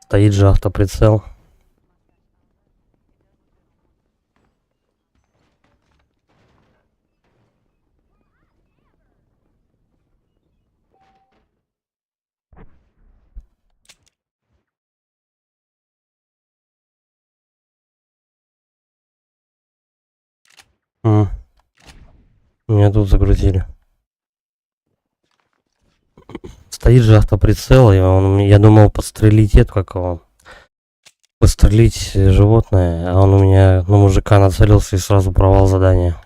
S1: Стоит же автоприцел. Меня тут загрузили. Стоит же автоприцел, и он, я думал подстрелить эту, как его, Пострелить животное, а он у меня на мужика нацелился и сразу провал задания.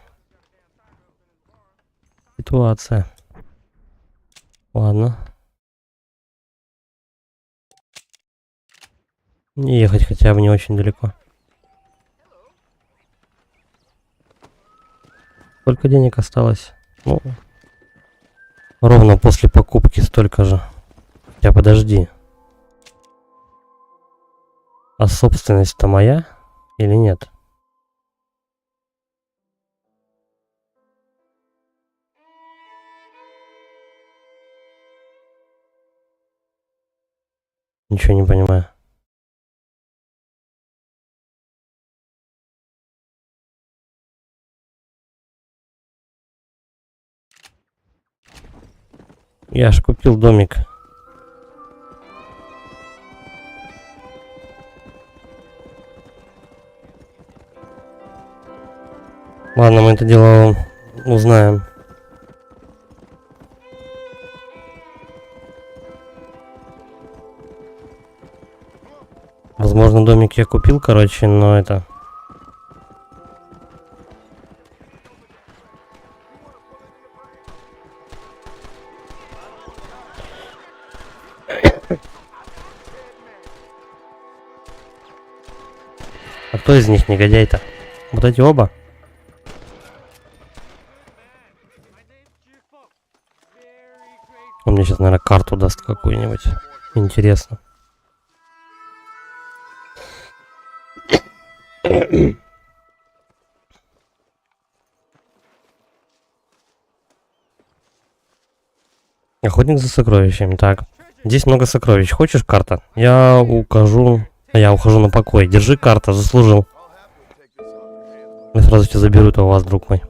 S1: Ситуация. Ладно. Не ехать хотя бы не очень далеко. Сколько денег осталось? Ну, ровно после покупки столько же. Хотя подожди. А собственность-то моя или нет? Ничего не понимаю. Я ж купил домик. Ладно, мы это дело узнаем. Возможно, домик я купил, короче, но это... А кто из них негодяй-то? Вот эти оба? Он мне сейчас, наверное, карту даст какую-нибудь. Интересно. Охотник за сокровищами. Так. Здесь много сокровищ. Хочешь карта? Я укажу... Я ухожу на покой. Держи карта, заслужил. Я сразу тебя заберу, это у вас, друг мой.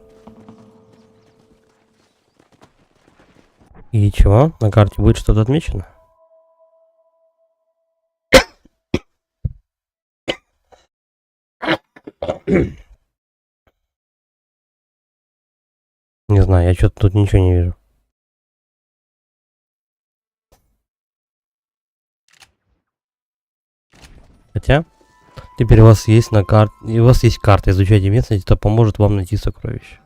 S1: И чего? На карте будет что-то отмечено? Не знаю, я что-то тут ничего не вижу. Хотя, теперь у вас есть на карте... У вас есть карта, изучайте местность, это поможет вам найти сокровища.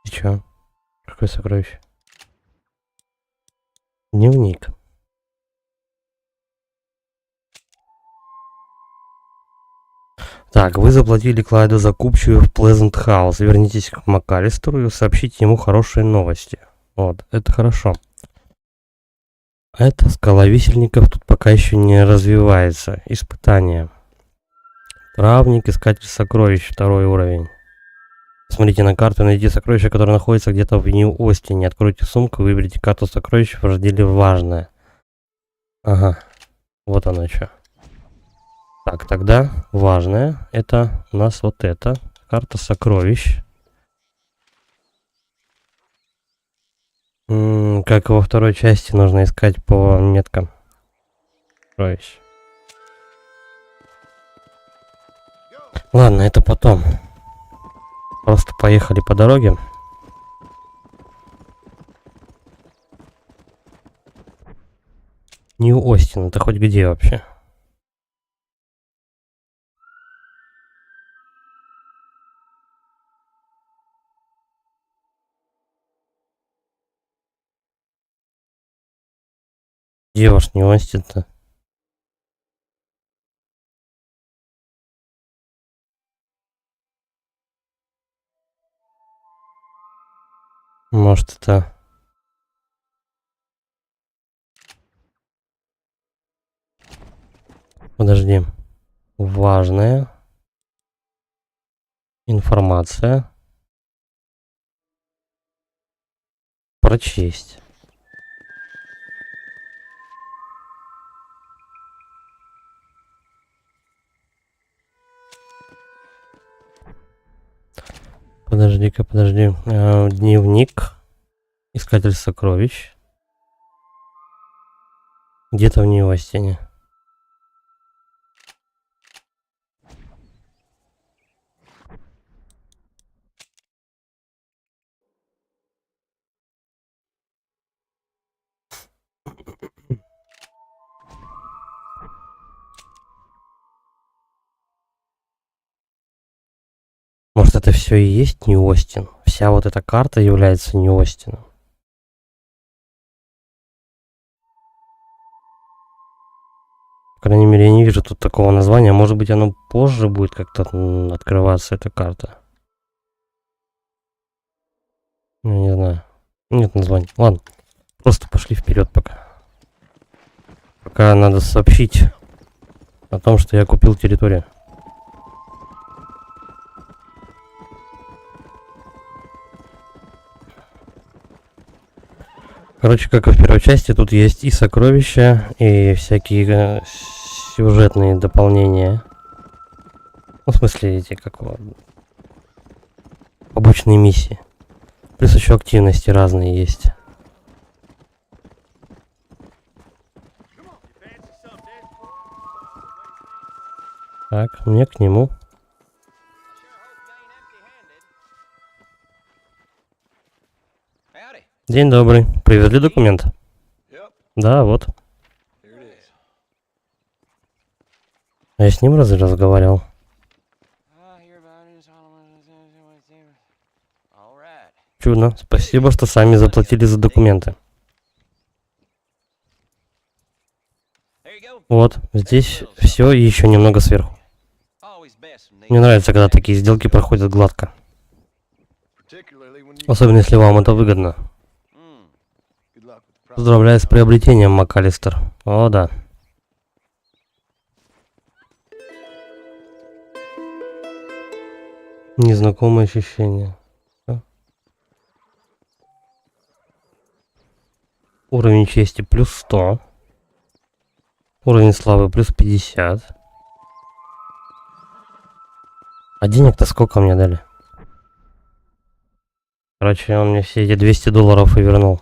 S1: И чё? Какое сокровище? Дневник. Так, вы заплатили Клайду за купчую в Плезент Хаус. Вернитесь к МакАлистеру и сообщите ему хорошие новости. Вот, это хорошо. Эта скала висельников тут пока еще не развивается. Испытание. Травник, искатель сокровищ, 2 уровень. Смотрите на карту и найдите сокровище, которое находится где-то в Нью-Остине. Откройте сумку, выберите карту сокровищ в разделе «Важное». Ага, вот оно что. Так, тогда важное. Это у нас вот это. Карта сокровищ. Как во второй части нужно искать по меткам сокровищ. Ладно, это потом. Просто поехали по дороге. Нью-Остин, это хоть где вообще? Где ваш Нью-Остин-то? Может, это... Подожди. Важная информация. Прочесть. Подожди-ка, подожди. Дневник. Искатель сокровищ. Где-то в Нью-Остине. Может, это все и есть Нью-Остин? Вся вот эта карта является Нью-Остином. По крайней мере, я не вижу тут такого названия. Может быть, оно позже будет как-то открываться, эта карта. Ну, не знаю. Нет названия. Ладно. Просто пошли вперед пока. Пока надо сообщить о том, что я купил территорию. Короче, как и в первой части, тут есть и сокровища, и всякие сюжетные дополнения. Ну, в смысле, эти, как его, побочные миссии. Плюс еще активности разные есть. Так, мне к нему. День добрый. Привезли документ? Да, вот. А я с ним разве разговаривал? Чудно. Спасибо, что сами заплатили за документы. Вот, здесь все и еще немного сверху. Мне нравится, когда такие сделки проходят гладко. Особенно, если вам это выгодно. Поздравляю с приобретением, МакАлистер. О, да. Незнакомые ощущения. Уровень чести плюс 100. Уровень славы плюс 50. А денег-то сколько мне дали? Короче, он мне все эти $200 и вернул.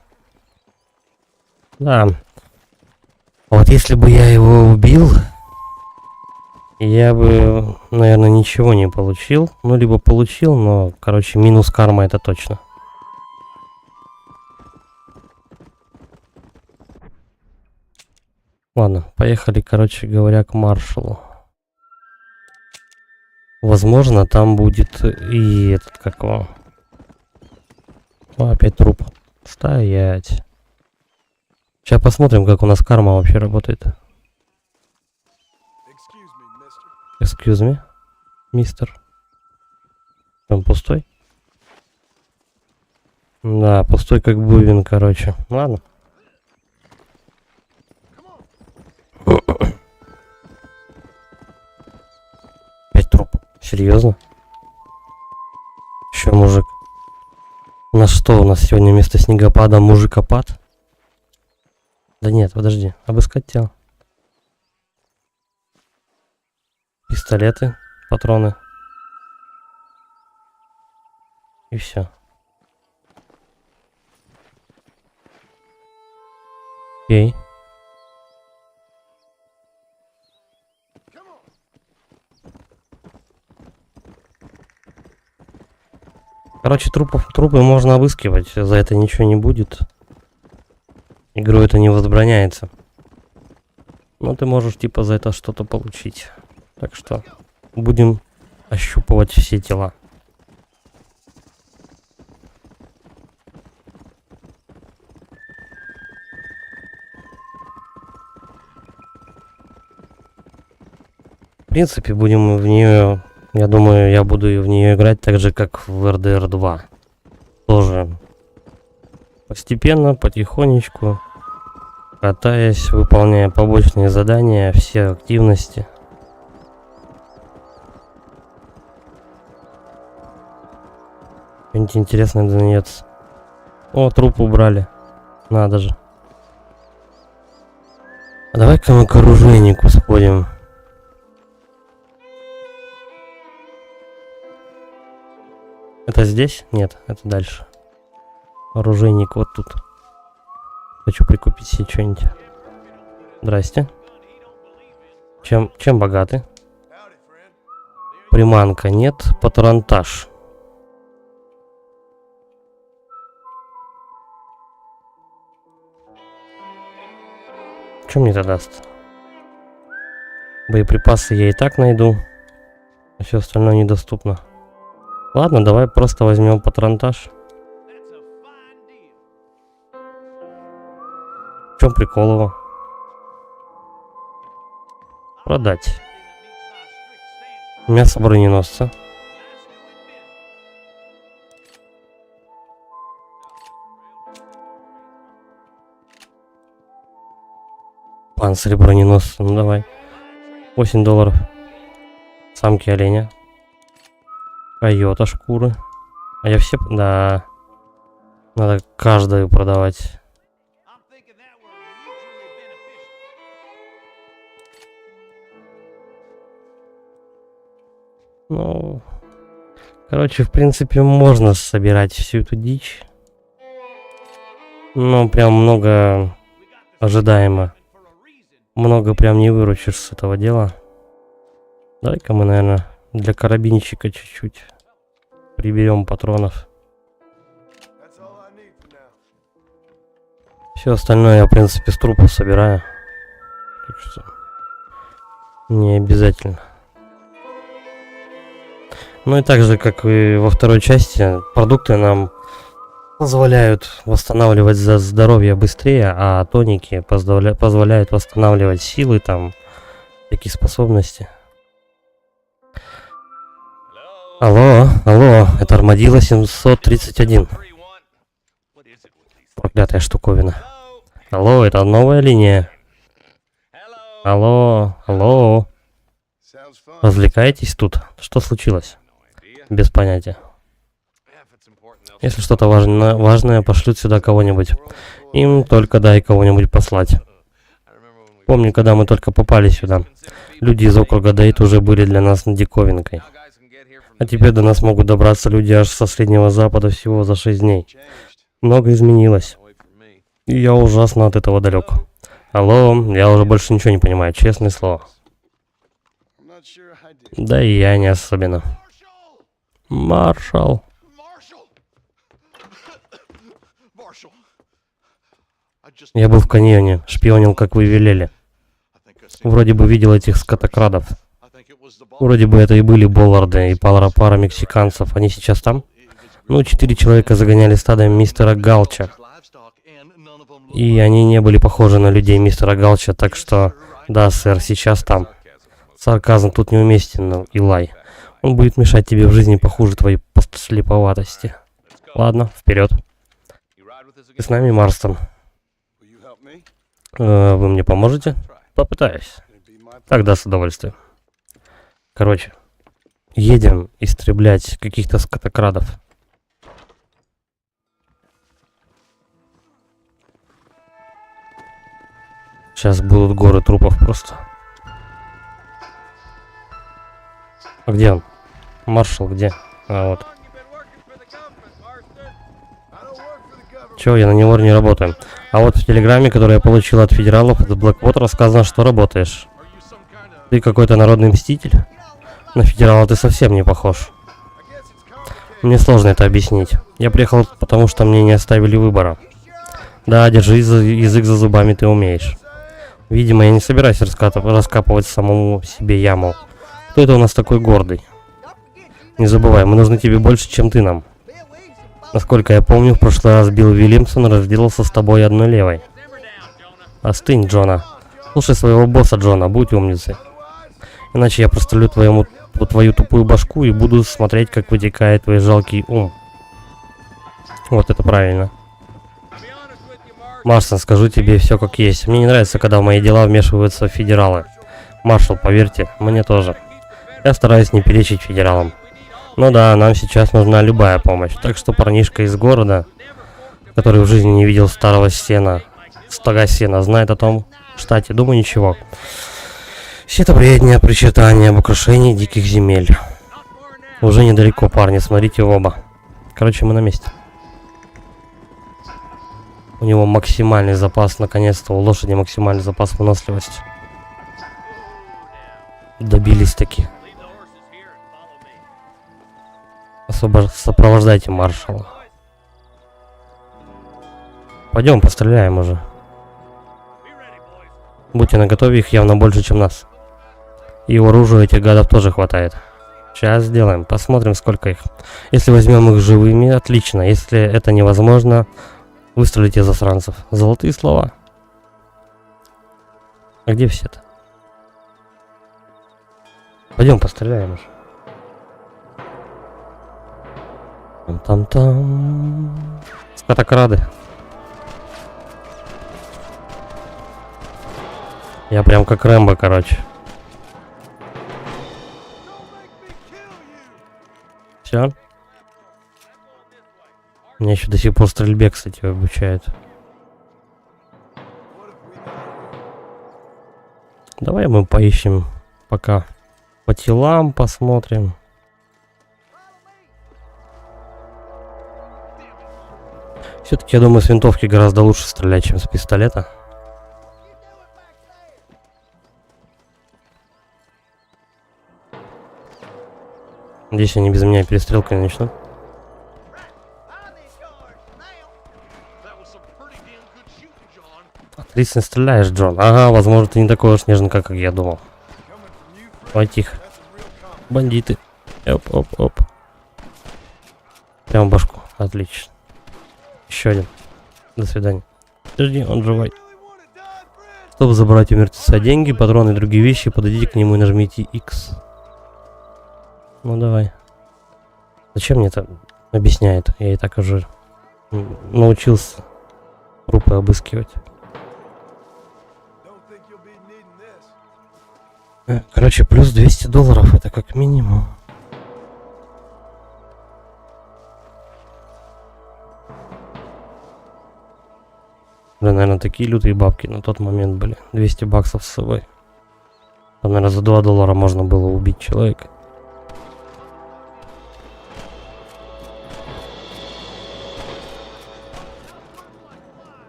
S1: Да. Вот если бы я его убил, я бы, наверное, ничего не получил. Ну, либо получил, но, короче, минус карма это точно. Ладно, поехали, короче говоря, к маршалу. Возможно, там будет и этот, как его... О, опять труп. Стоять. Сейчас посмотрим, как у нас карма вообще работает. Excuse me, мистер. Он пустой? Да, пустой как бубен, короче. Ладно. Опять труп. Серьезно? Еще мужик. На что у нас сегодня вместо снегопада мужикопад? Да нет, подожди. Обыскать тело. Пистолеты, патроны. И все. Окей. Короче, трупы можно обыскивать, за это ничего не будет. Игру это не возбраняется. Но ты можешь типа за это что-то получить. Так что будем ощупывать все тела. В принципе, будем в нее... Я думаю, я буду в нее играть так же, как в RDR 2. Тоже постепенно, потихонечку, катаясь, выполняя побочные задания, все активности. Что-нибудь интересное да нет. О, труп убрали. Надо же. А давай-ка мы к оружейнику сходим. Это здесь? Нет, это дальше. Оружейник вот тут. Хочу прикупить себе что-нибудь. Здрасте. Чем богаты? Приманка нет, патронтаж. Что мне это даст? Боеприпасы я и так найду. А все остальное недоступно. Ладно, давай просто возьмем патронтаж. В чем прикол его? Продать. Мясо броненосца. Панцирь броненосца. Ну давай. $8. Самки оленя. Койота шкуры. А я все... Да. Надо каждую продавать. Ну... Короче, в принципе, можно собирать всю эту дичь. Но прям много... Ожидаемо. Много прям не выручишь с этого дела. Давай-ка мы, наверное, для карабинчика чуть-чуть приберем патронов. Все остальное я, в принципе, с трупов собираю. Так что не обязательно. Ну и так же, как и во второй части, продукты нам позволяют восстанавливать здоровье быстрее, а тоники позволяют восстанавливать силы, там, такие способности. Алло, это Армадило 731. Проклятая штуковина. Алло, это новая линия. Алло. Развлекаетесь тут? Что случилось? Без понятия. Если что-то важное, пошлют сюда кого-нибудь. Им только дай кого-нибудь послать. Помню, когда мы только попали сюда. Люди из округа Дейт уже были для нас диковинкой. А теперь до нас могут добраться люди аж со Среднего Запада всего за 6 дней. Много изменилось. И я ужасно от этого далек. Алло, я уже больше ничего не понимаю, честное слово. Да и я не особенно. Маршал. Я был в каньоне, шпионил, как вы велели. Вроде бы видел этих скотокрадов. Вроде бы это и были Болларды и пара мексиканцев. Они сейчас там? Ну, 4 человека загоняли стадо мистера Галча. И они не были похожи на людей мистера Галча, так что... Да, сэр, сейчас там. Сарказм тут неуместен, но Илай. Он будет мешать тебе в жизни похуже твоей слеповатости. Ладно, вперед. Ты с нами, Марстон? Вы мне поможете? Попытаюсь. Тогда с удовольствием. Короче, едем истреблять каких-то скотокрадов. Сейчас будут горы трупов просто. А где он? Маршал где? А, вот. Чё, я на него не работаю. А вот в телеграмме, которую я получил от федералов, от Blackwater, сказано, что работаешь. Ты какой-то народный мститель? На федерала ты совсем не похож. Мне сложно это объяснить. Я приехал, потому что мне не оставили выбора. Да, держи язык за зубами, ты умеешь. Видимо, я не собираюсь раскапывать самому себе яму. Кто это у нас такой гордый? Не забывай, мы нужны тебе больше, чем ты нам. Насколько я помню, в прошлый раз Билл Вильямсон разделался с тобой одной левой. Остынь, Джона. Слушай своего босса, Джона, будь умницей. Иначе я прострелю твою тупую башку и буду смотреть, как вытекает твой жалкий ум. Вот это правильно. Марстон, скажу тебе все как есть. Мне не нравится, когда в мои дела вмешиваются федералы. Маршал, поверьте, мне тоже. Я стараюсь не перечить федералам. Ну да, нам сейчас нужна любая помощь. Так что парнишка из города, который в жизни не видел стога сена, знает о том штате. Думаю, ничего. Все это бредня, причитания об украшении диких земель. Уже недалеко, парни, смотрите в оба. Короче, мы на месте. У него максимальный запас, наконец-то, у лошади максимальный запас выносливости. Добились таки. Сопровождайте маршала. Пойдем, постреляем уже. Будьте наготове, их явно больше, чем нас. И оружия этих гадов тоже хватает. Сейчас сделаем. Посмотрим, сколько их. Если возьмем их живыми, отлично. Если это невозможно, выстрелите засранцев. Золотые слова. А где все-то? Пойдем постреляем уже. Там-там-там. Скотокрады. Я прям как Рэмбо, короче. Все. Меня еще до сих пор стрельбе, кстати, обучают. Давай мы поищем пока по телам, посмотрим. Все-таки, я думаю, с винтовки гораздо лучше стрелять, чем с пистолета. Надеюсь, они без меня перестрелку не начнут. Отлично стреляешь, Джон. Ага, возможно, ты не такой уж нежный, как я думал. Ой, тихо. Бандиты. Оп. Прямо в башку. Отлично. Еще один. До свидания. Подожди, он живой. Чтобы забрать у мертвеца деньги, патроны и другие вещи, подойдите к нему и нажмите X. Ну давай. Зачем мне это объясняет? Я и так уже научился трупы обыскивать. Короче, плюс $200, это как минимум. Да, наверное, такие лютые бабки на тот момент были. 200 баксов с собой. Там, наверное, за $2 можно было убить человека.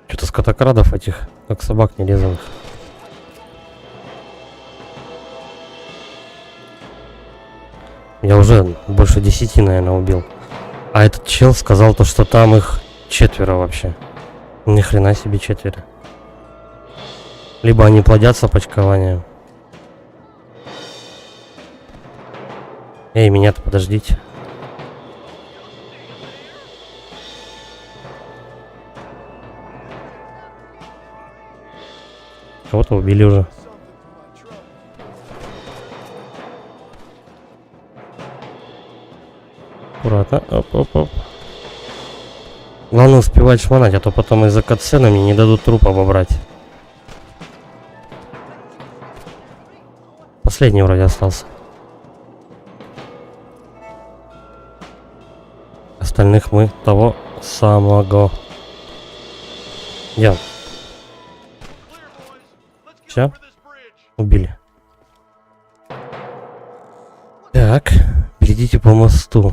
S1: Что-то скотокрадов этих, как собак нерезанных. Я уже больше 10, наверное, убил. А этот чел сказал то, что там их 4 вообще. Ни хрена себе 4. Либо они плодятся почкованием. Эй, меня-то подождите. Кого-то убили уже. Аккуратно. Оп. Главное успевать шмонать, а то потом из-за катсцены мне не дадут труп обобрать. Последний вроде остался. Остальных мы того самого. Идем. Все? Убили. Так, перейдите по мосту.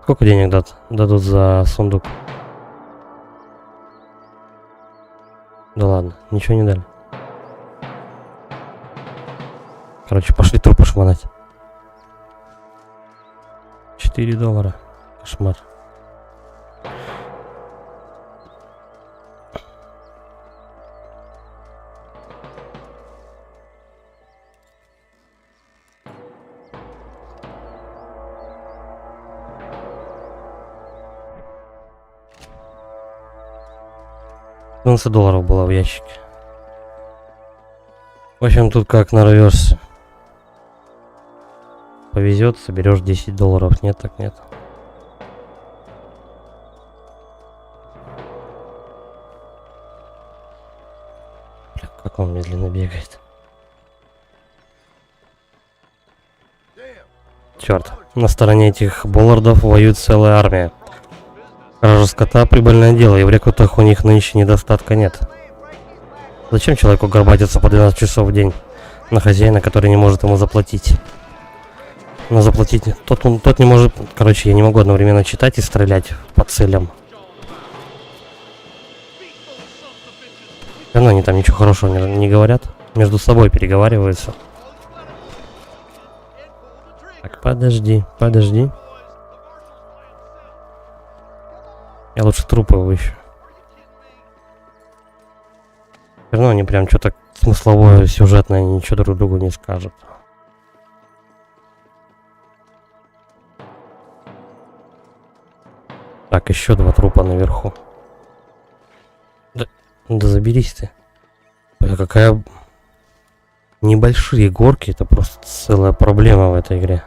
S1: Сколько денег дадут за сундук? Да ладно, ничего не дали. Короче, пошли трупы шмонать. $4. Кошмар. $11 было в ящике. В общем, тут как нарвешься. Повезет, соберешь $10. Нет, так нет. Бля, как он медленно бегает. Черт, на стороне этих боллардов воюет целая армия. Кража скота — прибыльное дело, и в рекрутах у них нынче недостатка нет. Зачем человеку горбатиться по 12 часов в день на хозяина, который не может ему заплатить? Но заплатить тот не может. Короче, я не могу одновременно читать и стрелять по целям. Равно они там ничего хорошего не говорят. Между собой переговариваются. Так, подожди. Я лучше трупы выщу. Все равно они прям что-то смысловое, сюжетное, ничего друг другу не скажут. Так, еще 2 трупа наверху. Да заберись ты. Ой, какая... Небольшие горки, это просто целая проблема в этой игре.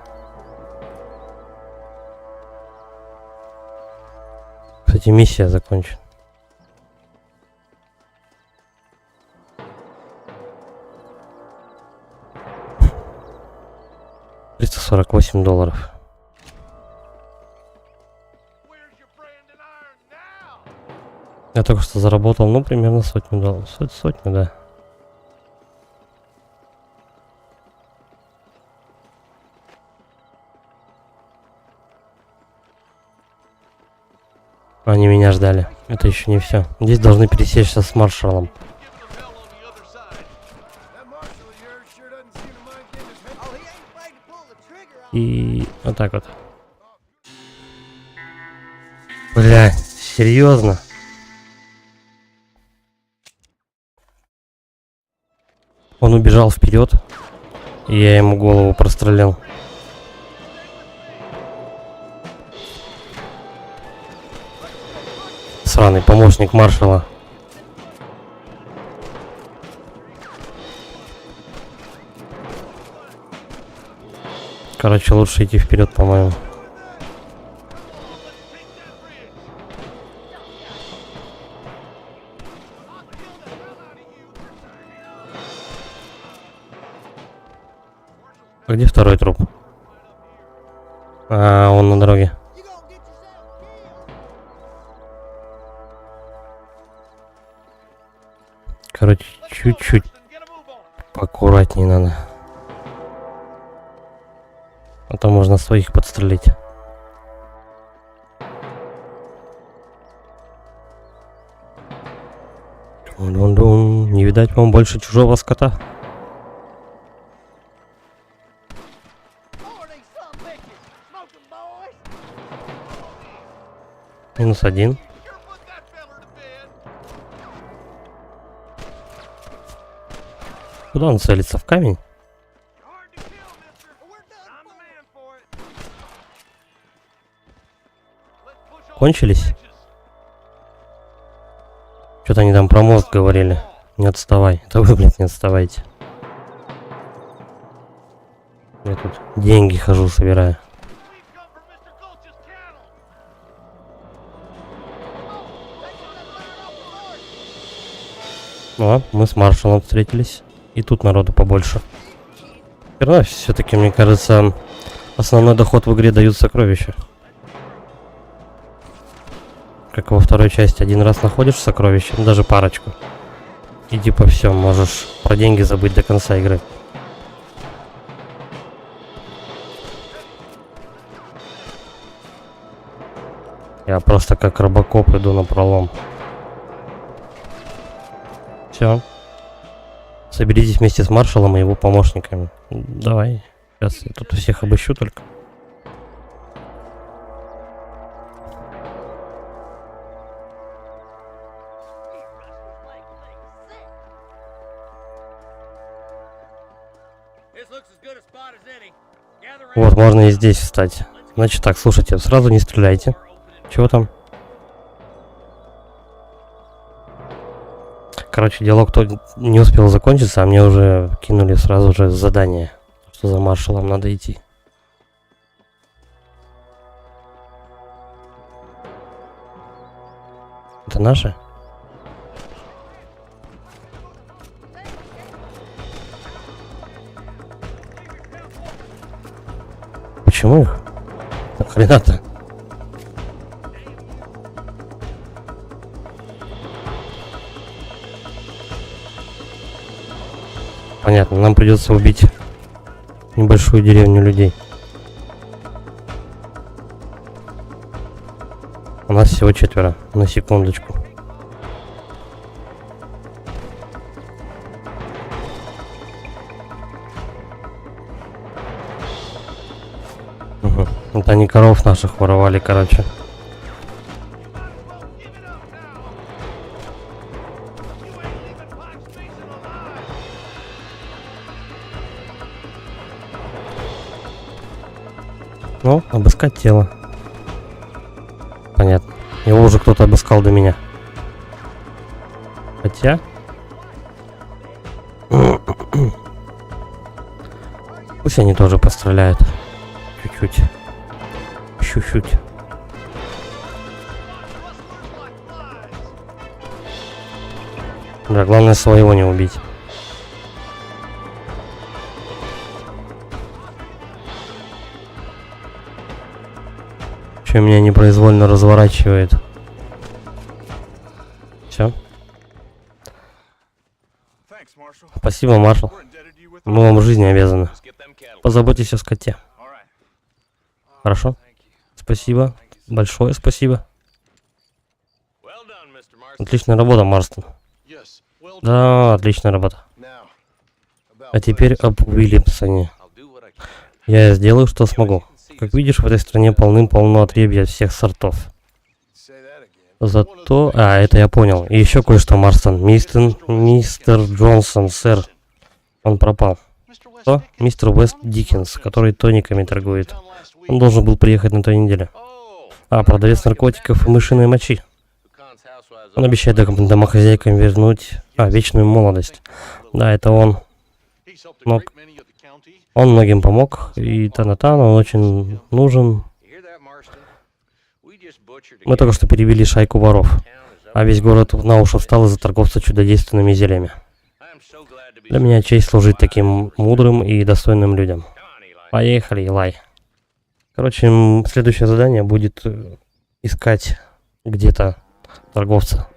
S1: Кстати, миссия закончена. $348. Я только что заработал, ну, примерно $100. Сотню, да. Они меня ждали. Это еще не все. Здесь должны пересечься с маршалом. И вот так вот. Бля, серьезно? Он убежал вперед, и я ему голову прострелил. Сраный помощник маршала. Короче, лучше идти вперед, по-моему. А где второй труп? А, он на дороге. Короче, чуть-чуть поаккуратнее надо. А то можно своих подстрелить. Дун-дун-дун. Не видать вам больше чужого скота. -1. Куда он целится? В камень? Кончились? Что-то они там про мост говорили. Не отставай. Это вы, блядь, не отставайте. Я тут деньги хожу, собираю. О, мы с маршалом встретились. И тут народу побольше. Все-таки, мне кажется, основной доход в игре дают сокровища. Как во второй части, один раз находишь сокровища, ну, даже парочку. И типа все, можешь про деньги забыть до конца игры. Я просто как робокоп иду на пролом. Все. Соберитесь вместе с маршалом и его помощниками. Давай. Сейчас я тут всех обыщу только. Вот, можно и здесь встать. Значит так, слушайте, сразу не стреляйте. Чего там? Короче, диалог не успел закончиться, а мне уже кинули сразу же задание, что за маршалом надо идти. Это наши? Почему их? Нахрена-то? Понятно, нам придется убить небольшую деревню людей. У нас всего 4, на секундочку. Угу. Это они коров наших воровали, короче. Ну, обыскать тело. Понятно. уже кто-то обыскал до меня. Хотя... Пусть они тоже постреляют. Чуть-чуть. Чуть-чуть. Да, главное своего не убить. Что меня непроизвольно разворачивает. Все. Спасибо, маршал. Мы вам жизни обязаны. Позаботьтесь о скоте. Хорошо? Спасибо. Большое спасибо. Отличная работа, Марстон. Да, отличная работа. А теперь об Уильямсоне. Я сделаю, что смогу. Как видишь, в этой стране полным-полно отребья всех сортов. Зато... А, это я понял. И еще кое-что, Марстон. Мистер Джонсон, сэр. Он пропал. Что? Мистер Уэст Диккенс, который тониками торгует. Он должен был приехать на той неделе. А, продавец наркотиков и мышиной мочи. Он обещает домохозяйкам вернуть... вечную молодость. Да, это он. Но... Он многим помог, и Танатан, он очень нужен. Мы только что перебили шайку воров, а весь город на уши встал из-за торговца чудодейственными зельями. Для меня честь служить таким мудрым и достойным людям. Поехали, Илай. Короче, следующее задание будет искать где-то торговца.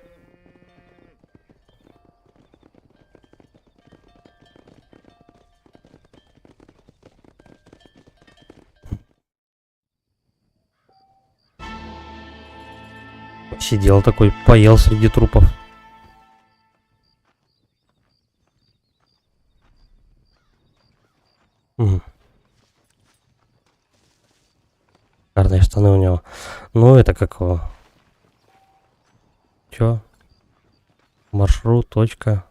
S1: Сидел такой, поел среди трупов. Угу. Шикарные штаны у него. Ну, это как его? Чё? Маршрут, точка.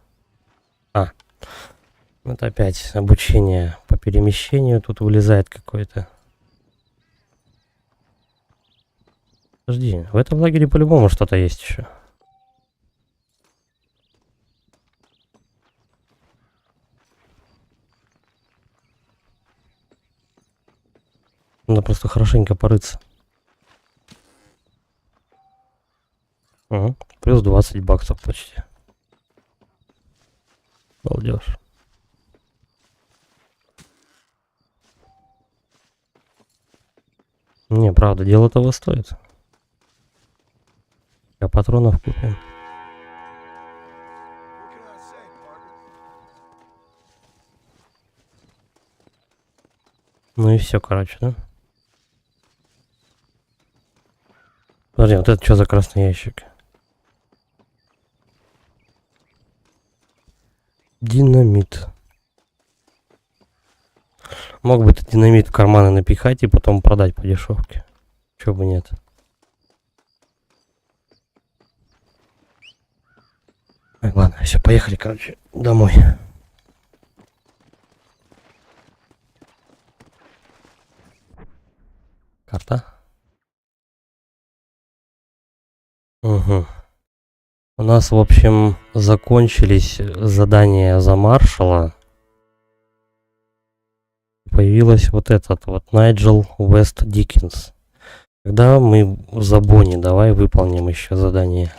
S1: Это опять обучение по перемещению. Тут вылезает какой-то. Подожди, в этом лагере по-любому что-то есть еще. Надо просто хорошенько порыться. Угу. Плюс 20 баксов почти. Балдеж. Не, правда, дело того стоит. А патронов купим. Ну и все, короче, да? Подожди, вот это что за красный ящик? Динамит. Мог бы этот динамит в карманы напихать и потом продать по дешевке. Чего бы нет. Ладно, все, поехали, короче, домой. Карта. Угу. У нас, в общем, закончились задания за маршала. Появилась вот этот вот Найджел Уэст Диккенс. Когда мы за Бонни, давай выполним еще задание.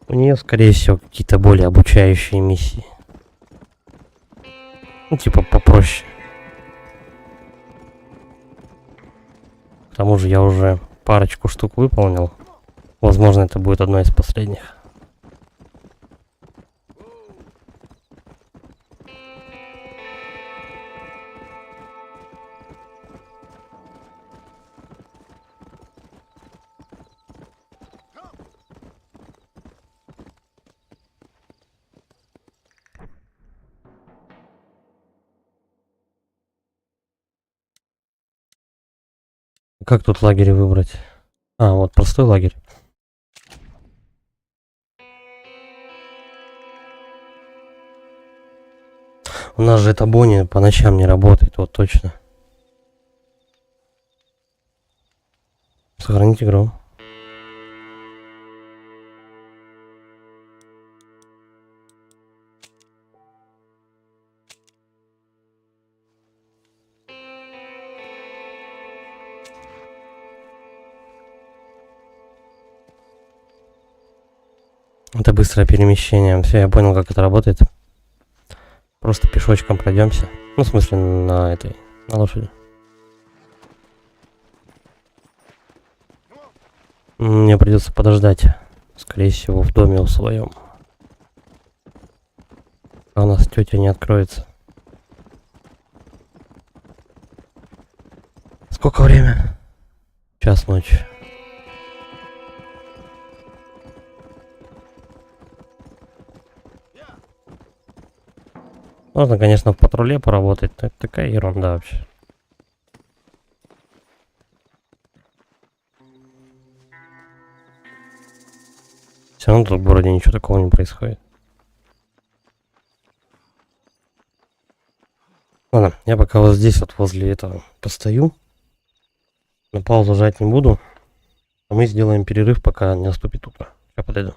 S1: У нее, скорее всего, какие-то более обучающие миссии. Ну, типа попроще. К тому же я уже парочку штук выполнил. Возможно, это будет одно из последних. Как тут лагерь выбрать? А, вот простой лагерь. У нас же эта Бонни по ночам не работает, вот точно. Сохранить игру. Это быстрое перемещение. Все, я понял, как это работает. Просто пешочком пройдемся. Ну, в смысле, на лошади. Мне придется подождать. Скорее всего, в доме у своем. А у нас тетя не откроется. Сколько время? Час ночи. Можно, конечно, в патруле поработать, но это такая ерунда вообще. Все равно тут в городе ничего такого не происходит. Ладно, я пока вот здесь вот возле этого постою. На паузу жать не буду. А мы сделаем перерыв, пока не наступит утро. Сейчас подойду.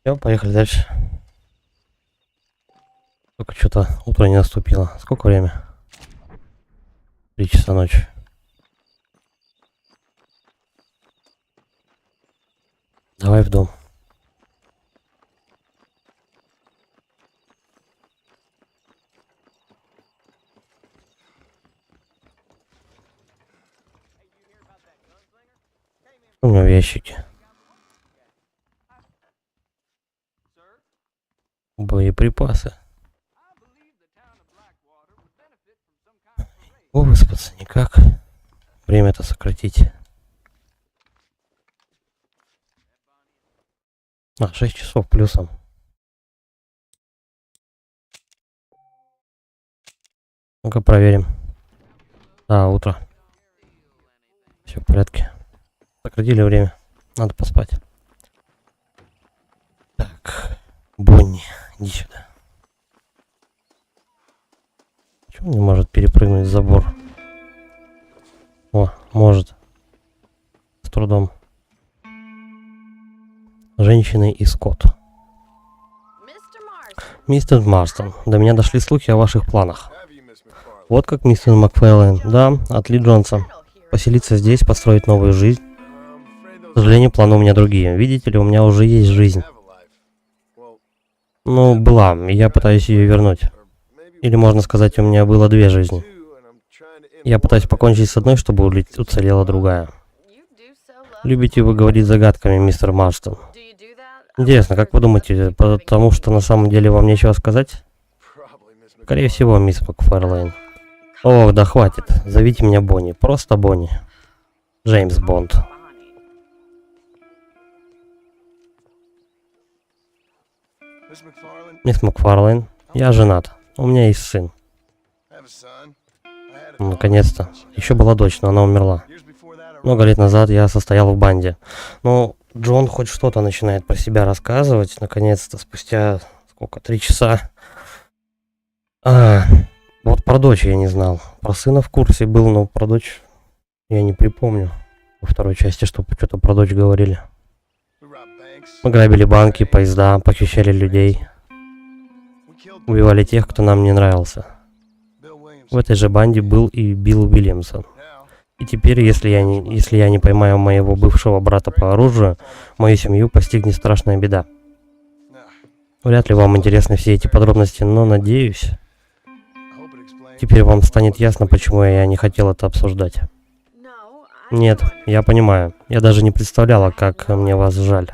S1: Все, поехали дальше. Только что-то утро не наступило. Сколько время? 3 часа ночи. Давай в дом. ящики. Боеприпасы. О, выспаться никак. Время-то сократить. 6 часов плюсом. Ну-ка проверим. Утро. Все в порядке. Сократили время. Надо поспать. Так. Бонни, иди сюда. Почему не может перепрыгнуть забор? О, может. С трудом. Женщины и скот. Мистер Марстон, до меня дошли слухи о ваших планах. Вот как, мистер Макфэрлейн. Да, от Ли Джонса. Поселиться здесь, построить новую жизнь. К сожалению, планы у меня другие. Видите ли, у меня уже есть жизнь. Ну, была, и я пытаюсь ее вернуть. Или можно сказать, у меня было 2 жизни. Я пытаюсь покончить с одной, чтобы уцелела другая. Любите вы говорить загадками, мистер Марстон? Интересно, как вы думаете, потому что на самом деле вам нечего сказать? Скорее всего, мисс Макфэрлейн. Ох, да хватит. Зовите меня Бонни. Просто Бонни. Джеймс Бонд. Мисс Макфэрлейн, я женат. У меня есть сын. Наконец-то. Еще была дочь, но она умерла. Много лет назад я состоял в банде. Ну, Джон хоть что-то начинает про себя рассказывать. Наконец-то, спустя, 3 часа. Вот про дочь я не знал. Про сына в курсе был, но про дочь я не припомню. Во второй части что-то про дочь говорили. Мы грабили банки, поезда, похищали людей. Убивали тех, кто нам не нравился. В этой же банде был и Билл Уильямсон. И теперь, если я не поймаю моего бывшего брата по оружию, мою семью постигнет страшная беда. Вряд ли вам интересны все эти подробности, но надеюсь, теперь вам станет ясно, почему я не хотел это обсуждать. Нет, я понимаю. Я даже не представляла, как мне вас жаль.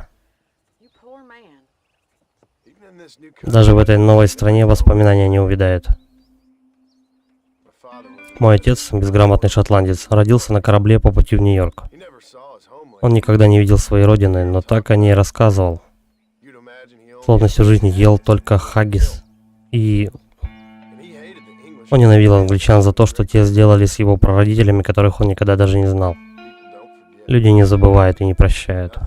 S1: Даже в этой новой стране воспоминания не увядают. Мой отец, безграмотный шотландец, родился на корабле по пути в Нью-Йорк. Он никогда не видел своей родины, но так о ней рассказывал. Словно всю жизнь ел только хаггис. И он ненавидел англичан за то, что те сделали с его прародителями, которых он никогда даже не знал. Люди не забывают и не прощают.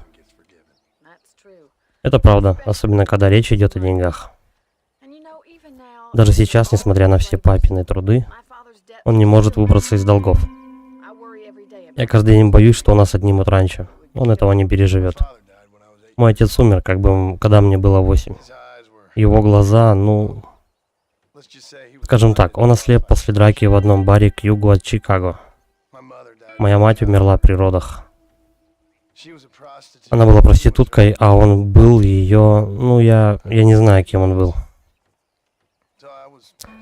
S1: Это правда, особенно когда речь идет о деньгах. Даже сейчас, несмотря на все папины труды, он не может выбраться из долгов. Я каждый день боюсь, что у нас отнимут раньше. Он этого не переживет. Мой отец умер, когда мне было 8. Его глаза, скажем так, он ослеп после драки в одном баре к югу от Чикаго. Моя мать умерла при родах. Она была проституткой, а он был ее... я не знаю, кем он был.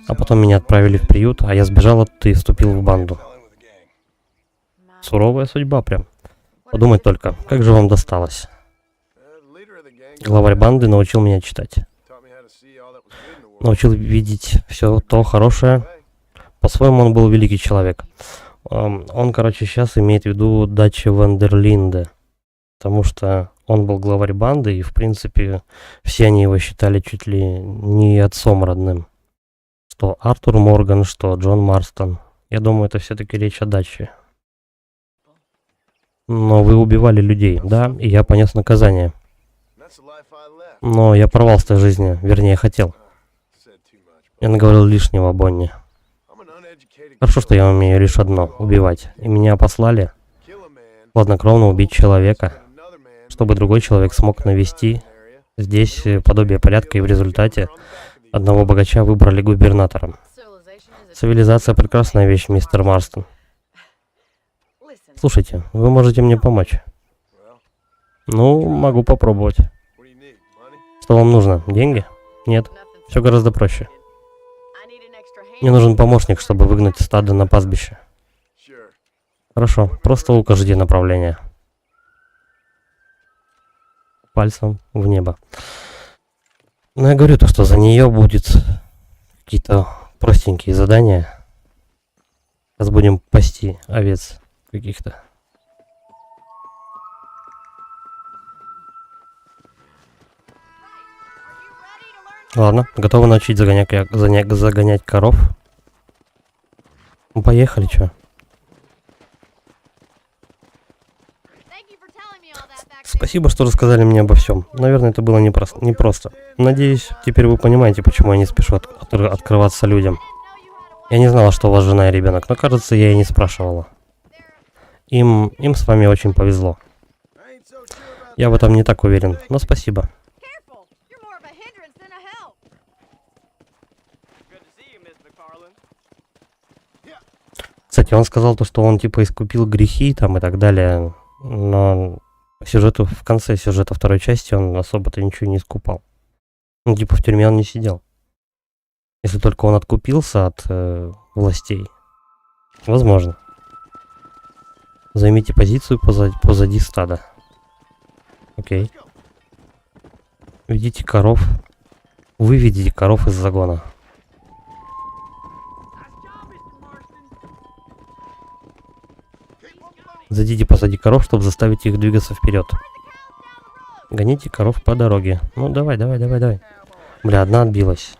S1: А потом меня отправили в приют, а я сбежал оттуда и вступил в банду. Суровая судьба прям. Подумать только, как же вам досталось. Главарь банды научил меня читать. Научил видеть все то хорошее. По-своему он был великий человек. Он, сейчас имеет в виду дачи Вандерлинде. Потому что он был главарь банды, и, в принципе, все они его считали чуть ли не отцом родным. Что Артур Морган, что Джон Марстон. Я думаю, это все-таки речь о даче. Но вы убивали людей, да, и я понес наказание. Но я порвал с той жизни, вернее, хотел. Я наговорил лишнего, Бонни. Хорошо, что я умею лишь одно — убивать. И меня послали хладнокровно убить человека, чтобы другой человек смог навести здесь подобие порядка, и в результате одного богача выбрали губернатором. Цивилизация — прекрасная вещь, мистер Марстон. Слушайте, вы можете мне помочь? Могу попробовать. Что вам нужно? Деньги? Нет. Все гораздо проще. Мне нужен помощник, чтобы выгнать стадо на пастбище. Хорошо, просто укажите направление. пальцем в небо. Но я говорю то, что за нее будет какие-то простенькие задания. Сейчас будем пасти овец каких-то. Ладно, готовы научить загонять коров. Ну, поехали, чё? Спасибо, что рассказали мне обо всем. Наверное, это было непросто. Надеюсь, теперь вы понимаете, почему я не спешу открываться людям. Я не знала, что у вас жена и ребенок, но кажется, я и не спрашивала. Им с вами очень повезло. Я в этом не так уверен, но спасибо. Кстати, он сказал то, что он типа искупил грехи там и так далее, но по сюжету, в конце сюжета второй части он особо-то ничего не искупал. Ну, типа в тюрьме он не сидел. Если только он откупился от властей. Возможно. Займите позицию позади стада. Окей. Ведите коров. Выведите коров из загона. Зайдите позади коров, чтобы заставить их двигаться вперед. Гоните коров по дороге. Ну, давай. Бля, одна отбилась.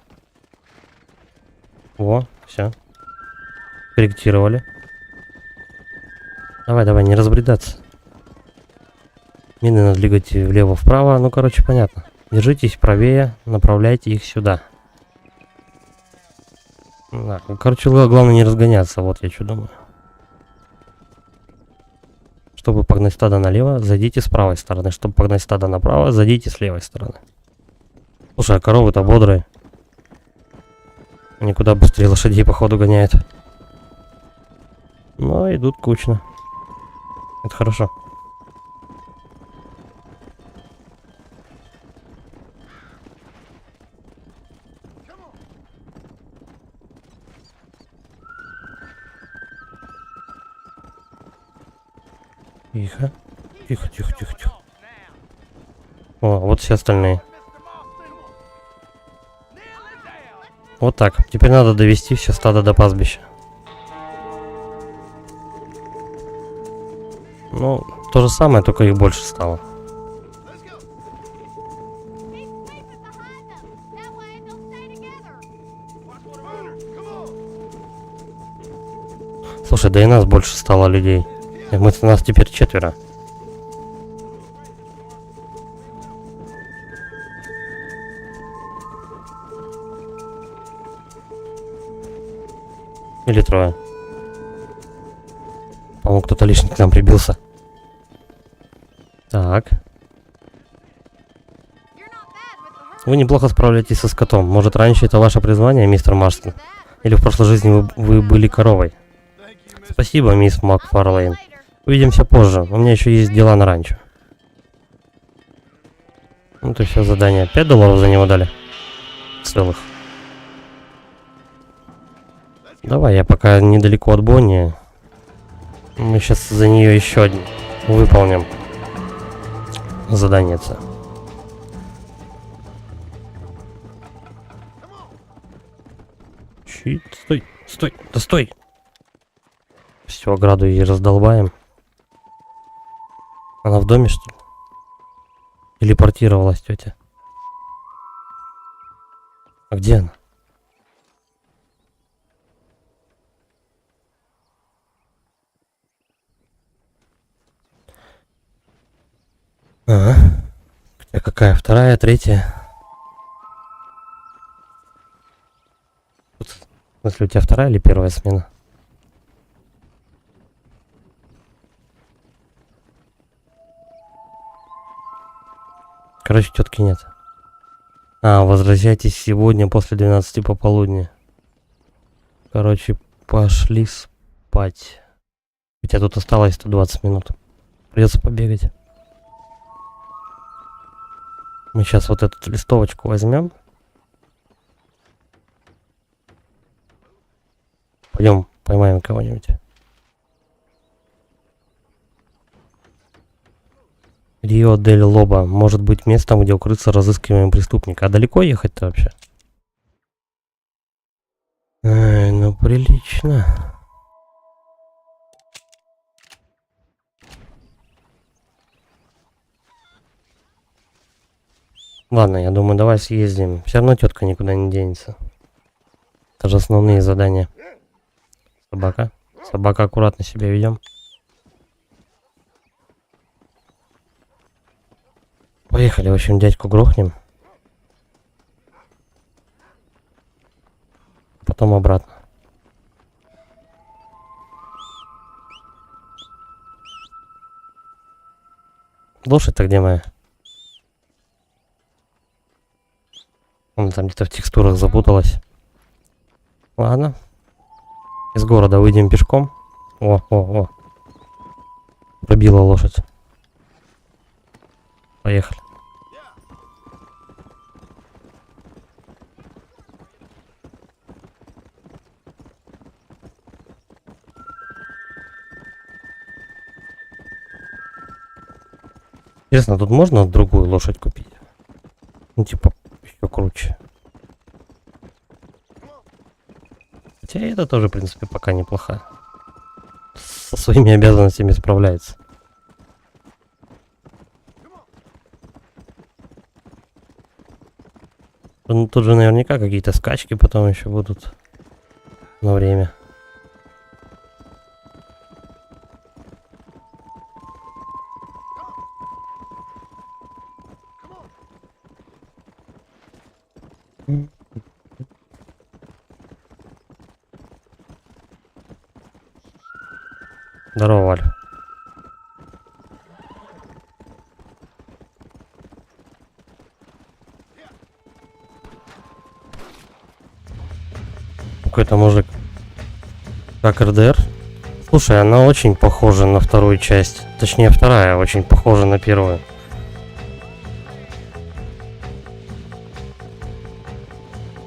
S1: Во, все. Корректировали. Давай, не разбредаться. Медленно двигайте влево-вправо. Ну, короче, понятно. Держитесь правее, направляйте их сюда. Да, короче, главное не разгоняться. Вот я что думаю. Чтобы погнать стадо налево, зайдите с правой стороны. Чтобы погнать стадо направо, зайдите с левой стороны. Слушай, а коровы-то бодрые. Они куда быстрее лошадей, походу, гоняют. Но идут кучно. Это хорошо. Тихо. О, вот все остальные. Вот так. Теперь надо довести все стадо до пастбища. Ну, то же самое, только их больше стало. Слушай, да и нас больше стало людей. Нас теперь 4. Или 3. По-моему, кто-то лишний к нам прибился. Так. Вы неплохо справляетесь со скотом. Может, раньше это ваше призвание, мистер Марстон? Или в прошлой жизни вы были коровой? Спасибо, мисс Макфарлейн. Увидимся позже. У меня еще есть дела на ранчо. Ну, то все задание. $5 за него дали. Целых. Давай, я пока недалеко от Бонни. Мы сейчас за нее еще один выполним задание. Щит, стой, да стой! Все, ограду ей раздолбаем. Она в доме, что ли? Телепортировалась тетя. А где она? Ага. А какая? 2, 3? В смысле, у тебя 2 или 1 смена? Короче, тетки нет. Возвращайтесь сегодня после 12 пополудни. Короче, пошли спать. У тебя тут осталось 120 минут. Придется побегать. Мы сейчас вот эту листовочку возьмем. Пойдем поймаем кого-нибудь. Рио-дель-Лоба может быть местом, где укрыться разыскиваемый преступник. А далеко ехать-то вообще? Ай, ну прилично. Ладно, я думаю, давай съездим. Все равно тетка никуда не денется. Это же основные задания. Собака. Собака, аккуратно себя ведем. Поехали, в общем, дядьку грохнем. Потом обратно. Лошадь-то где моя? Она там где-то в текстурах запуталась. Ладно. Из города выйдем пешком. О. Пробила лошадь. Поехали. Интересно, тут можно другую лошадь купить? Ну, типа, еще круче. Хотя это тоже, в принципе, пока неплохо. Со своими обязанностями справляется. Ну, тут же наверняка какие-то скачки потом еще будут на время. Здорово, Валь. Какой-то мужик. Как РДР? Слушай, она очень похожа на вторую часть. Точнее, вторая очень похожа на первую.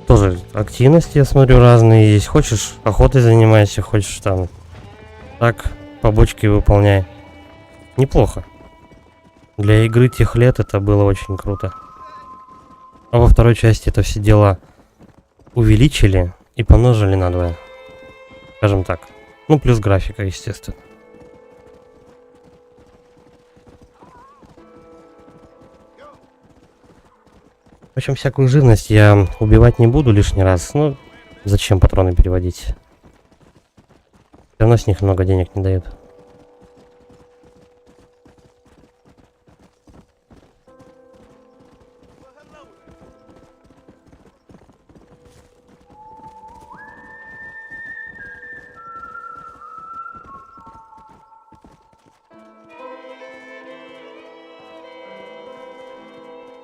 S1: Тоже активности, я смотрю, разные есть. Хочешь, охотой занимайся, хочешь там. Так, побочки выполняй. Неплохо. Для игры тех лет это было очень круто. А во второй части это все дела увеличили и помножили на 2. Скажем так. Ну, плюс графика, естественно. В общем, всякую живность я убивать не буду лишний раз. Ну, зачем патроны переводить? Все равно с них много денег не дают.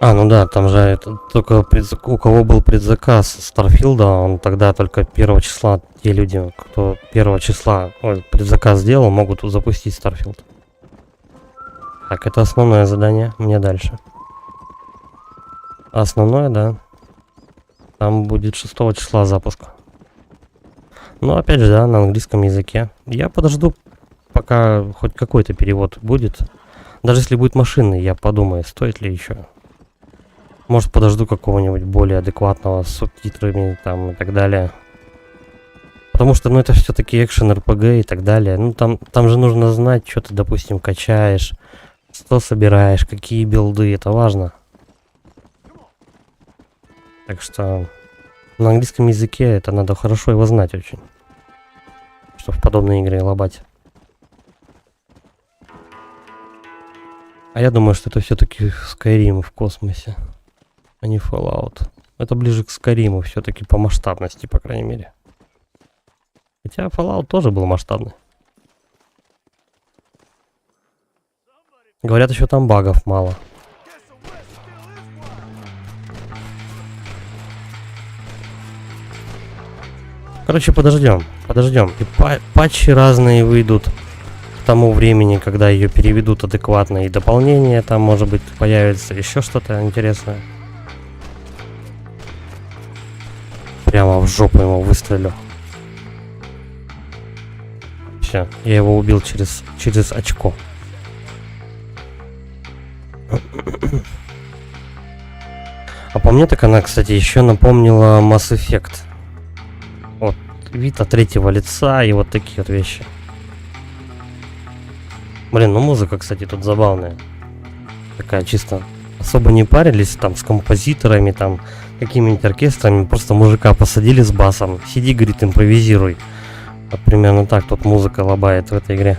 S1: А, ну да, там же это только у кого был предзаказ Старфилда, он тогда только 1 числа, те люди, кто 1 числа предзаказ сделал, могут запустить Старфилд. Так, это основное задание, мне дальше. Основное, да. Там будет 6 числа запуск. Ну, опять же, да, на английском языке. Я подожду, пока хоть какой-то перевод будет. Даже если будет машинный, я подумаю, стоит ли еще. Может, подожду какого-нибудь более адекватного с субтитрами там и так далее. Потому что, ну, это все-таки экшен, РПГ и так далее. Ну, там же нужно знать, что ты, допустим, качаешь, что собираешь, какие билды, это важно. Так что на английском языке это надо хорошо его знать очень. Чтобы в подобные игры лобать. А я думаю, что это все-таки Skyrim в космосе, а не Fallout. Это ближе к Skyrim, все-таки по масштабности, по крайней мере. Хотя Fallout тоже был масштабный. Говорят, еще там багов мало. Короче, подождем. И патчи разные выйдут к тому времени, когда ее переведут адекватно. И дополнение там, может быть, появится еще что-то интересное. Прямо в жопу ему выстрелю. Все, я его убил через очко. А по мне так она, кстати, еще напомнила Mass Effect. Вот, вид от третьего лица и вот такие вот вещи. Блин, ну музыка, кстати, тут забавная. Такая чисто. Особо не парились там с композиторами, там, какими-нибудь оркестрами. Просто мужика посадили с басом. Сиди, говорит, импровизируй. Вот примерно так тут музыка лобает в этой игре.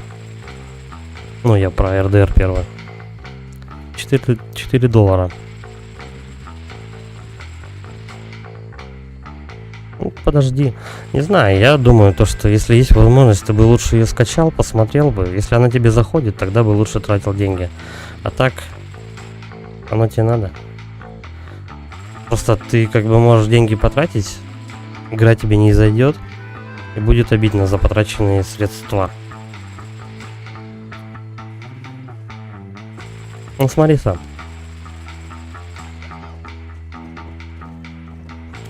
S1: Ну, я про RDR первый. 4 доллара. Ну, подожди. Не знаю, я думаю, то, что если есть возможность, ты бы лучше ее скачал, посмотрел бы. Если она тебе заходит, тогда бы лучше тратил деньги. А так, оно тебе надо. Просто ты как бы можешь деньги потратить, игра тебе не зайдет, и будет обидно за потраченные средства. Ну смотри сам.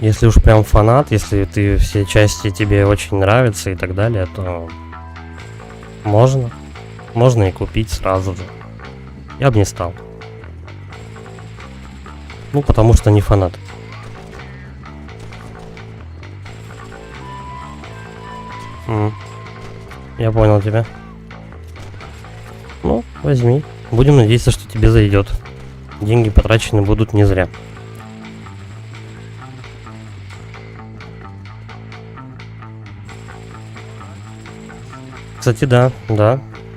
S1: Если уж прям фанат, если ты все части тебе очень нравятся и так далее, то можно. Можно и купить сразу же. Я бы не стал. Ну, потому что не фанат. Я понял тебя. Ну, возьми. Будем надеяться, что тебе зайдет. Деньги потрачены будут не зря. Кстати, да.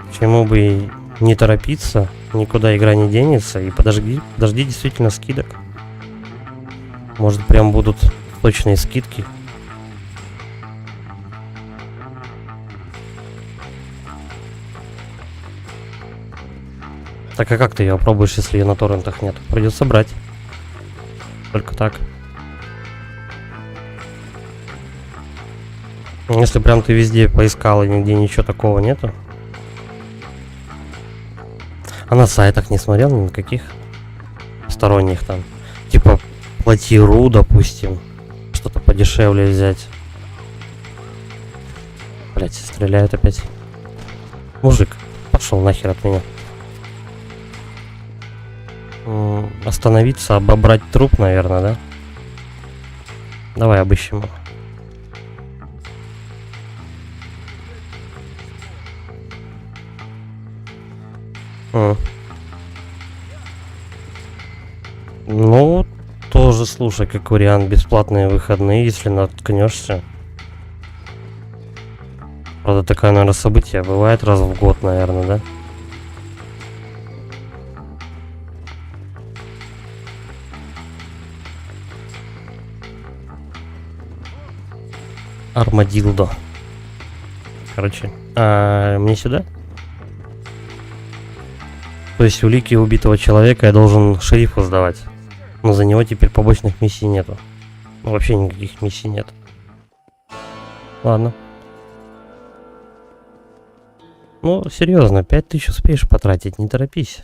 S1: Почему бы и не торопиться, никуда игра не денется, и подожди действительно скидок. Может, прям будут точные скидки. Так а как ты ее пробуешь, если ее на торрентах нет? Придется брать. Только так. Если прям ты везде поискал и нигде ничего такого нету. А на сайтах не смотрел ни на каких сторонних там. Типа Плати.ру, допустим. Что-то подешевле взять. Блять, стреляют опять. Мужик, пошел нахер от меня. Остановиться, обобрать труп, наверное, да? Давай обыщем. Ну, тоже, слушай, как вариант, бесплатные выходные, если наткнешься. Правда, такое, наверное, событие бывает раз в год, наверное, да? Армадилдо. Короче, мне сюда? То есть улики убитого человека я должен шерифу сдавать. Но за него теперь побочных миссий нету. Ну, вообще никаких миссий нет. Ладно. Ну, серьезно, 5000 успеешь потратить, не торопись.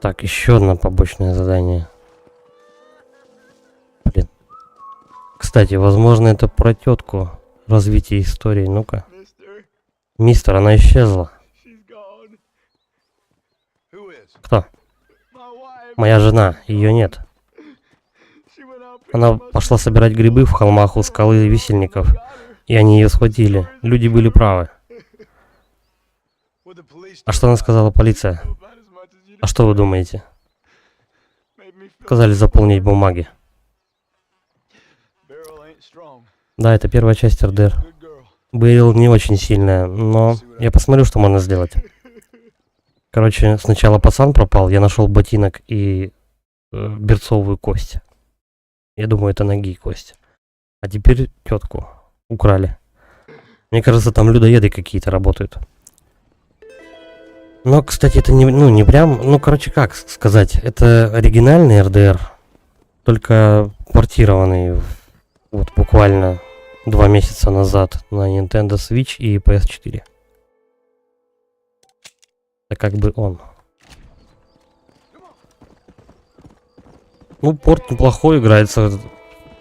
S1: Так, еще одно побочное задание. Блин. Кстати, возможно, это про тетку. Развитие истории. Ну-ка. Мистер, она исчезла. Кто? Моя жена. Ее нет. Она пошла собирать грибы в холмах у скалы висельников. И они ее схватили. Люди были правы. А что она сказала полиция? А что вы думаете? Сказали заполнить бумаги. Да, это первая часть РДР. Бэрил не очень сильная, но я посмотрю, что можно сделать. Короче, сначала пацан пропал, я нашел ботинок и берцовую кость. Я думаю, это ноги и кость. А теперь тетку украли. Мне кажется, там людоеды какие-то работают. Но, кстати, это не прям... Ну, короче, как сказать? Это оригинальный РДР, только портированный вот буквально 2 месяца назад на Nintendo Switch и PS4. Это как бы он. Ну, порт неплохой, играется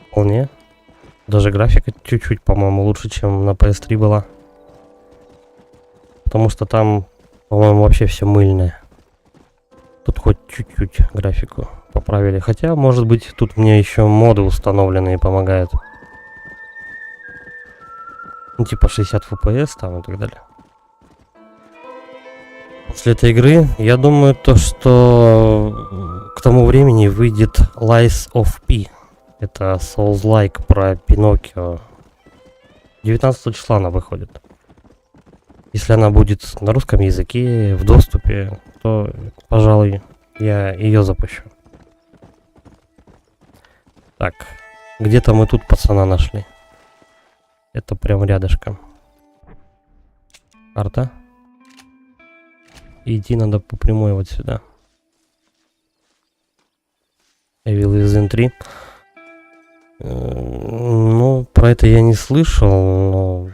S1: вполне. Даже графика чуть-чуть, по-моему, лучше, чем на PS3 была. Потому что там, по-моему, вообще все мыльное. чуть-чуть графику поправили. Хотя, может быть, тут мне еще моды установленные помогают. Ну, типа 60 FPS там и так далее. После этой игры, я думаю, то, что к тому времени выйдет Lies of P. Это Souls-like про Пиноккио. 19 числа она выходит. Если она будет на русском языке, в доступе, то, пожалуй, я ее запущу. Так, где-то мы тут пацана нашли. Это прям рядышком. Карта. И идти надо по прямой вот сюда. Evil Within 3. Ну, про это я не слышал, но...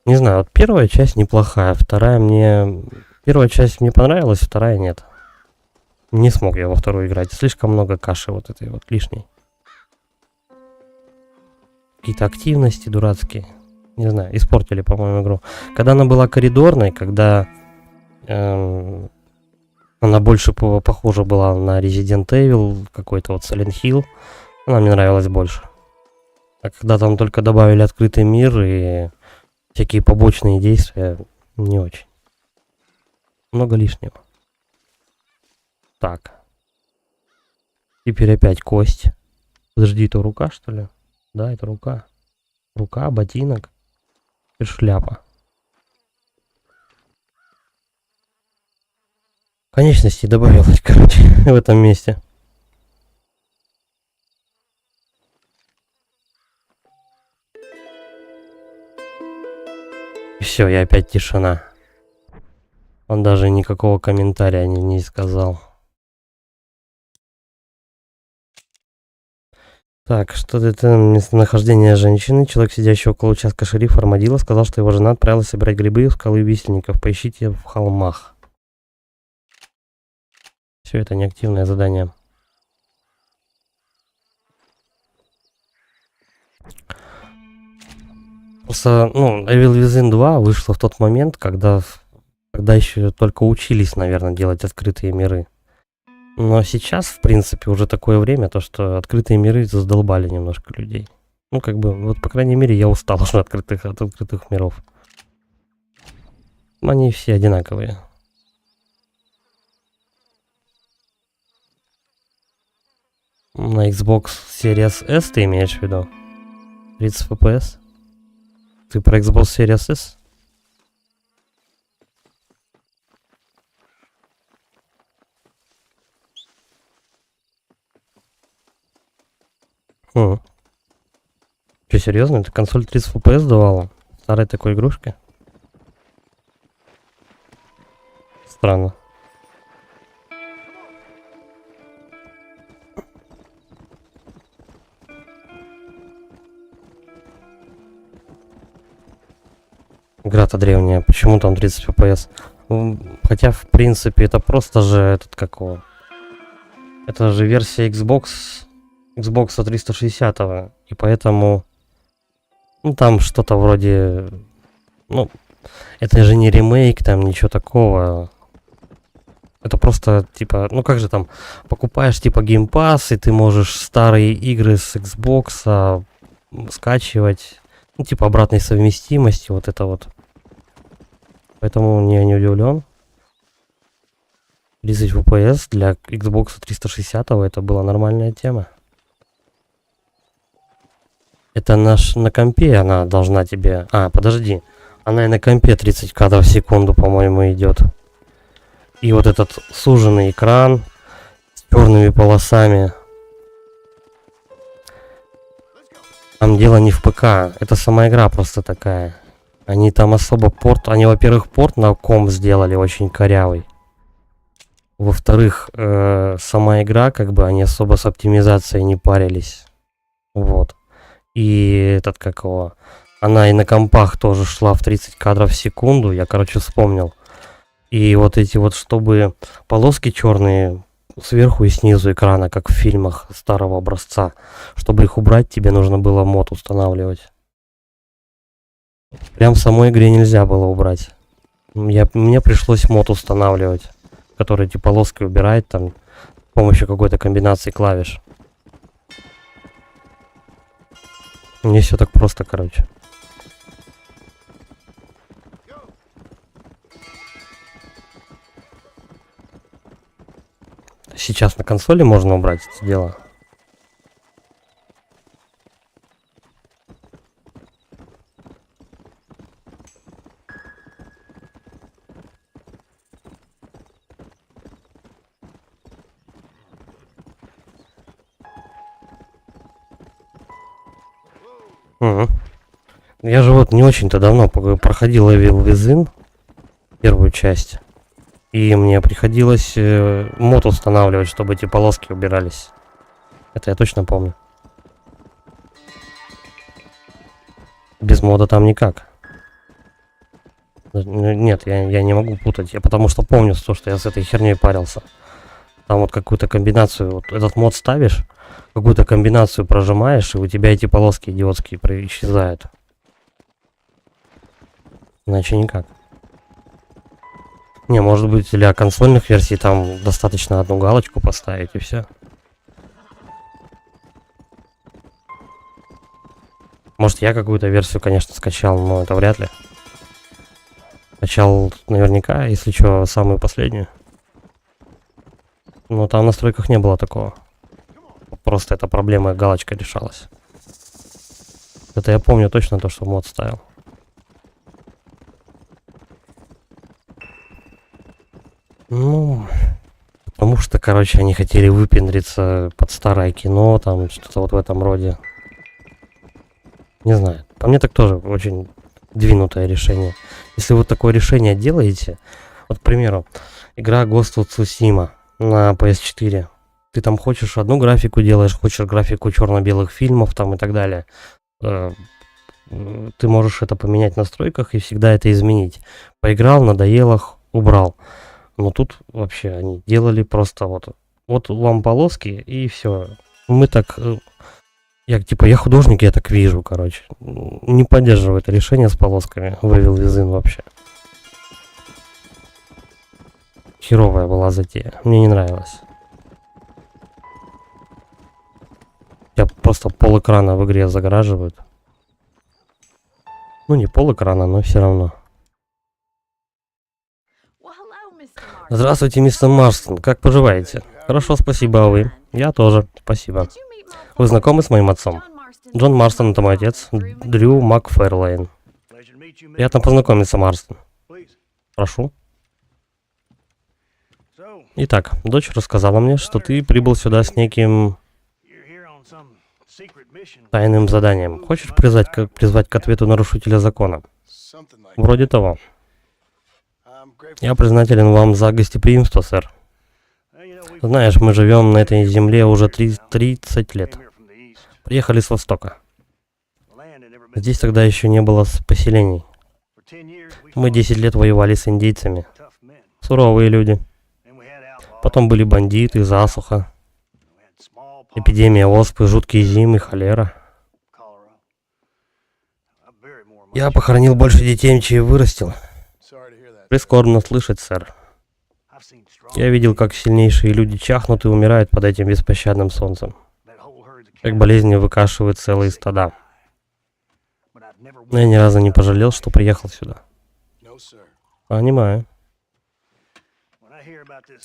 S1: Не знаю, вот первая часть неплохая, вторая мне... Первая часть мне понравилась, вторая нет. Не смог я во вторую играть. Слишком много каши вот этой вот лишней. Какие-то активности дурацкие. Не знаю, испортили, по-моему, игру. Когда она была коридорной, когда... она больше похожа была на Resident Evil, какой-то вот Silent Hill. Она мне нравилась больше. А когда там только добавили открытый мир и всякие побочные действия, не очень. Много лишнего. Так. Теперь опять кость. Подожди, это рука, что ли? Да, это рука. Рука, ботинок и шляпа. Конечности добавилось, короче, в этом месте. И все, и опять тишина. Он даже никакого комментария не сказал. Так, что это местонахождение женщины. Человек, сидящий около участка шерифа Армадило, сказал, что его жена отправилась собирать грибы у скалы Висельников. Поищите в холмах. Все, это неактивное задание. Просто, ну, Evil Within 2 вышла в тот момент, когда еще только учились, наверное, делать открытые миры. Но сейчас, в принципе, уже такое время, то что открытые миры задолбали немножко людей. Ну, как бы, вот, по крайней мере, я устал уже от открытых миров. Они все одинаковые. На Xbox Series S ты имеешь в виду? 30 FPS? Ты про Xbox Series S? Че, серьезно? Это консоль 30 FPS давала? Старой такой игрушки? Странно. Игра-то древняя, почему там 30 FPS? Хотя, в принципе, это просто же этот какого. Это же версия Xbox 360, и поэтому, ну, там что-то вроде, ну, это же не ремейк, там ничего такого. Это просто, типа, ну как же там, покупаешь, типа, Game Pass, и ты можешь старые игры с Xbox скачивать, ну, типа, обратной совместимости, вот это вот. Поэтому я не удивлен. 30 FPS для Xbox 360 это была нормальная тема. Это на компе она должна тебе... А, подожди. Она и на компе 30 кадров в секунду, по-моему, идет. И вот этот суженный экран с черными полосами. Там дело не в ПК. Это сама игра просто такая. Они там особо порт... Они, во-первых, порт на комп сделали очень корявый. Во-вторых, сама игра, как бы, они особо с оптимизацией не парились. Вот. И этот, как его... Она и на компах тоже шла в 30 кадров в секунду. Я, короче, вспомнил. И вот эти вот, чтобы полоски черные сверху и снизу экрана, как в фильмах старого образца. Чтобы их убрать, тебе нужно было мод устанавливать. Прям в самой игре нельзя было убрать. Мне пришлось мод устанавливать. который эти полоски убирает там с помощью какой-то комбинации клавиш. Не все так просто, короче. Сейчас на консоли можно убрать это дело. Угу. Я же вот не очень-то давно проходил Evil Within, первую часть. И мне приходилось мод устанавливать, чтобы эти полоски убирались. Это я точно помню. Без мода там никак. Нет, я не могу путать. Я потому что помню то, что я с этой херней парился. Там вот какую-то комбинацию, вот этот мод ставишь, какую-то комбинацию прожимаешь, и у тебя эти полоски идиотские исчезают. Иначе никак. Не, может быть, для консольных версий там достаточно одну галочку поставить и все. Может, я какую-то версию, конечно, скачал, но это вряд ли. Скачал наверняка, если что, самую последнюю. Но там в настройках не было такого. Просто эта проблема галочкой решалась. Это я помню точно то, что мод ставил. Ну, потому что, короче, они хотели выпендриться под старое кино, там что-то вот в этом роде. Не знаю. По мне так тоже очень двинутое решение. Если вы такое решение делаете, вот, к примеру, игра Ghost of Tsushima на PS4. Ты там хочешь одну графику делаешь, хочешь графику черно-белых фильмов там и так далее. Ты можешь это поменять в настройках и всегда это изменить. Поиграл, надоело, убрал. Но тут вообще они делали просто вот вам полоски и все. Мы так, я художник, я так вижу, короче. Не поддерживаю это решение с полосками в Evil Within вообще. Херовая была затея, мне не нравилось. Я просто пол экрана в игре загораживают. Ну не пол экрана, но все равно. Здравствуйте, мистер Марстон. Как поживаете? Хорошо, спасибо, а вы? Я тоже, спасибо. Вы знакомы с моим отцом? Джон Марстон — это мой отец, Дрю Макферлейн. Приятно познакомиться, Марстон. Прошу. Итак, дочь рассказала мне, что ты прибыл сюда с неким тайным заданием. Хочешь призвать к ответу нарушителя закона? Вроде того. Я признателен вам за гостеприимство, сэр. Знаешь, мы живем на этой земле уже 30 лет. Приехали с востока. Здесь тогда еще не было поселений. Мы 10 лет воевали с индейцами. Суровые люди. Потом были бандиты, засуха, эпидемия оспы, жуткие зимы, холера. Я похоронил больше детей, чем вырастил. Прискорбно слышать, сэр. Я видел, как сильнейшие люди чахнут и умирают под этим беспощадным солнцем. Как болезни выкашивают целые стада. Но я ни разу не пожалел, что приехал сюда. Понимаю.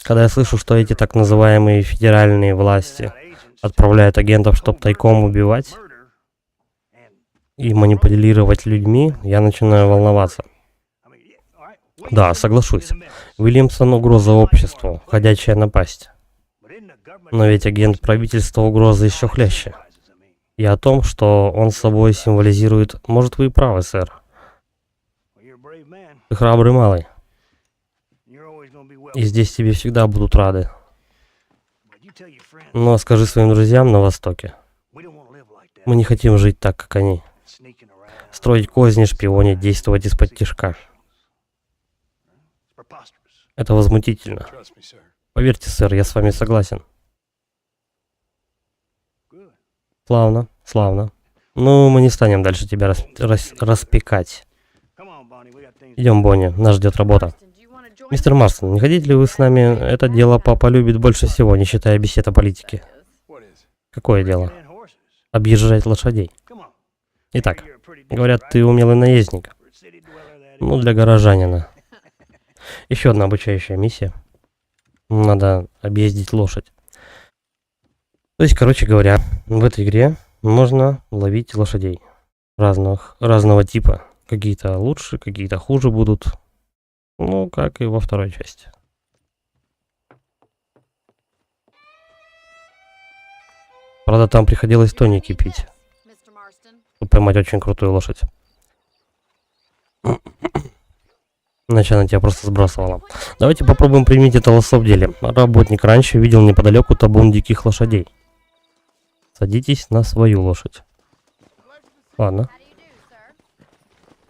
S1: Когда я слышу, что эти так называемые федеральные власти отправляют агентов, чтобы тайком убивать и манипулировать людьми, я начинаю волноваться. Да, соглашусь. Уильямсон — угроза обществу, ходячая напасть. Но ведь агент правительства — угроза еще хлеще. И о том, что он собой символизирует, может, вы и правы, сэр. Ты храбрый малый. И здесь тебе всегда будут рады. Но скажи своим друзьям на Востоке. Мы не хотим жить так, как они. Строить козни, шпионить, действовать из-под тишка. Это возмутительно. Поверьте, сэр, я с вами согласен. Славно, славно. Ну, мы не станем дальше тебя распекать. Идем, Бонни, нас ждет работа. Мистер Марстон, не хотите ли вы с нами? Это дело папа любит больше всего, не считая бесед о политике. Какое дело? Объезжать лошадей. Итак, говорят, ты умелый наездник. Ну, для горожанина. Еще одна обучающая миссия. Надо объездить лошадь. То есть, короче говоря, в этой игре можно ловить лошадей разного типа. Какие-то лучше, какие-то хуже будут. Ну, как и во второй части. Правда, там приходилось тоники пить, чтобы поймать очень крутую лошадь. Иначе она тебя просто сбрасывала. Давайте попробуем применить это лассо в деле. Работник раньше видел неподалеку табун диких лошадей. Садитесь на свою лошадь. Ладно.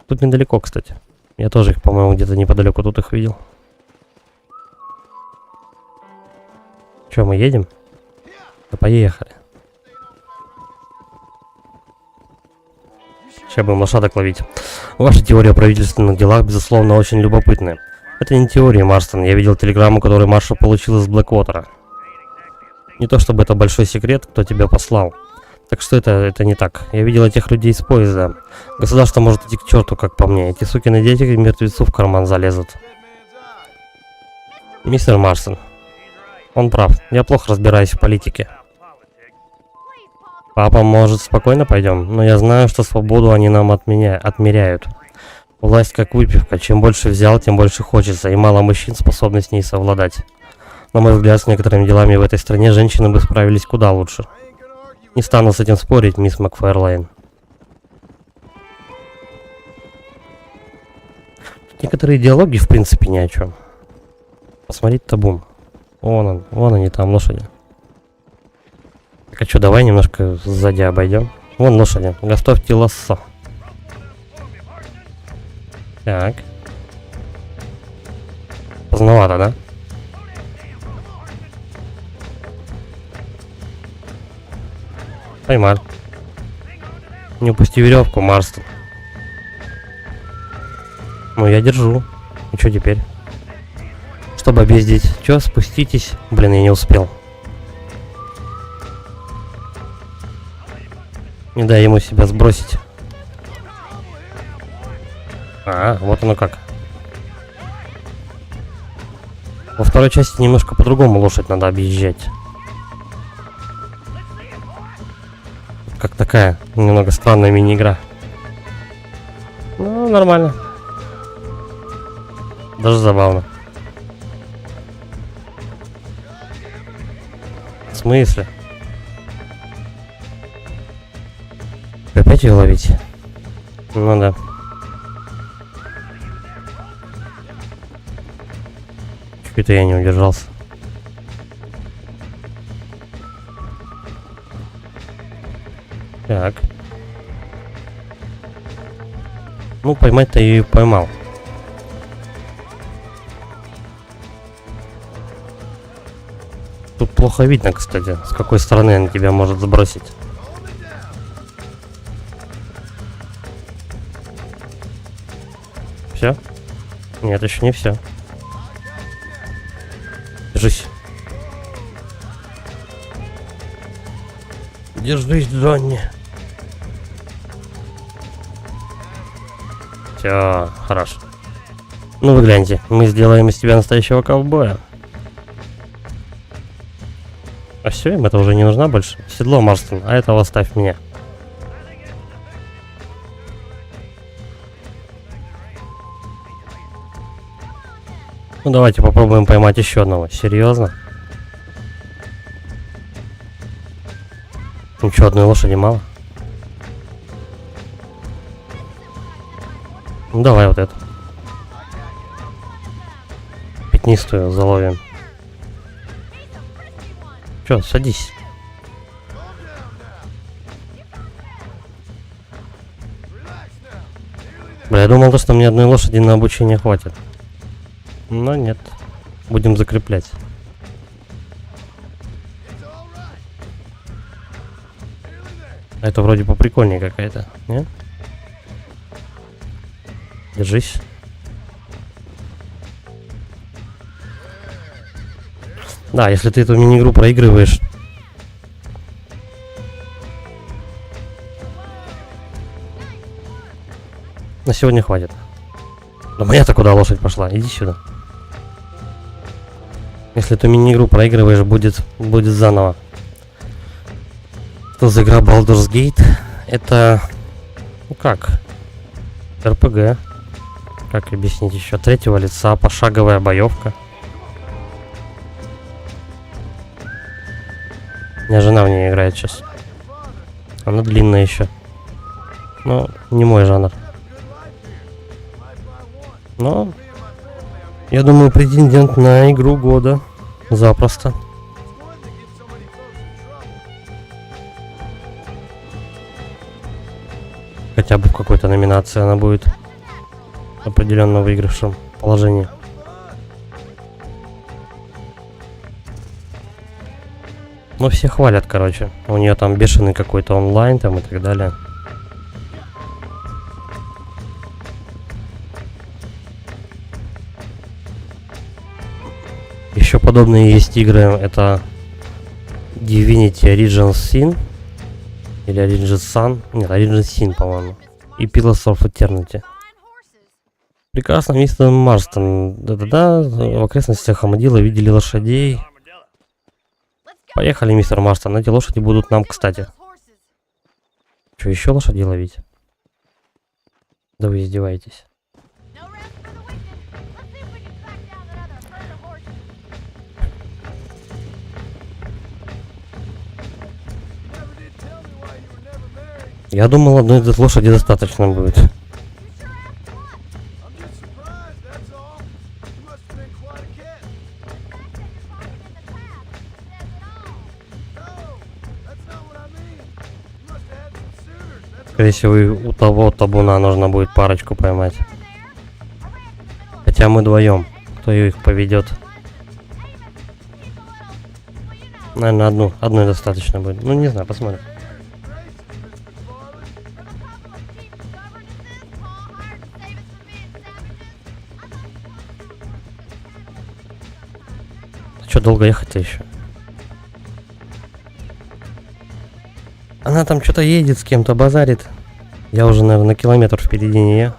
S1: Тут недалеко, кстати. Я тоже их, по-моему, где-то неподалеку тут их видел. Че, мы едем? Да поехали. Сейчас будем лошадок ловить. Ваша теория о правительственных делах, безусловно, очень любопытная. Это не теория, Марстон. Я видел телеграмму, которую Маршал получил из Блэквотера. Не то чтобы это большой секрет, кто тебя послал. Так что это не так. Я видел этих людей с поезда. Государство может идти к черту, как по мне. Эти сукины дети мертвецу в карман залезут. Мистер Марстон. Он прав. Я плохо разбираюсь в политике. Папа, может, спокойно пойдем? Но я знаю, что свободу они нам отмеряют. Власть как выпивка. Чем больше взял, тем больше хочется. И мало мужчин способны с ней совладать. На мой взгляд, с некоторыми делами в этой стране женщины бы справились куда лучше. Не стану с этим спорить, мисс Макферлейн. Некоторые диалоги, в принципе, ни о чем. Посмотреть табун. Вон они там, лошади. Так, а что, давай немножко сзади обойдем. Вон лошади. Готовьте лассо. Так. Поздновато, да? Поймал. Не упусти веревку, Марстон. Ну, я держу. И что теперь? Чтобы объездить. Че, спуститесь? Блин, я не успел. Не дай ему себя сбросить. Вот оно как. Во второй части немножко по-другому лошадь надо объезжать. Как такая немного странная мини-игра. Ну, нормально. Даже забавно. В смысле? Опять ее ловить? Ну да. Чуть-то я не удержался. Так. Ну, поймать-то я ее поймал. Тут плохо видно, кстати, с какой стороны она тебя может сбросить. Все? Нет, еще не все. Держись. Держись, Джонни. Все, хорошо. Ну вы гляньте, мы сделаем из тебя настоящего ковбоя. А все, им это уже не нужна больше. Седло, Марстон, а этого оставь мне. Ну давайте попробуем поймать еще одного. Серьезно? Ничего, одной лошади мало. Ну давай вот эту. Пятнистую заловим. Че, садись. Бля, я думал, что мне одной лошади на обучение хватит. Но нет. Будем закреплять. Это вроде поприкольнее какая-то, нет? Держись. Да, если ты эту мини-игру проигрываешь... На сегодня хватит. Да моя-то куда лошадь пошла? Иди сюда. Если эту мини-игру проигрываешь, будет заново. Что за игра Baldur's Gate? Это... Ну как? РПГ. Как объяснить еще? Третьего лица, пошаговая боевка. У меня жена в ней играет сейчас. Она длинная еще. Но не мой жанр. Но я думаю, претендент на игру года. Запросто. Хотя бы в какой-то номинации она будет определенно в выигравшем положении. Но все хвалят, короче. У нее там бешеный какой-то онлайн там и так далее. Еще подобные есть игры. Это Divinity Original Sin. Или Origin Sun. Нет, Origin Sin, по-моему. И Pillars of Eternity. Прекрасно, мистер Марстон. Да-да-да, в окрестностях Амадила видели лошадей. Поехали, мистер Марстон. Эти лошади будут нам, кстати. Что, еще лошади ловить? Да вы издеваетесь. Я думал, одной из лошади достаточно будет. Скорее всего, и у того табуна нужно будет парочку поймать. Хотя мы вдвоем. Кто их поведет? Наверное, одной достаточно будет. Ну, не знаю, посмотрим. Что долго ехать-то еще? Она там что-то едет, с кем-то базарит. Я уже, наверное, на километр впереди нее.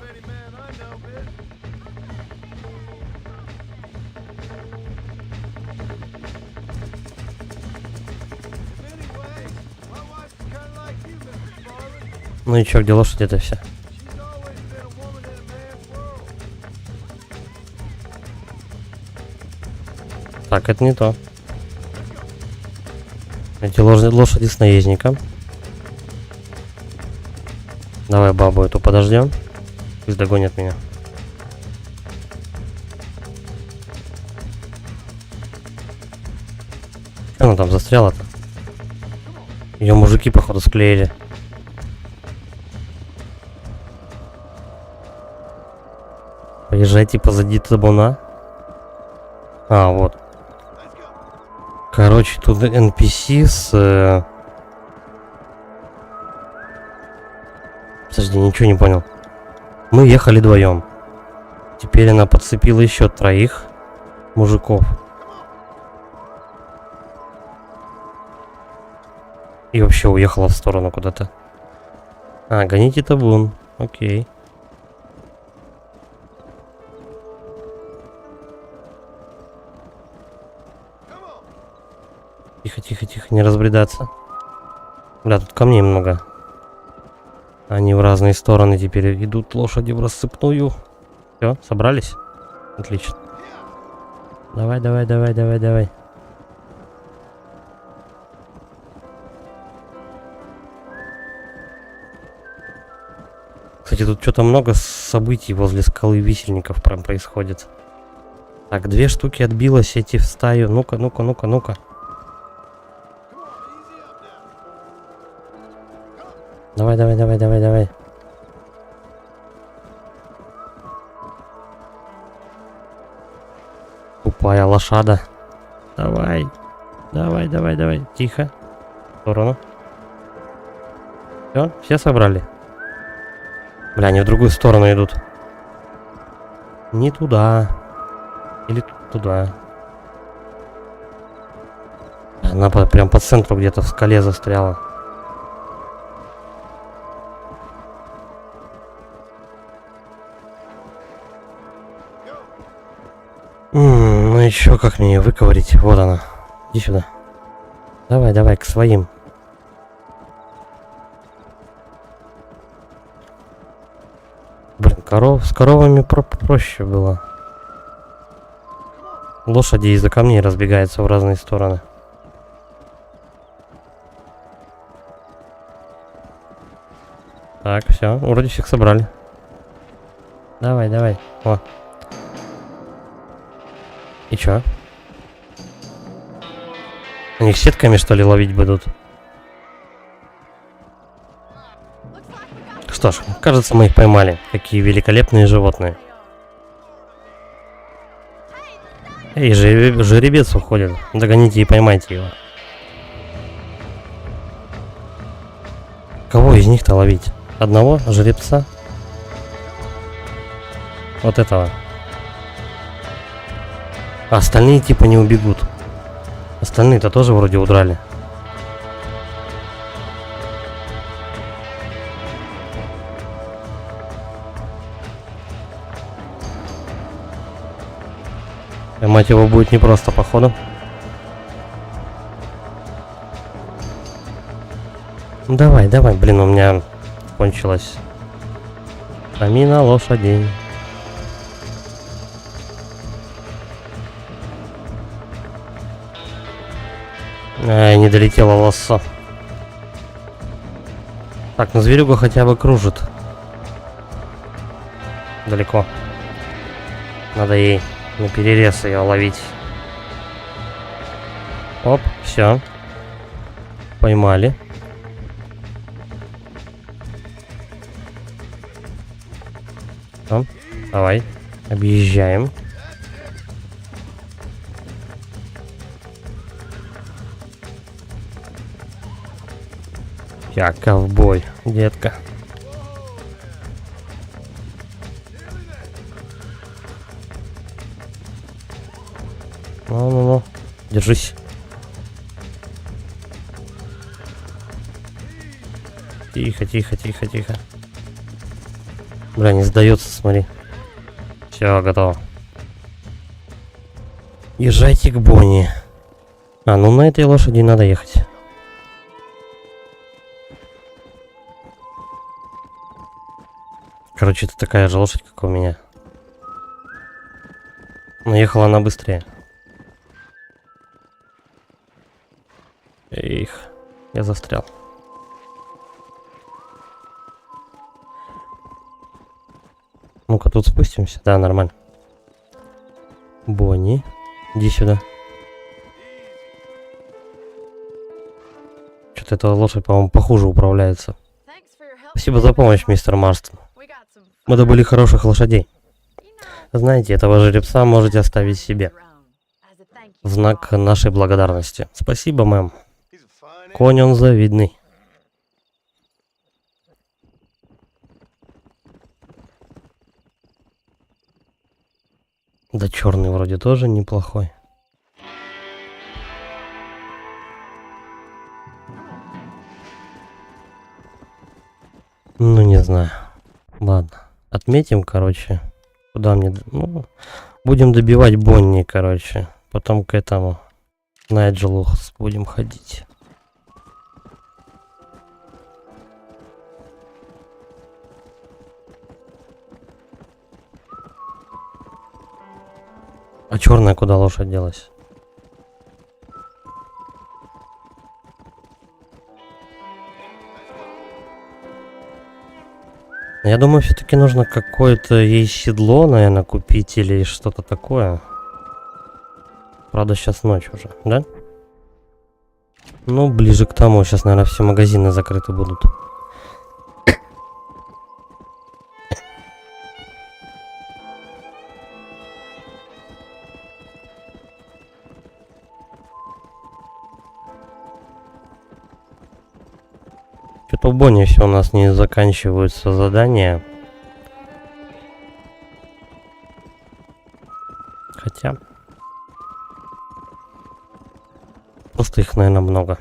S1: Ну и чё, где лошадь-то вся? Так, это не то. Эти лошади с наездником. Давай бабу эту подождем. Пусть догонят меня. Что она там застряла-то? Ее мужики, походу, склеили. Поезжайте позади табуна. А, вот. Короче, тут NPC с... Подожди, ничего не понял. Мы ехали вдвоем. Теперь она подцепила еще 3 мужиков. И вообще уехала в сторону куда-то. А, гоните табун. Окей. Тихо, тихо, тихо, не разбредаться. Бля, тут камней много. Они в разные стороны теперь идут, лошади в рассыпную. Все, собрались? Отлично. Давай, давай, давай, давай, давай. Кстати, тут что-то много событий возле скалы висельников прям происходит. Так, 2 штуки отбилось эти в стаю. Ну-ка, ну-ка, ну-ка, ну-ка. Давай, давай, давай, давай, давай. Тупая лошада. Давай. Давай, давай, давай. Тихо. В сторону. Все собрали? Бля, они в другую сторону идут. Не туда. Или туда. Она прям по центру где-то в скале застряла. Ну еще как мне ее выковырить? Вот она. Иди сюда. Давай, давай, к своим. Блин, с коровами проще было. Лошади из-за камней разбегаются в разные стороны. Так, все, вроде всех собрали. Давай, давай. О. И чё? Они их сетками, что ли, ловить будут? Что ж, кажется, мы их поймали. Какие великолепные животные. Эй, жеребец уходит. Догоните и поймайте его. Кого из них-то ловить? Одного жеребца? Вот этого. А остальные типа не убегут. Остальные-то тоже вроде удрали. Поймать его будет непросто, походу. Давай, давай, блин, у меня кончилась стамина лошадей. Не долетела лассо. Так, ну зверюга хотя бы кружит. Далеко. Надо ей на перерез ее ловить. Оп, все. Поймали. О, давай, объезжаем. Я ковбой, детка. Ну-ну-ну, держись. Тихо, тихо, тихо, тихо. Бля, не сдается, смотри. Все, готово. Езжайте к Бонни. А, ну на этой лошади надо ехать. Короче, это такая же лошадь, как у меня. Но ехала она быстрее. Эх, я застрял. Ну-ка, тут спустимся. Да, нормально. Бонни, иди сюда. Что-то эта лошадь, по-моему, похуже управляется. Спасибо за помощь, мистер Марстон. Мы добыли хороших лошадей. Знаете, этого жеребца можете оставить себе. В знак нашей благодарности. Спасибо, мэм. Конь он завидный. Да черный вроде тоже неплохой. Ну, не знаю. Ладно. Отметим, короче. Куда мне... Ну, будем добивать Бонни, короче. Потом к этому Найджелу будем ходить. А черная куда лошадь делась? Я думаю, все-таки нужно какое-то ей седло, наверное, купить или что-то такое. Правда, сейчас ночь уже, да? Ну, ближе к тому. Сейчас, наверное, все магазины закрыты будут. Что-то в Бонни все у нас не заканчиваются задания. Хотя... Просто Просто их, наверное, много.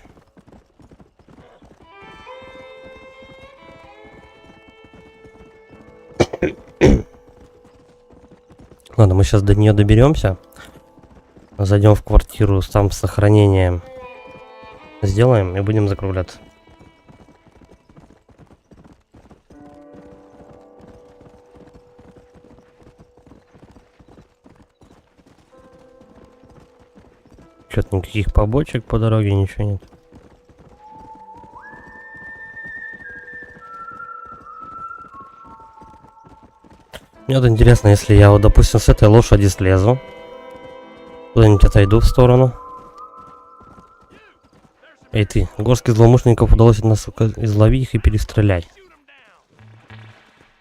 S1: Ладно, мы сейчас до нее доберемся. Зайдем в квартиру, там с сохранением сделаем и будем закругляться. Что-то никаких побочек по дороге, ничего нет. Мне вот интересно, если я вот, допустим, с этой лошади слезу, куда-нибудь отойду в сторону. Эй ты, горстке злоумышленников удалось нас изловить их и перестрелять.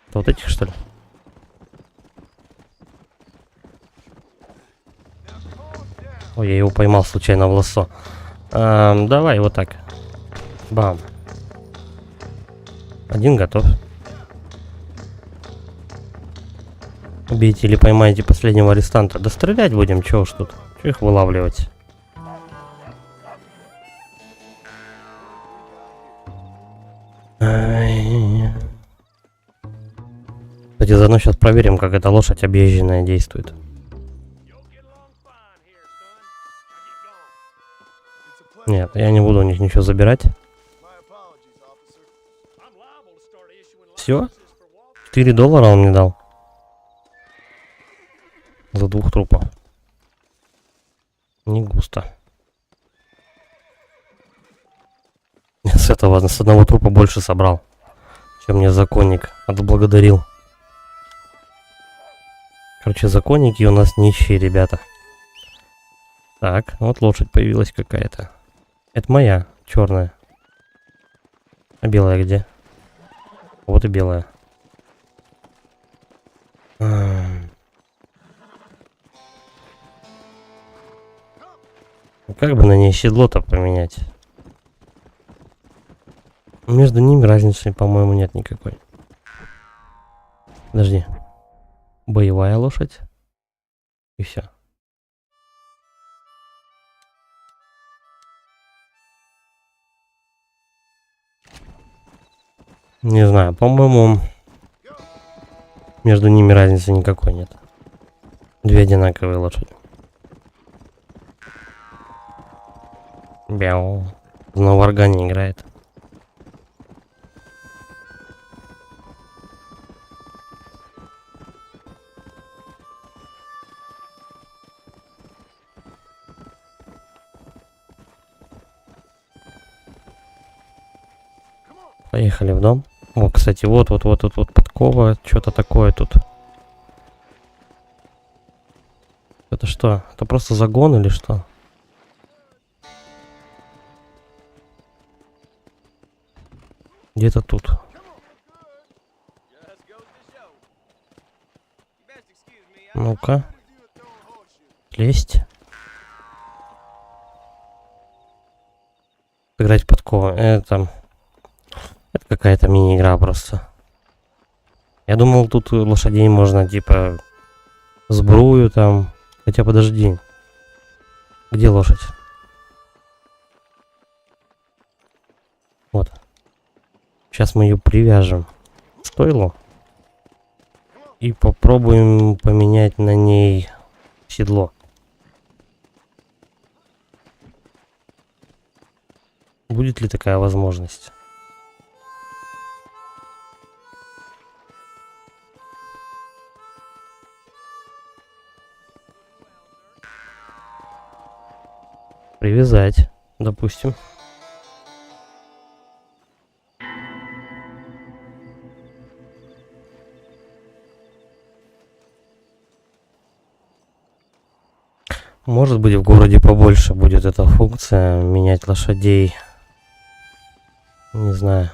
S1: Это вот этих, что ли? Ой, я его поймал случайно в лассо. Давай вот так. Бам. Один готов. Убейте или поймайте последнего арестанта. Да стрелять будем, чё уж тут. Чё их вылавливать? Кстати, заодно сейчас проверим, как эта лошадь объезженная действует. Нет, я не буду у них ничего забирать. Все? $4 он мне дал. За 2 трупов. Не густо. С этого, с одного трупа больше собрал, чем мне законник отблагодарил. Короче, законники у нас нищие, ребята. Так, вот лошадь появилась какая-то. Это моя, черная. А белая где? Вот и белая. Как бы на ней седло-то поменять? Между ними разницы, по-моему, нет никакой. Подожди. Боевая лошадь. И все. Не знаю, по-моему, между ними разницы никакой нет. Две одинаковые лошади. Бяу. На варгане играет. Поехали в дом. О, кстати, вот подкова, что-то такое тут. Это что? Это просто загон или что? Где-то тут. Ну-ка. Лезть. Играть подкову. Это какая-то мини-игра просто. Я думал, тут лошадей можно, типа, сбрую там. Хотя подожди. Где лошадь? Вот. Сейчас мы ее привяжем к стойлу. И попробуем поменять на ней седло. Будет ли такая возможность? Привязать, допустим. Может быть, в городе побольше будет эта функция менять лошадей. Не знаю.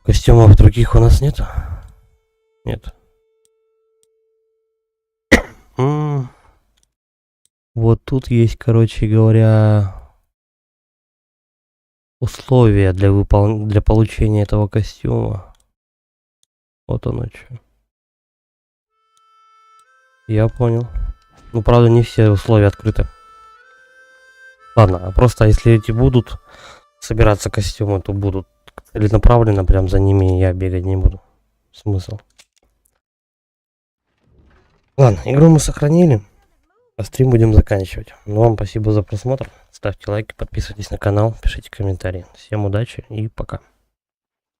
S1: Костюмов других у нас нету? Нет. Вот тут есть, короче говоря, условия для получения этого костюма. Вот оно что. Я понял. Ну, правда, не все условия открыты. Ладно, а просто если эти будут собираться костюмы, то будут целенаправленно прям за ними, я бегать не буду. Смысл. Ладно, игру мы сохранили. А стрим будем заканчивать. Ну, вам спасибо за просмотр. Ставьте лайки, подписывайтесь на канал, пишите комментарии. Всем удачи и пока.